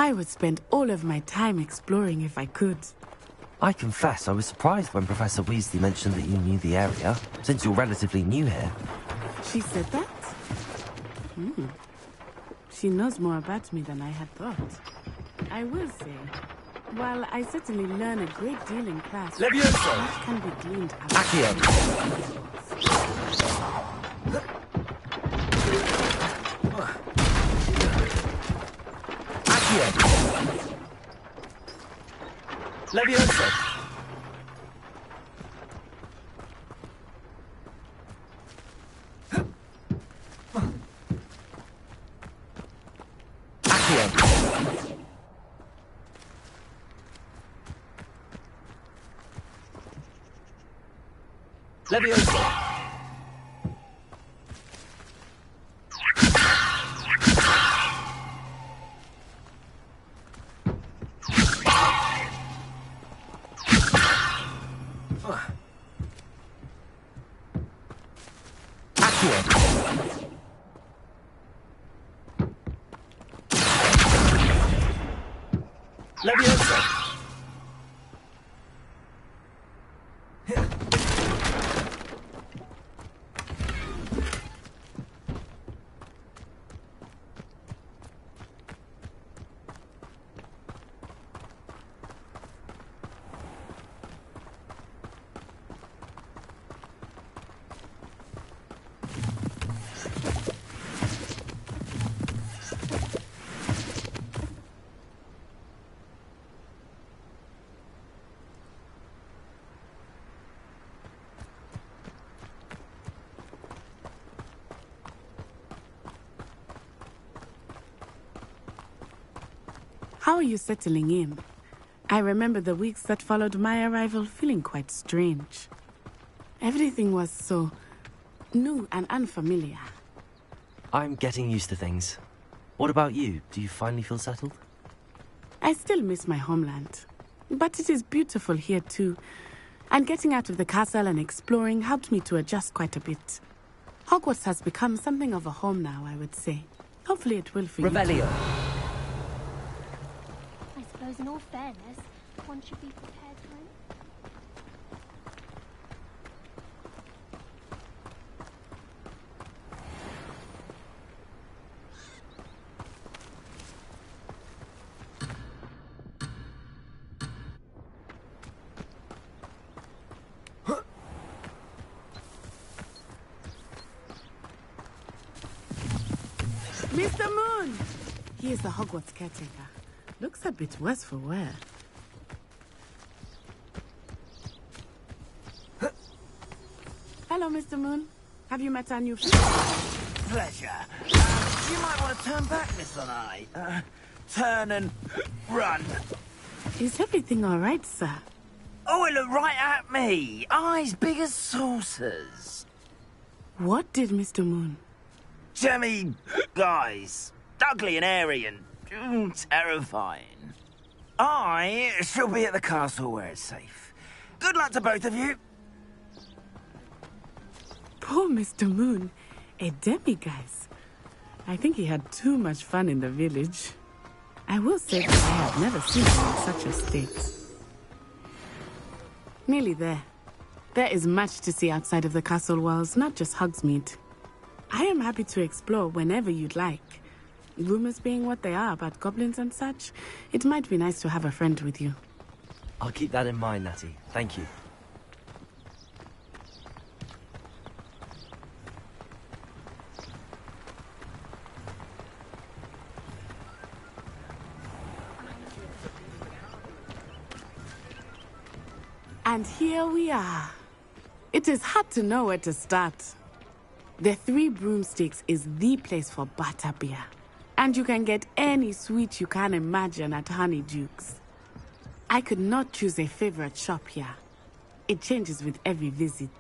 I would spend all of my time exploring if I could. I confess I was surprised when Professor Weasley mentioned that you knew the area, since you're relatively new here. She said that? She knows more about me than I had thought. I will say, while I certainly learn a great deal in class, Levioso! much can be gleaned out. Accio! Levioso! Levioso! Levioso! How are you settling in? I remember the weeks that followed my arrival feeling quite strange. Everything was so new and unfamiliar. I'm getting used to things. What about you? Do you finally feel settled? I still miss my homeland, but it is beautiful here too. And getting out of the castle and exploring helped me to adjust quite a bit. Hogwarts has become something of a home now, I would say. Hopefully it will for you. Revelio. I suppose in all fairness, one should be prepared for it. Mr. Moon! He is the Hogwarts caretaker. Looks a bit worse for wear. Hello, Mr. Moon. Have you met our new friend? Pleasure. You might want to turn back, Miss Onai. Turn and run. Is everything all right, sir? Oh, it looked right at me. Eyes big as saucers. What did Mr. Moon? Jemmy, guys. Ugly and airy and terrifying. I shall be at the castle where it's safe. Good luck to both of you. Poor Mr. Moon. A demiguise. I think he had too much fun in the village. I will say that I have never seen him in such a state. Nearly there. There is much to see outside of the castle walls, not just Hogsmeade. I am happy to explore whenever you'd like. Rumors being what they are about goblins and such, it might be nice to have a friend with you. I'll keep that in mind, Natty. Thank you. And here we are. It is hard to know where to start. The Three Broomsticks is the place for butterbeer. And you can get any sweet you can imagine at Honeydukes. I could not choose a favorite shop here. It changes with every visit.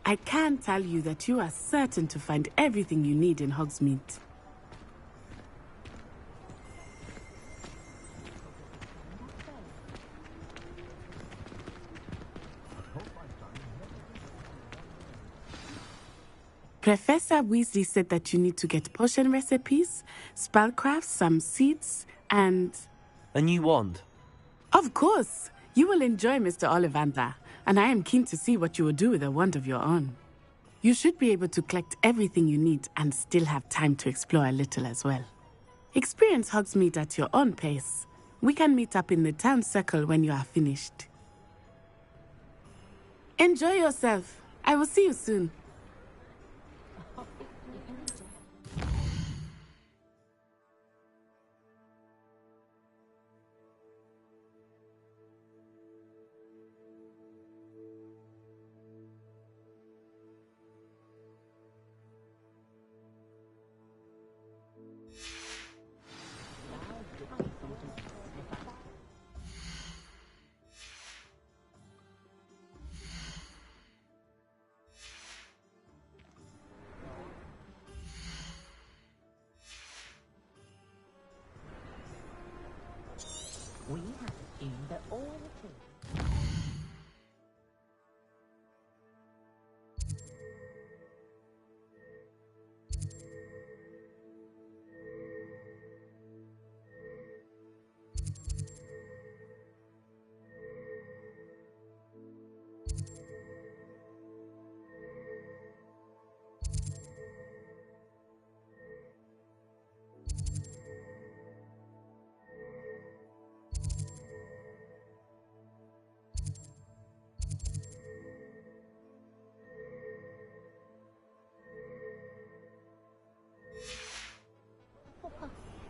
I can tell you that you are certain to find everything you need in Hogsmeade. Professor Weasley said that you need to get potion recipes, spellcrafts, some seeds, and... A new wand? Of course! You will enjoy Mr. Ollivander, and I am keen to see what you will do with a wand of your own. You should be able to collect everything you need and still have time to explore a little as well. Experience Hogsmeade at your own pace. We can meet up in the town circle when you are finished. Enjoy yourself. I will see you soon. We have assumed that all the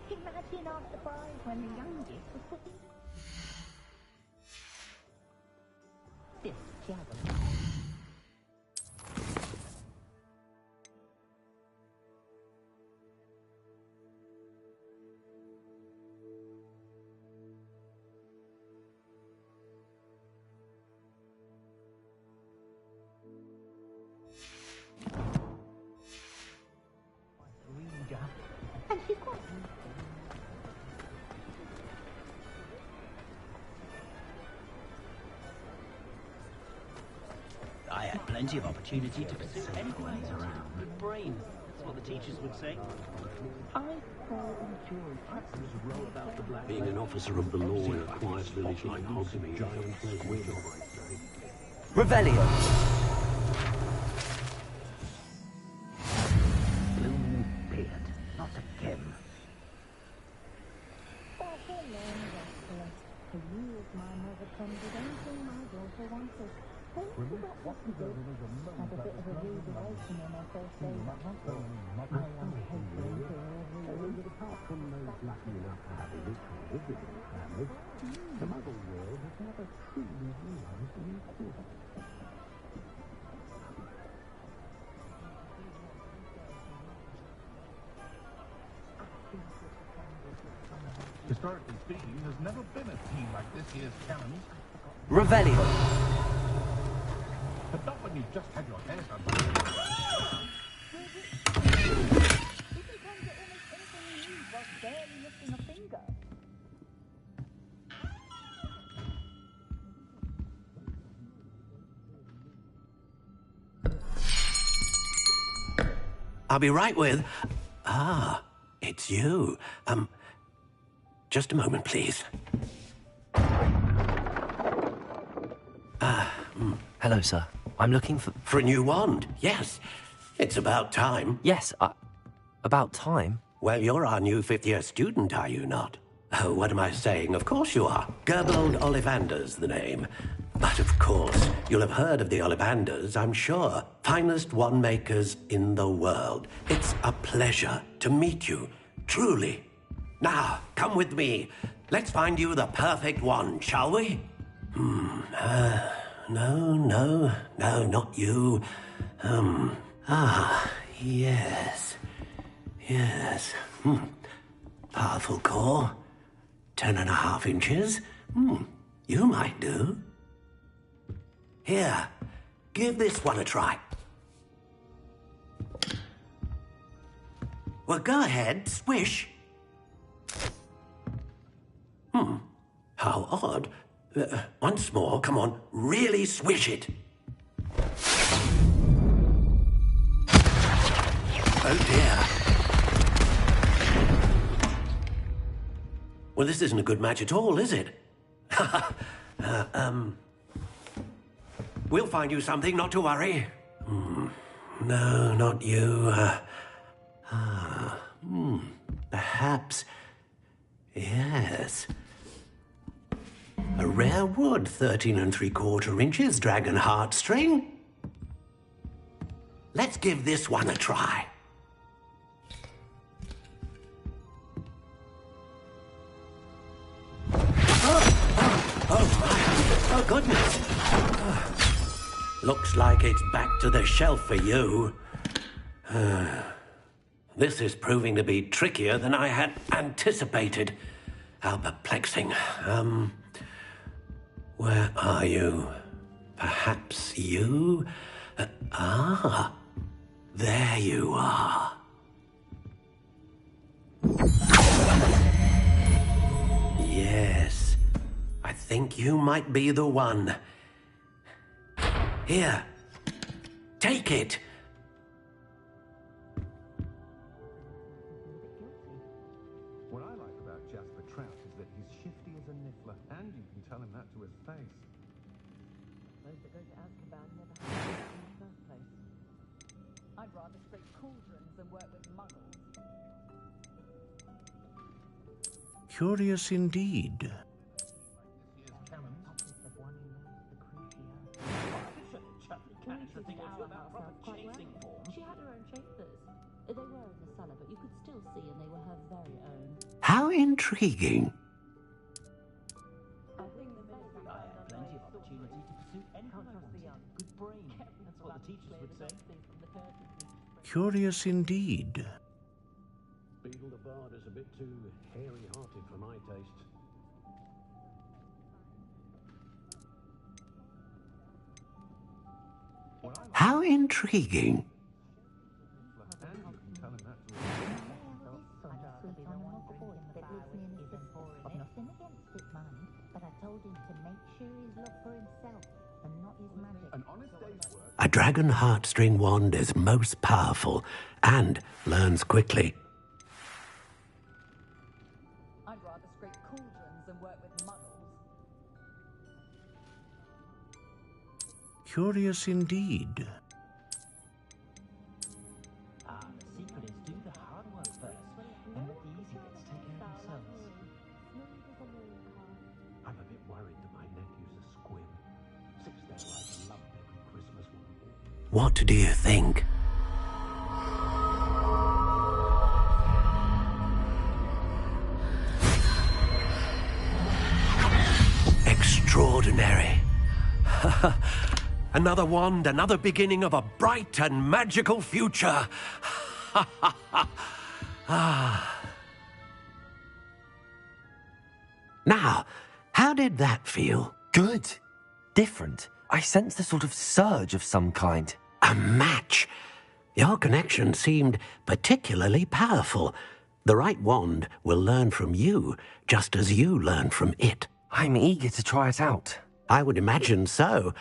Imagine our surprise when the youngest was put this javelin. And she's quite I had plenty of opportunity to pursue anything around. Good brains, that's what the teachers would say. I Being an officer of the law in a quiet village like Hogsmeade, Revelio! Blue beard, not again. For years, my mother tended anything my daughter wanted. Remember what we did? Had a bit of a revelation when I first came at hospital. I am hoping to apart from those lucky enough to have a rich or visiting family, the Muggle world has never truly realized the importance. Historically speaking, there's never been a team like this year's Cannons. Revelio. But not when you've just had your hair done. I'll be right with... Ah, it's you. Just a moment, please. Hello, sir. I'm looking for... For a new wand, yes. It's about time. Yes, about time? Well, you're our new fifth-year student, are you not? Oh, what am I saying? Of course you are. Gerbold Ollivander's the name. But of course, you'll have heard of the Ollivanders, I'm sure. Finest wand makers in the world. It's a pleasure to meet you, truly. Now, come with me. Let's find you the perfect wand, shall we? No, not you. Yes. Powerful core. 10.5 inches. You might do. Here, give this one a try. Well, go ahead, swish. How odd. Once more, come on, really swish it. Oh dear. Well, this isn't a good match at all, is it? We'll find you something, not to worry. No, not you. Perhaps. Yes. A rare wood, 13 3/4 inches, dragon heartstring. Let's give this one a try. Oh, goodness. Looks like it's back to the shelf for you. This is proving to be trickier than I had anticipated. How perplexing. Where are you? Perhaps you? There you are. Yes, I think you might be the one. Here, take it. What I like about Jasper Trout is that he's shifty as a niffler, and you can tell him that to his face. Those that go to Azkaban never have to in the first place. I'd rather scrape cauldrons than work with muggles. Curious indeed. She had her own chambers. They were in the cellar, but you could still see, and they were her very own. How intriguing. I think I had plenty of opportunity to pursue anything I wanted. Good brain, that's what the teachers would say. Curious indeed. Beetle the Bard is a bit too hairy-hearted for my taste. How intriguing. A dragon heartstring wand is most powerful and learns quickly. I'd rather scrape cauldrons than work with muggles. Curious indeed. The secret is do the hard work first, and let the easy bits take care of themselves. I'm a bit worried that my nephew's a squib. Sits there like lump every Christmas one. What do you think? Extraordinary. Another wand, another beginning of a bright and magical future. Now, how did that feel? Good. different. I sensed a sort of surge of some kind. A match? Your connection seemed particularly powerful. The right wand will learn from you, just as you learn from it. I'm eager to try it out. I would imagine so.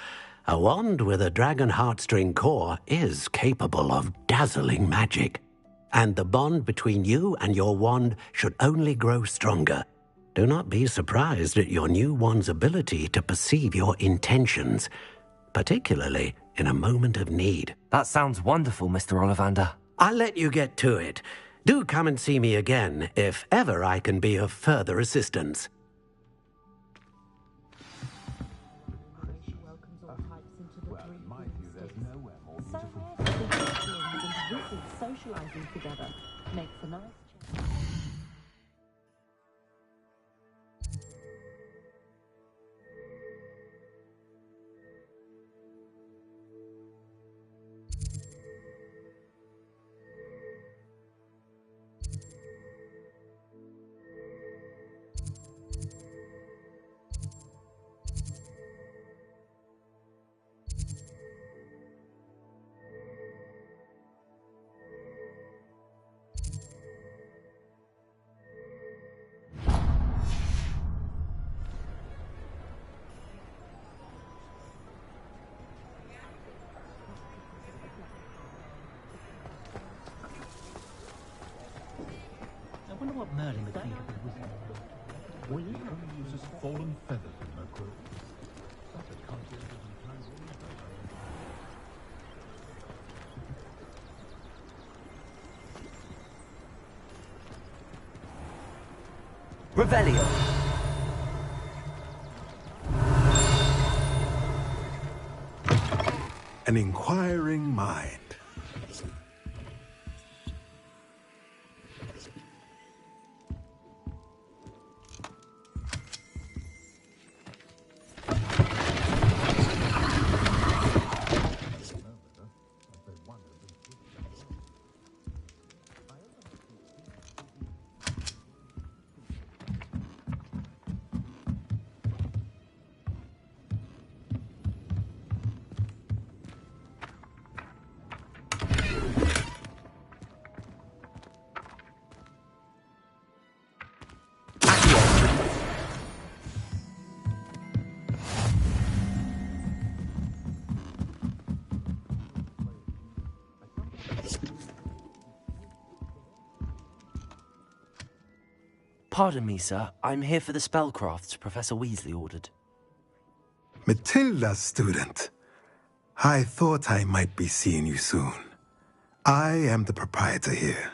A wand with a dragon heartstring core is capable of dazzling magic. And the bond between you and your wand should only grow stronger. Do not be surprised at your new wand's ability to perceive your intentions, particularly in a moment of need. That sounds wonderful, Mr. Ollivander. I'll let you get to it. Do come and see me again if ever I can be of further assistance. Socializing together makes a nice change. I wonder what Merlin would think of his wizard. Well, he only uses fallen feathers in her quilt. That's a concept Revelio. An inquiring mind. Pardon me, sir. I'm here for the spellcrafts Professor Weasley ordered. Matilda's student. I thought I might be seeing you soon. I am the proprietor here,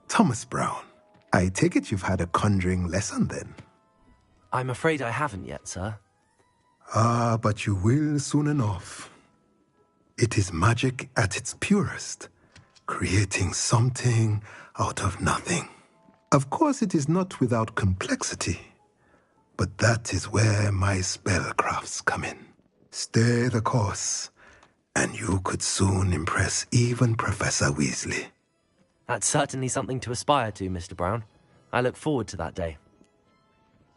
Thomas Brown. I take it you've had a conjuring lesson then? I'm afraid I haven't yet, sir. Ah, but you will soon enough. It is magic at its purest, creating something out of nothing. Of course, it is not without complexity, but that is where my spellcrafts come in. Stay the course, and you could soon impress even Professor Weasley. That's certainly something to aspire to, Mr. Brown. I look forward to that day.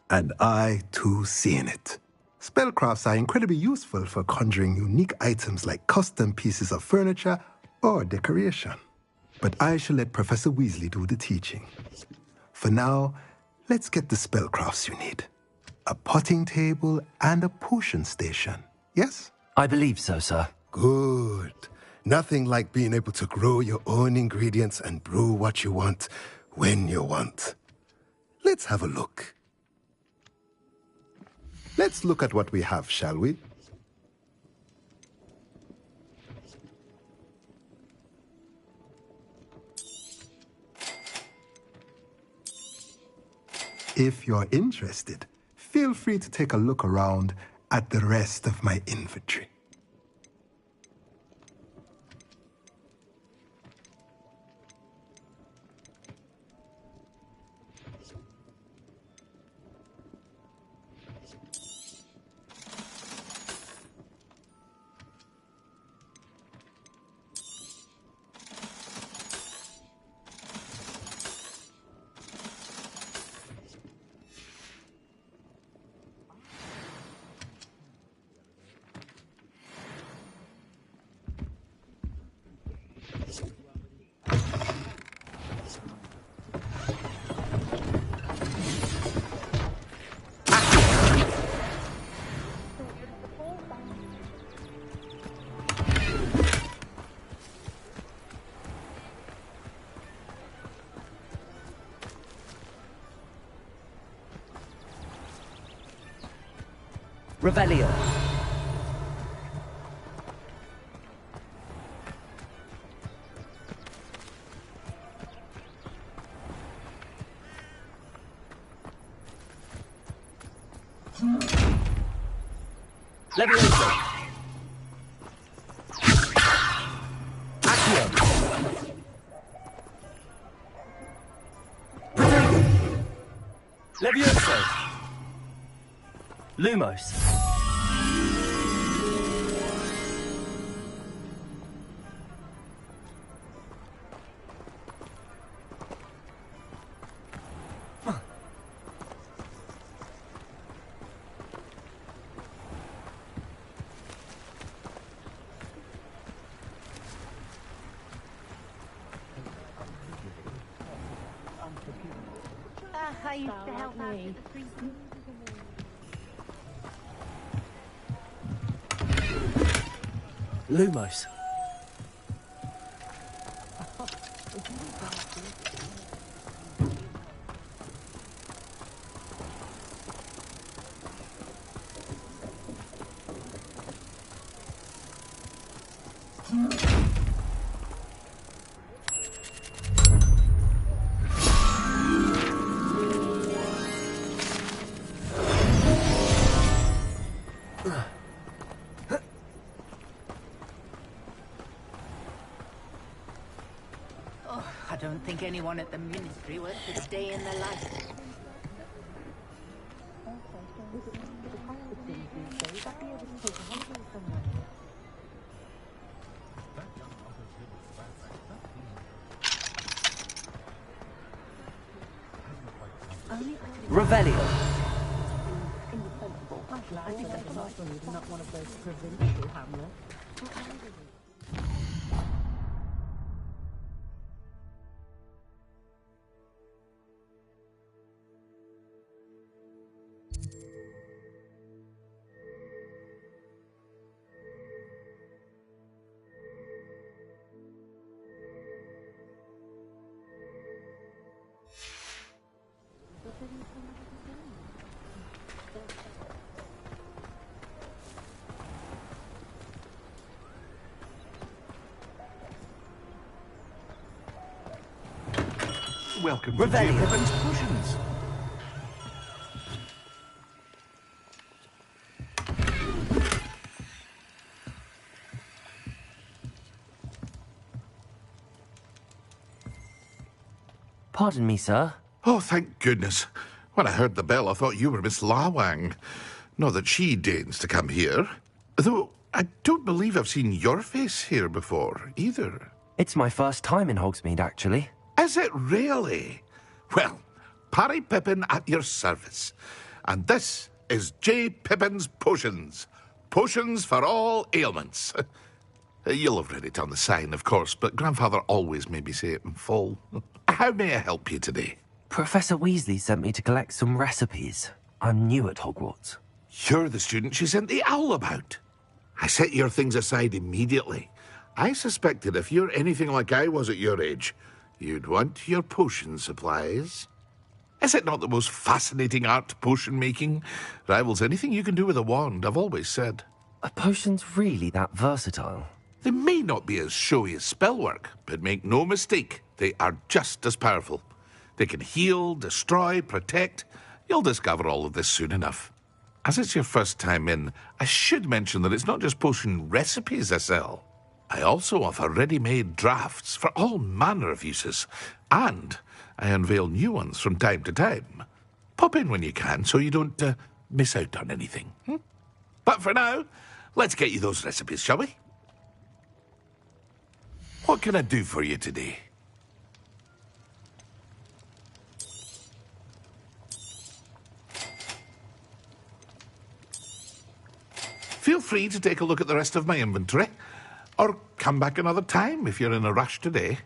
And I, too, see in it. Spellcrafts are incredibly useful for conjuring unique items like custom pieces of furniture or decoration. But I shall let Professor Weasley do the teaching. For now, let's get the spellcrafts you need. A potting table and a potion station, yes? I believe so, sir. Good. Nothing like being able to grow your own ingredients and brew what you want when you want. Let's have a look. Let's look at what we have, shall we? If you're interested, feel free to take a look around at the rest of my inventory. Revelio. Levioso. Accio. Levioso. Lumos. I used to help out with the street. Lumos. I don't think anyone at the ministry works a day in their life. Revelio. I think that Boston is not one of those provincial hamlets. Welcome to J. Pippin's Potions. Pardon me, sir. Oh, thank goodness. When I heard the bell, I thought you were Miss Lawang. Not that she deigns to come here. Though I don't believe I've seen your face here before, either. It's my first time in Hogsmeade, actually. Is it really? Well, Parry Pippin at your service. And this is J. Pippin's Potions. Potions for all ailments. You'll have read it on the sign, of course, but Grandfather always made me say it in full. How may I help you today? Professor Weasley sent me to collect some recipes. I'm new at Hogwarts. You're the student she sent the owl about. I set your things aside immediately. I suspected if you're anything like I was at your age, you'd want your potion supplies. Is it not the most fascinating art, potion making? Rivals anything you can do with a wand, I've always said. Are potions really that versatile? They may not be as showy as spellwork, but make no mistake, they are just as powerful. They can heal, destroy, protect. You'll discover all of this soon enough. As it's your first time in, I should mention that it's not just potion recipes I sell. I also offer ready-made drafts for all manner of uses, and I unveil new ones from time to time. Pop in when you can so you don't miss out on anything. But for now, let's get you those recipes, shall we? What can I do for you today? Feel free to take a look at the rest of my inventory. Or come back another time if you're in a rush today.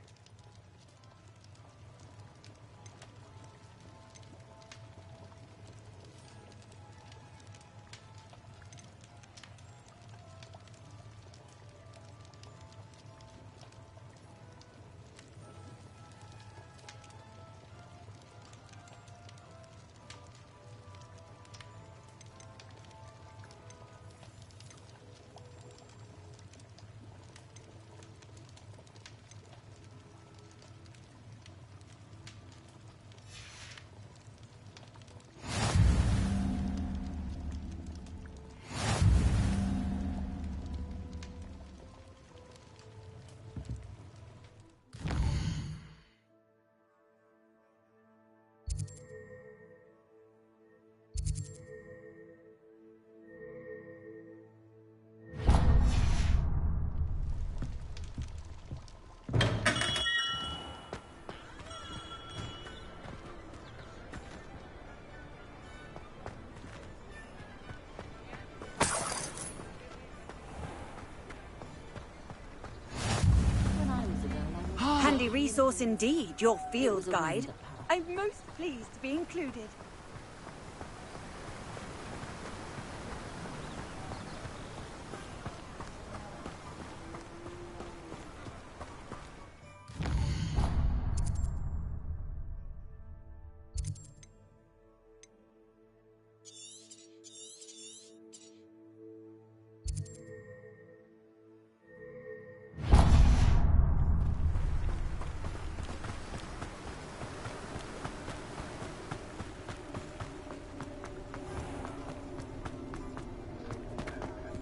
Handy resource indeed, your field guide. I'm most pleased to be included.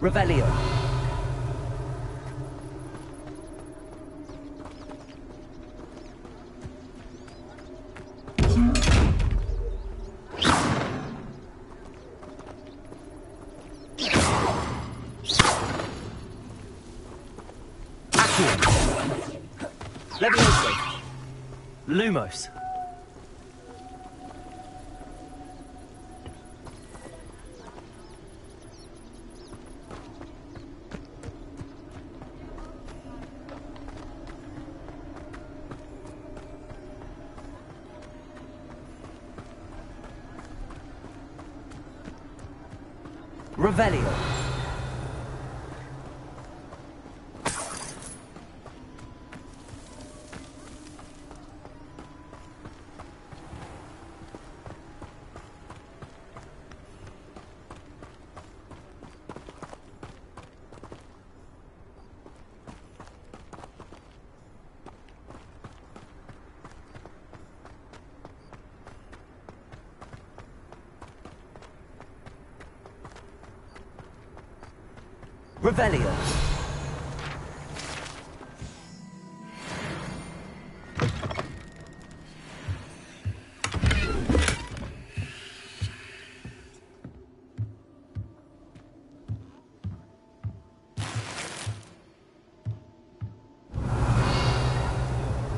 Revelio. Levioso. Lumos. Revelio. Revelio.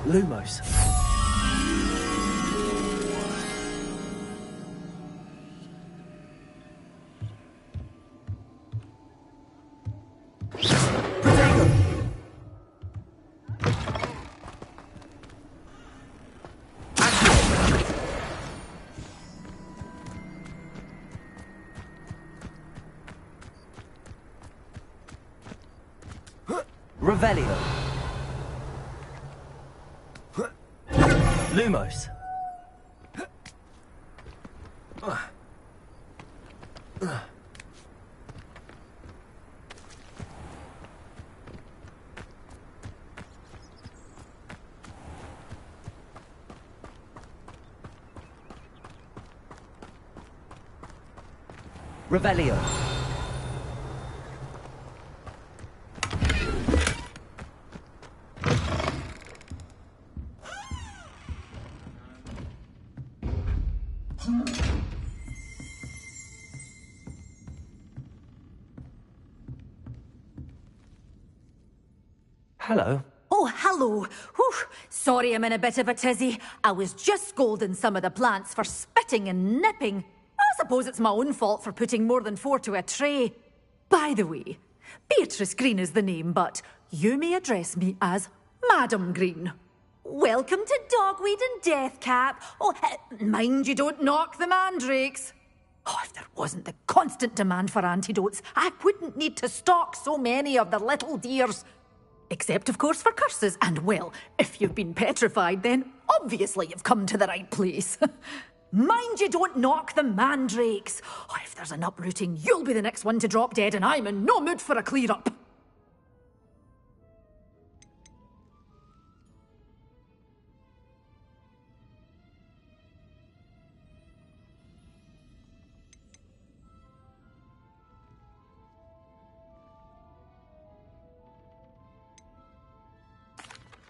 Lumos. Revelio. Lumos. Revelio. Hello. Oh, hello. Whew. Sorry I'm in a bit of a tizzy. I was just scolding some of the plants for spitting and nipping. I suppose it's my own fault for putting more than 4 to a tray. By the way, Beatrice Green is the name, but you may address me as Madam Green. Welcome to Dogweed and Deathcap. Oh, mind you don't knock the mandrakes. Oh, if there wasn't the constant demand for antidotes, I wouldn't need to stock so many of the little dears. Except, of course, for curses. And, well, if you've been petrified, then obviously you've come to the right place. Mind you don't knock the mandrakes. Oh, if there's an uprooting, you'll be the next one to drop dead, and I'm in no mood for a clear-up.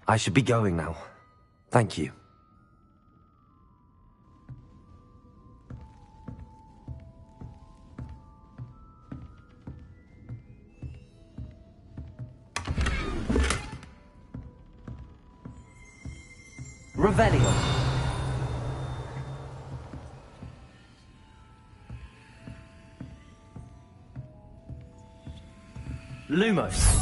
I should be going now. Thank you. Revelio. Lumos.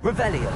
Revelio.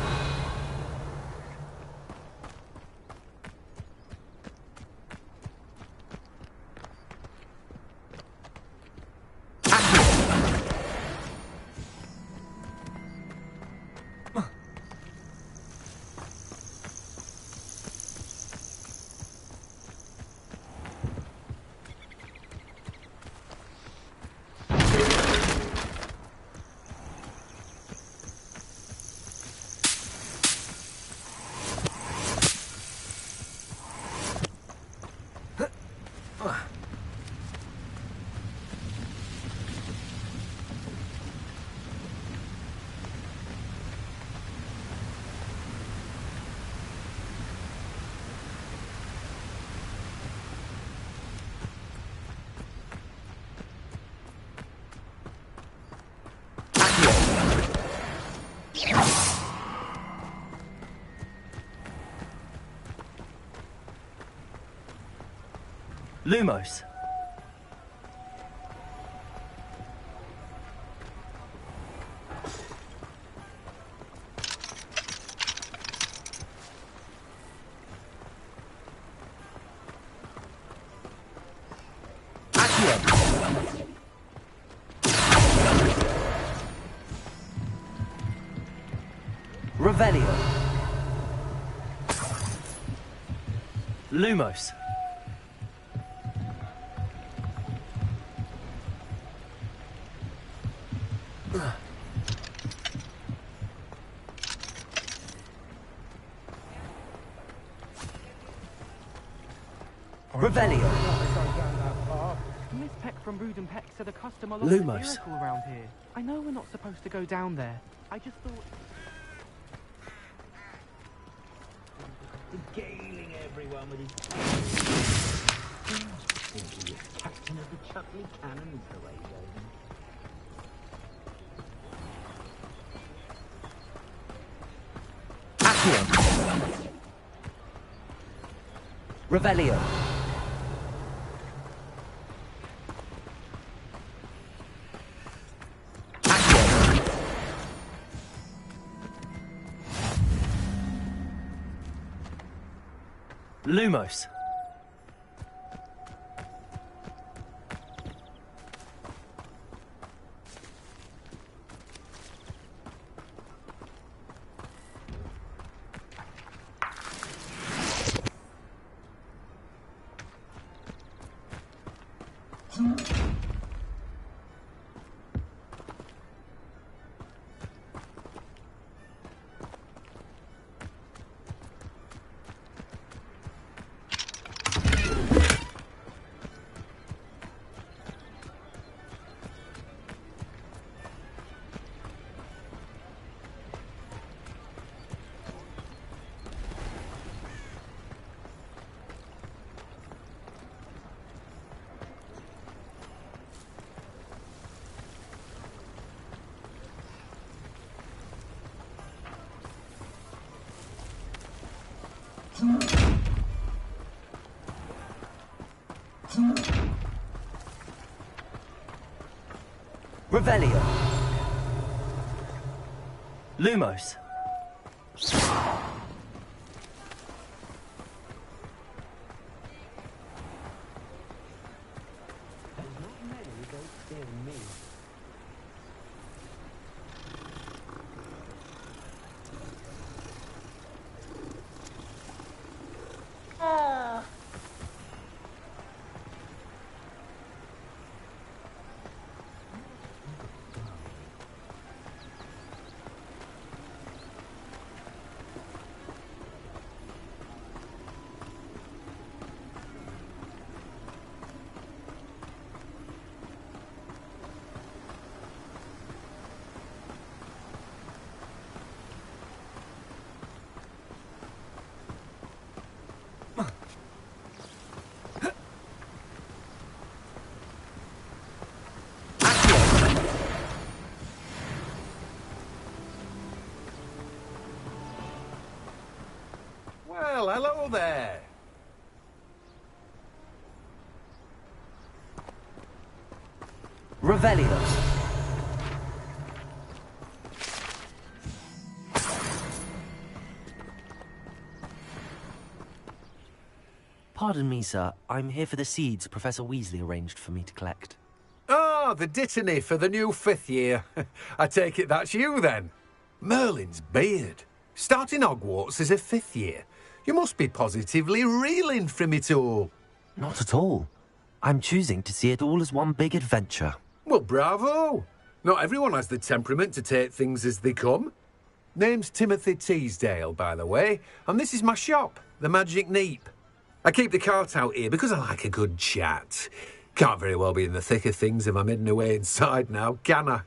Lumos. Revelio. Lumos. Revelio. Miss Peck from Rude and Peck said a customer lost Lumos. a miracle around here. I know we're not supposed to go down there. I just thought... Regaling everyone with his... Captain of the Chuckley Cannons Parade, Revelio. Lumos. Revelio. Lumos. Well, hello there. Revelio. Pardon me, sir. I'm here for the seeds Professor Weasley arranged for me to collect. Ah, the dittany for the new 5th year. I take it that's you, then. Merlin's beard. Starting Hogwarts as a 5th year. You must be positively reeling from it all. Not at all. I'm choosing to see it all as one big adventure. Well, bravo. Not everyone has the temperament to take things as they come. Name's Timothy Teasdale, by the way, and this is my shop, the Magic Neep. I keep the cart out here because I like a good chat. Can't very well be in the thick of things if I'm hidden away inside now, can I?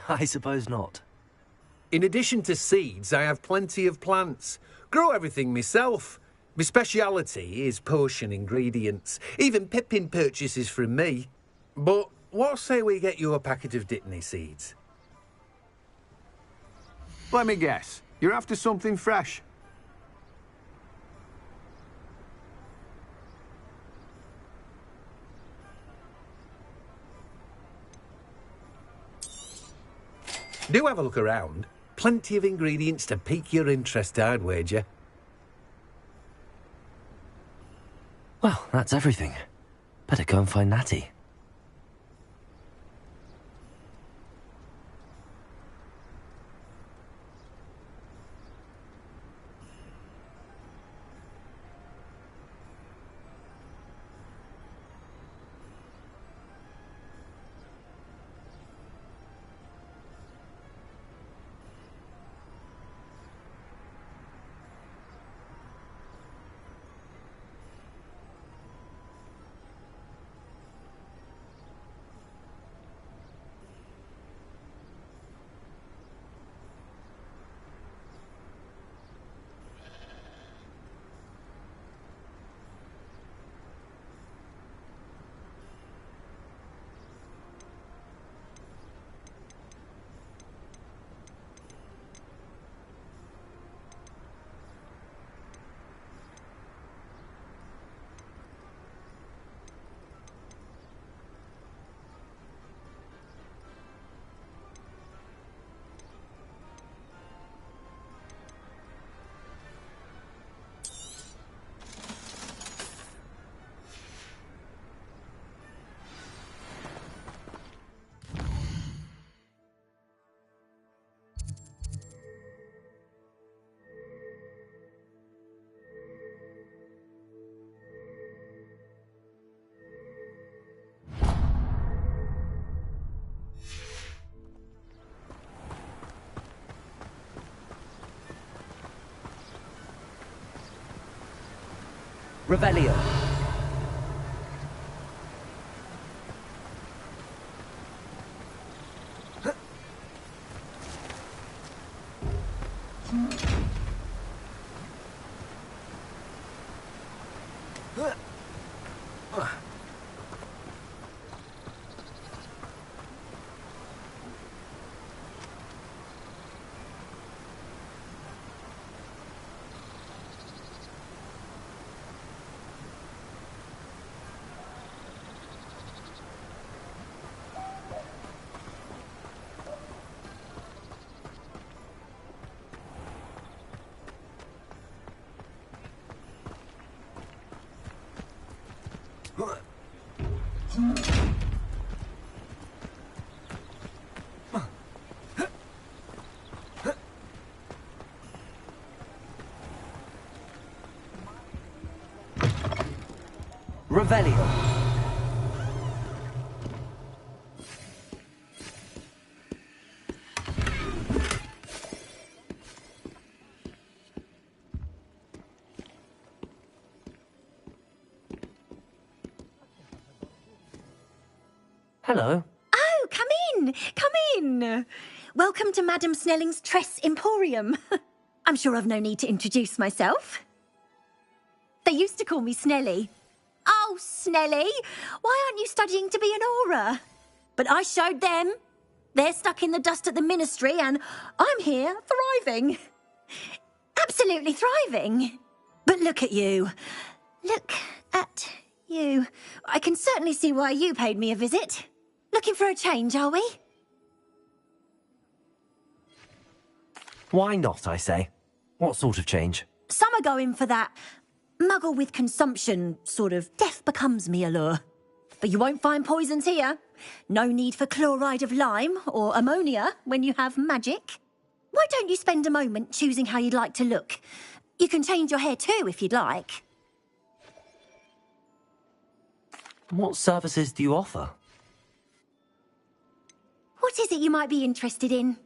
I suppose not. In addition to seeds, I have plenty of plants. Grow everything myself. My speciality is potion ingredients. Even Pippin purchases from me. But what say we get you a packet of Dittany seeds? Let me guess. You're after something fresh. Do have a look around. Plenty of ingredients to pique your interest, I'd wager. Well, that's everything. Better go and find Natty. Revelio. Revelio. Hello. Oh, come in! Come in! Welcome to Madame Snelling's Tress Emporium. I'm sure I've no need to introduce myself. They used to call me Snelly. Oh, Snelly! Why aren't you studying to be an aura? But I showed them. They're stuck in the dust at the ministry, and I'm here, thriving. Absolutely thriving. But look at you. Look at you. I can certainly see why you paid me a visit. Looking for a change, are we? Why not, I say? What sort of change? Some are going for that muggle with consumption, sort of death becomes me allure. But you won't find poisons here. No need for chloride of lime or ammonia when you have magic. Why don't you spend a moment choosing how you'd like to look? You can change your hair too if you'd like. What services do you offer? What is it you might be interested in?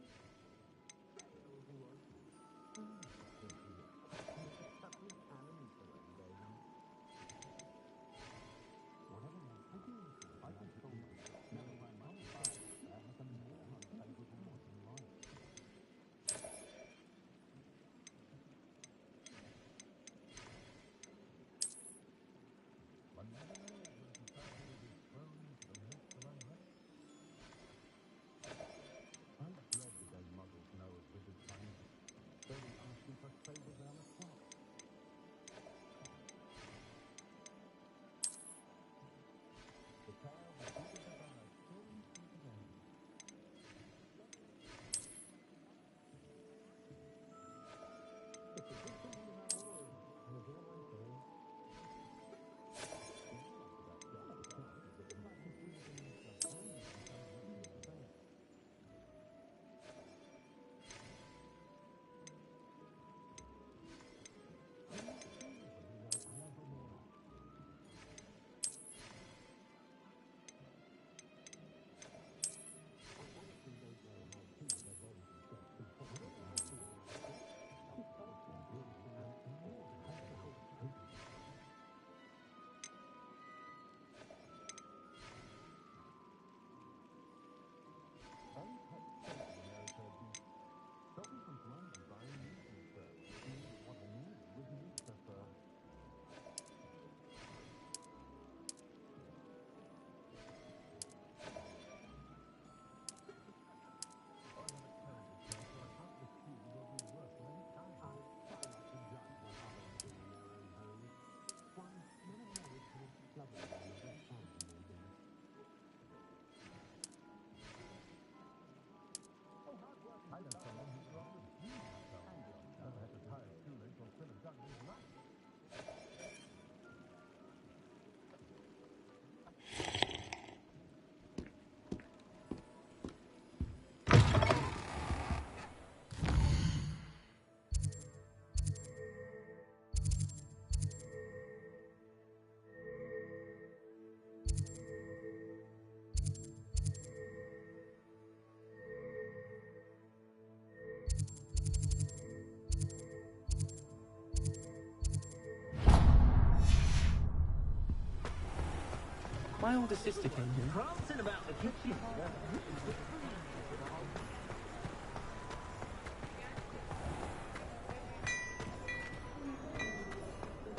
My older sister came here. Prancing about the kitchen.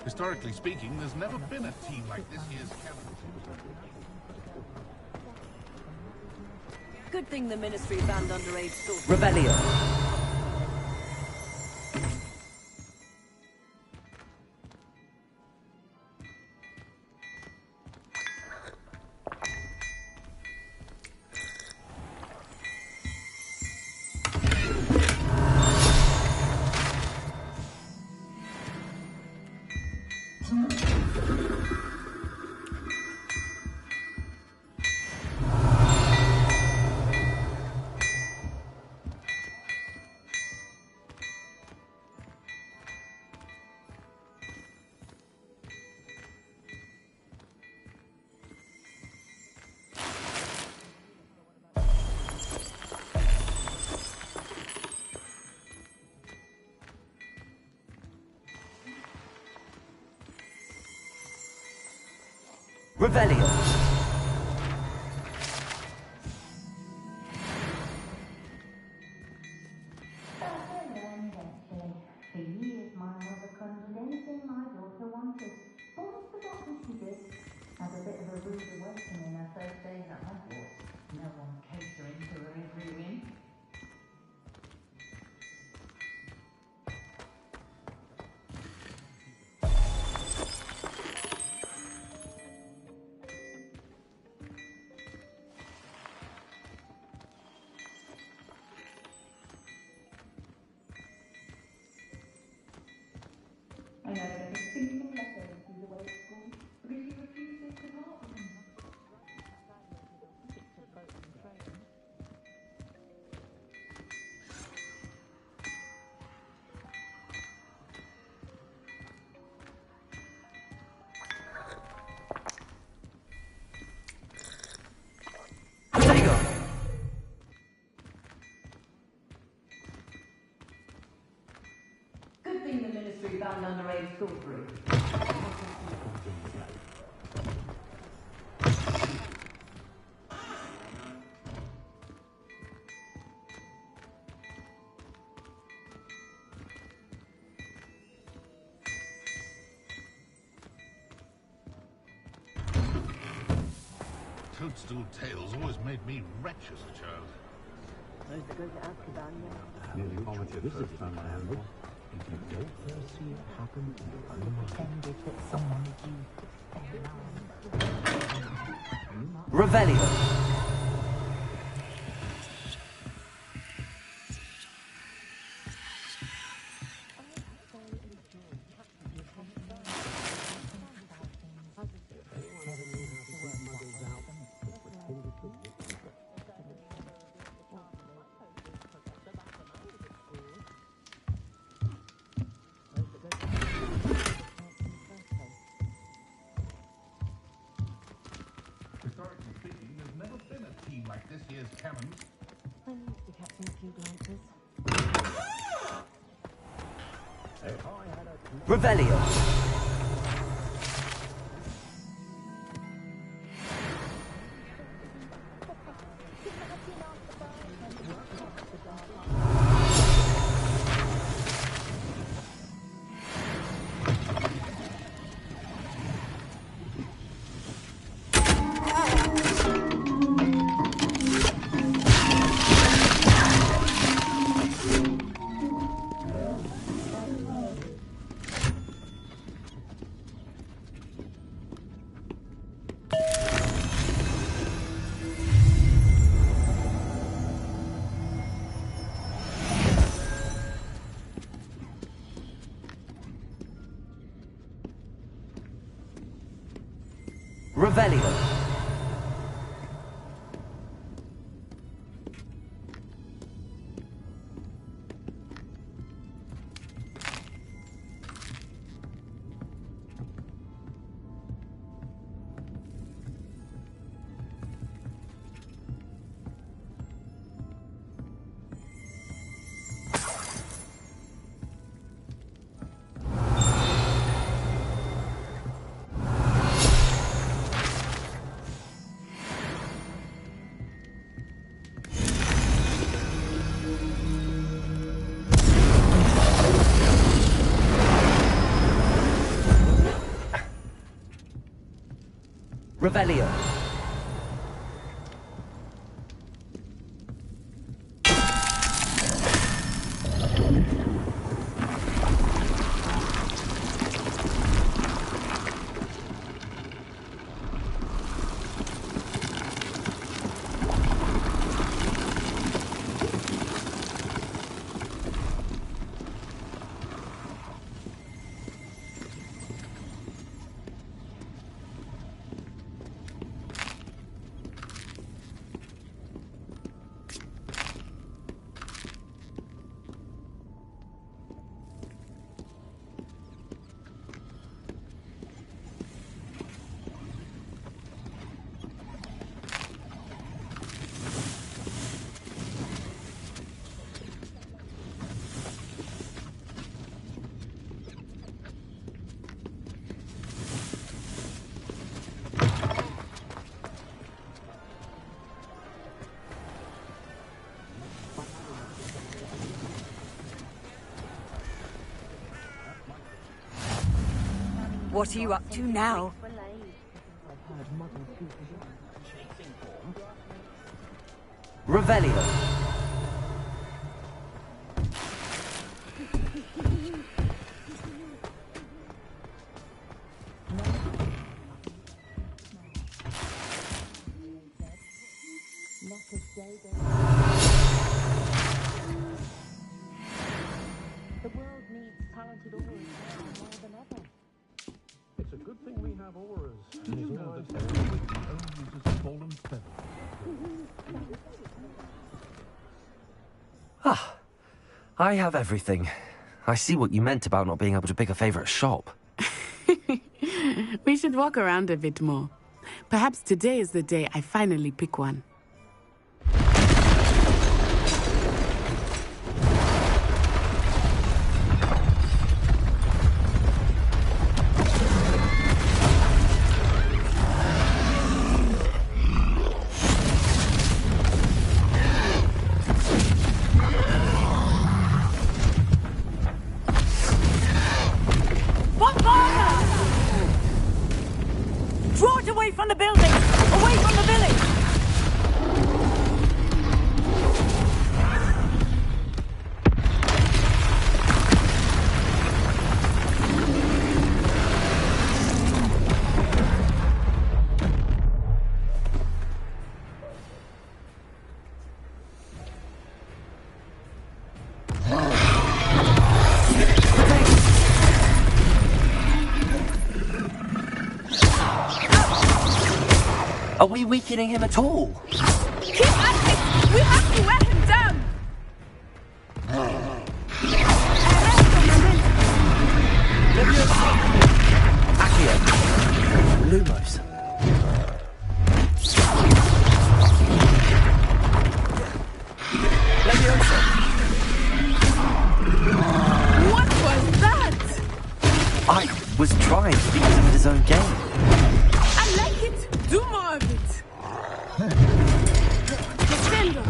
Historically speaking, there's never been a team like this year's campus. Good thing the Ministry banned underage sorts. Revelio. Revelio. For years, my mother conjured anything my daughter wanted. Almost forgotten she did. Had a bit of a rude awakening her first days at Hogwarts. No one catering to her every whim. I know there's a single letter received away at school because she refuses to part with him. Good thing the Ministry banned underage sorcery. Toadstool tales always made me wretch as a child. Those that go to Azkaban never Nearly vomited the first time I handled. If you don't first see it happen, you pretended that someone used Revelio. Historically speaking, there's never been a team like this year's Cannons. I'm used to catching a few glances. Revelio. Revelio. Revelio. What are you up to now? Revelio. The world needs talented auras now more than ever. It's a good thing we have auras. Did you know that everybody only uses fallen feathers? Ah, I have everything. I see what you meant about not being able to pick a favourite shop. We should walk around a bit more. Perhaps today is the day I finally pick one. Draw it away from the building! Away from the village! Are we weakening him at all? Keep at it! We have to wear him down! Accio. Lumos. Leviosa. What was that? I was trying to beat him at his own game. I like it! Do more of it! Defender!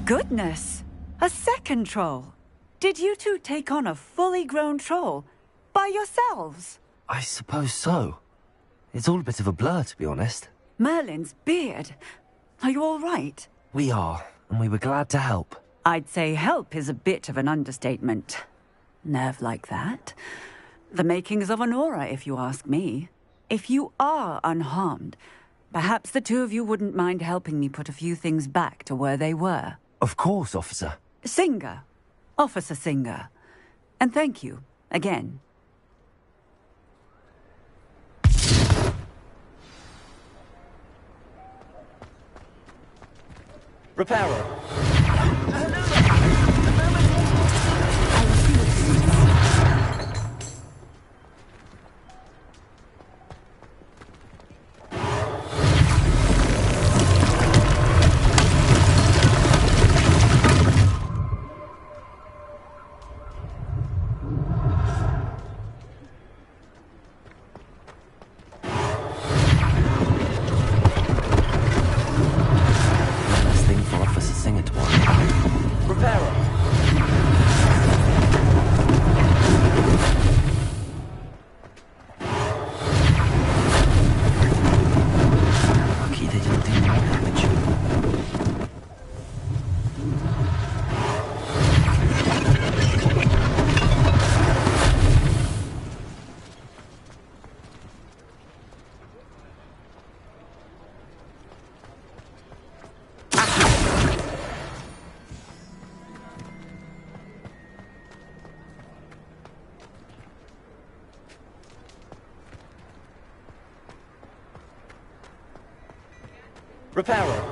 Goodness! A second troll! Did you two take on a fully grown troll? By yourselves? I suppose so. It's all a bit of a blur, to be honest. Merlin's beard. Are you all right? We are, and we were glad to help. I'd say help is a bit of an understatement. Nerve like that. The makings of an aura, if you ask me. If you are unharmed, perhaps the two of you wouldn't mind helping me put a few things back to where they were. Of course, officer. Singer. Officer Singer. And thank you, again. Reparo. Reparo.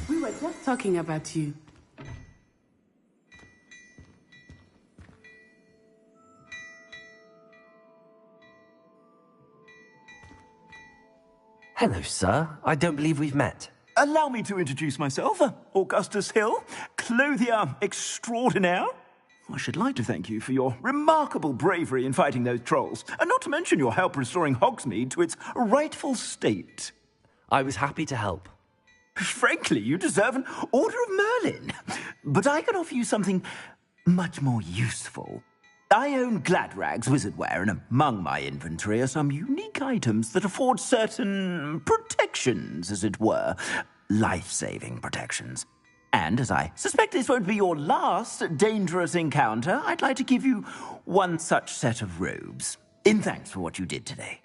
We were just talking about you. Hello, sir. I don't believe we've met. Allow me to introduce myself, Augustus Hill, clothier extraordinaire. I should like to thank you for your remarkable bravery in fighting those trolls, and not to mention your help restoring Hogsmeade to its rightful state. I was happy to help. Frankly, you deserve an Order of Merlin. But I can offer you something much more useful. I own Gladrag's wizardware, and among my inventory are some unique items that afford certain protections, as it were. Life-saving protections. And as I suspect this won't be your last dangerous encounter, I'd like to give you one such set of robes, in thanks for what you did today.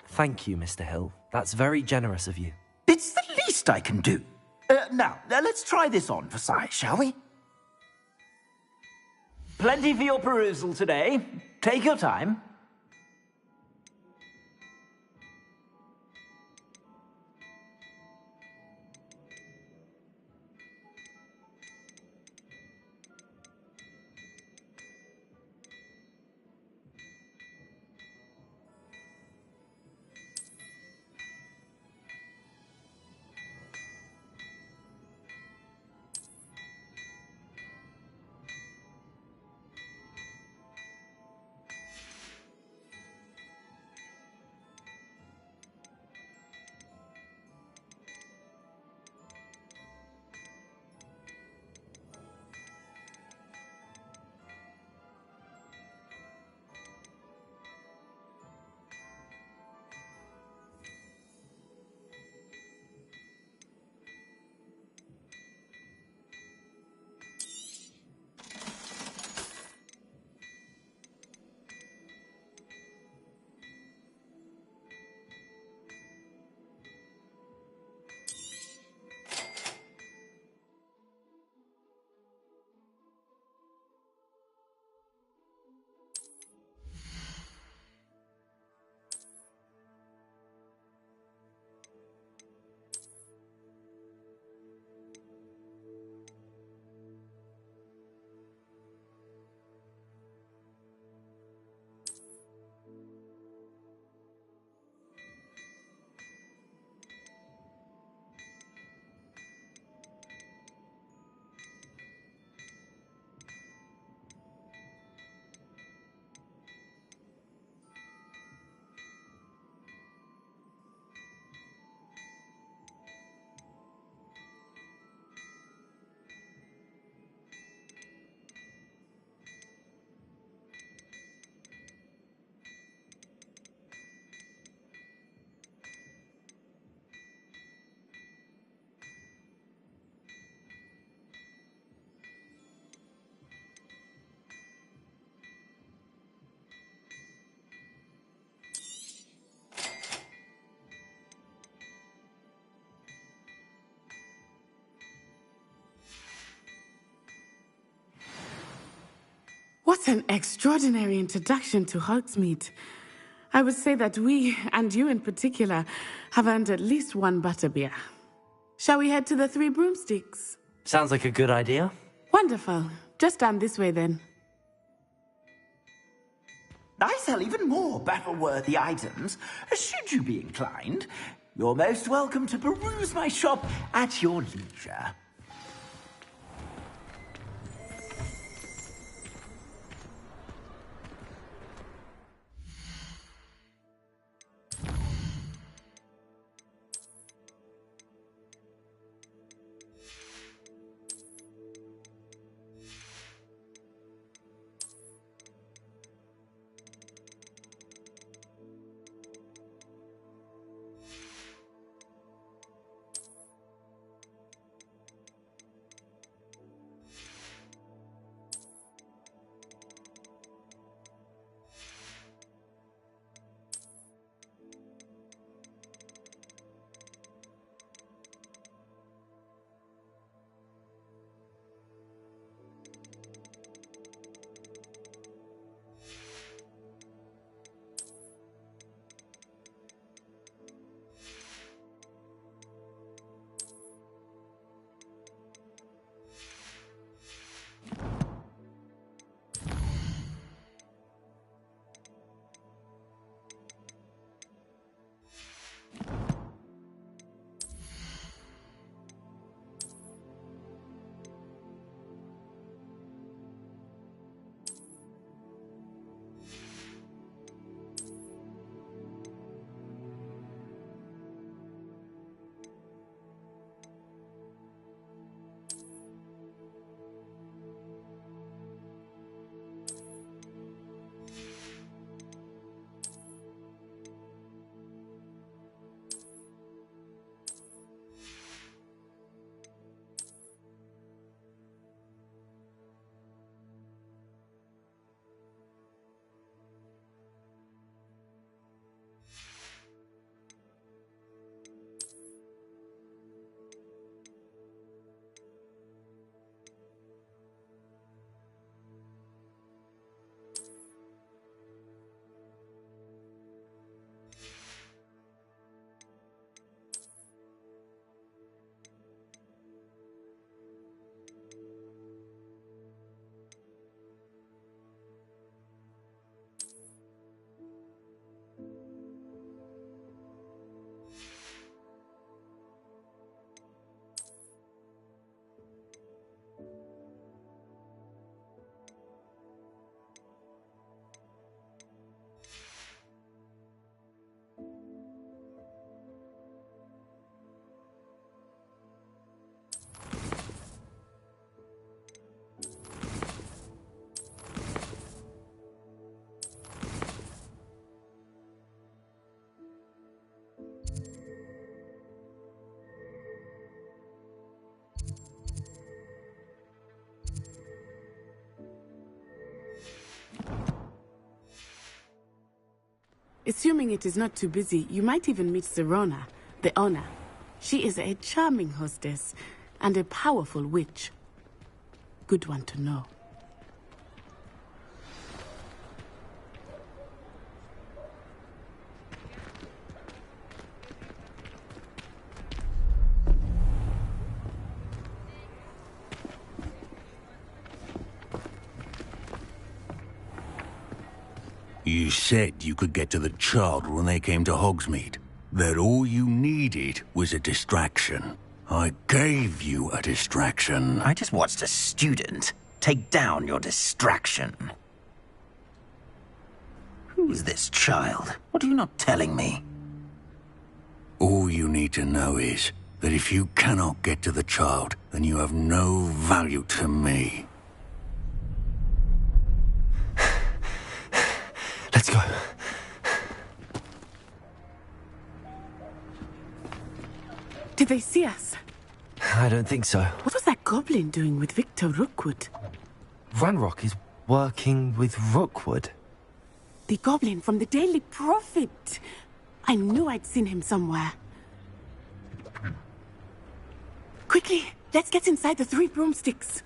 Thank you, Mr. Hill. That's very generous of you. It's the least I can do. Now, let's try this on for size, shall we? Plenty for your perusal today. Take your time. What an extraordinary introduction to Hogsmeade. I would say that we, and you in particular, have earned at least one butterbeer. Shall we head to the Three Broomsticks? Sounds like a good idea. Wonderful. Just down this way then. I sell even more battle-worthy items, should you be inclined. You're most welcome to peruse my shop at your leisure. Assuming it is not too busy, you might even meet Serona, the owner. She is a charming hostess and a powerful witch. Good one to know. You said you could get to the child when they came to Hogsmeade. That all you needed was a distraction. I gave you a distraction. I just watched a student take down your distraction. Who's this child? What are you not telling me? All you need to know is that if you cannot get to the child, then you have no value to me. Let's go. Did they see us? I don't think so. What was that goblin doing with Victor Rookwood? Ranrock is working with Rookwood. The goblin from the Daily Prophet. I knew I'd seen him somewhere. Quickly, let's get inside the 3 broomsticks.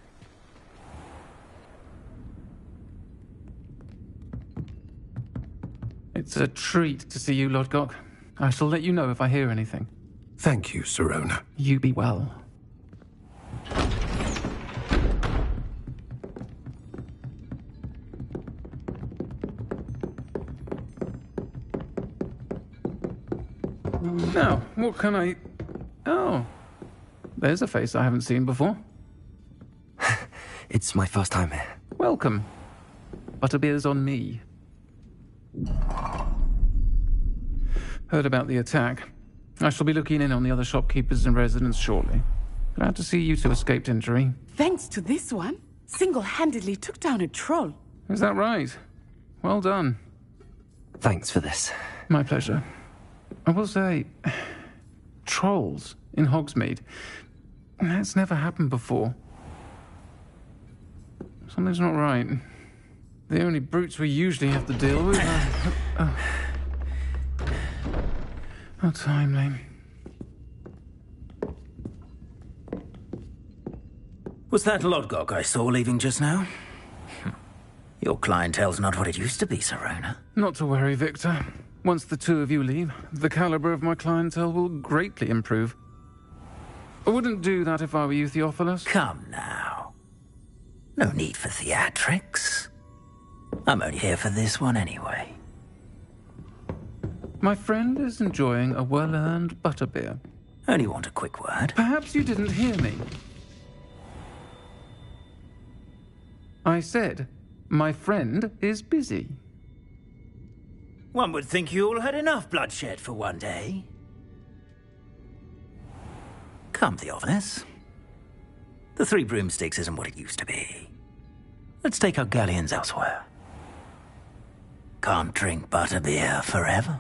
It's a treat to see you, Lodgok. I shall let you know if I hear anything. Thank you, Serona. You be well. Now, what can I... Oh, there's a face I haven't seen before. It's my first time here. Welcome. Butterbeer's on me. Heard about the attack. I shall be looking in on the other shopkeepers and residents shortly. Glad to see you two escaped injury. Thanks to this one, single-handedly took down a troll. Is that right? Well done. Thanks for this. My pleasure. I will say, trolls in Hogsmeade. That's never happened before. Something's not right. The only brutes we usually have to deal with are... How timely. Was that Lodgok I saw leaving just now? Your clientele's not what it used to be, Serona. Not to worry, Victor. Once the two of you leave, the caliber of my clientele will greatly improve. I wouldn't do that if I were you, Theophilus. Come now. No need for theatrics. I'm only here for this one anyway. My friend is enjoying a well-earned butterbeer. Only want a quick word. Perhaps you didn't hear me. I said, my friend is busy. One would think you all had enough bloodshed for one day. Come, Theophilus. The 3 broomsticks isn't what it used to be. Let's take our galleons elsewhere. Can't drink butterbeer forever.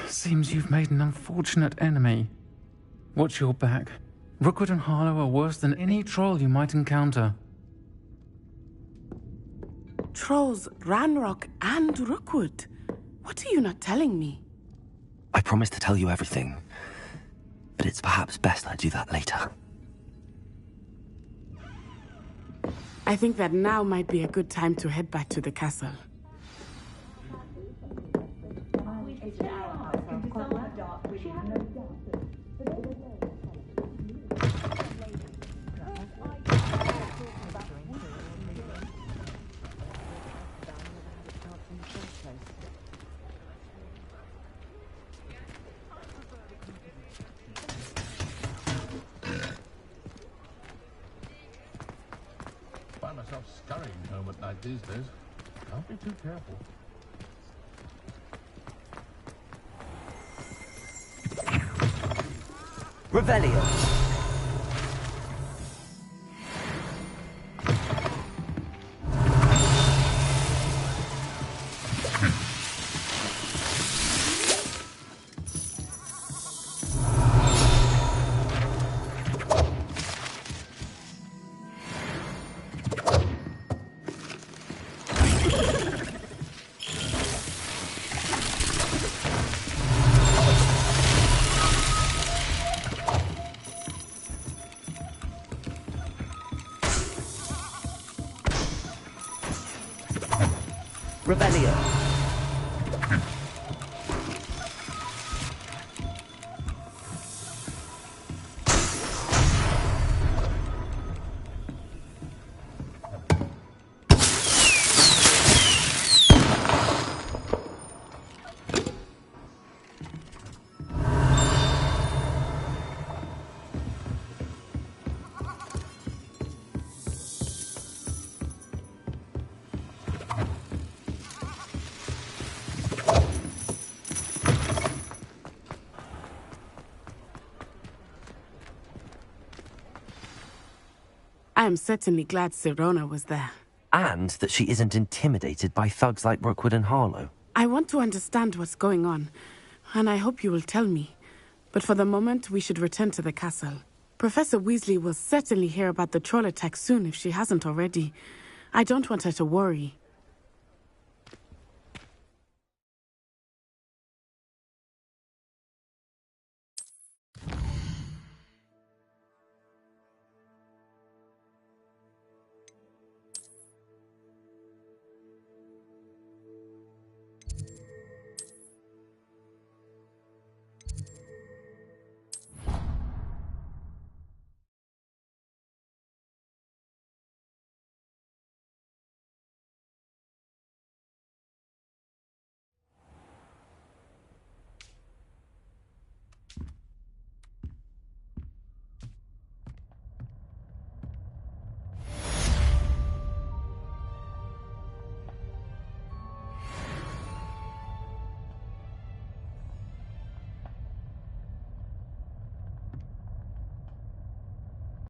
Seems you've made an unfortunate enemy. Watch your back. Rookwood and Harlow are worse than any troll you might encounter. Trolls, Ranrock, and Rookwood. What are you not telling me? I promised to tell you everything, but it's perhaps best I do that later. I think that now might be a good time to head back to the castle. Find myself scurrying home at night these days. Can't be too careful. Revelio. Revelio. I am certainly glad Sirona was there. And that she isn't intimidated by thugs like Brookwood and Harlow. I want to understand what's going on, and I hope you will tell me. But for the moment, we should return to the castle. Professor Weasley will certainly hear about the troll attack soon if she hasn't already. I don't want her to worry.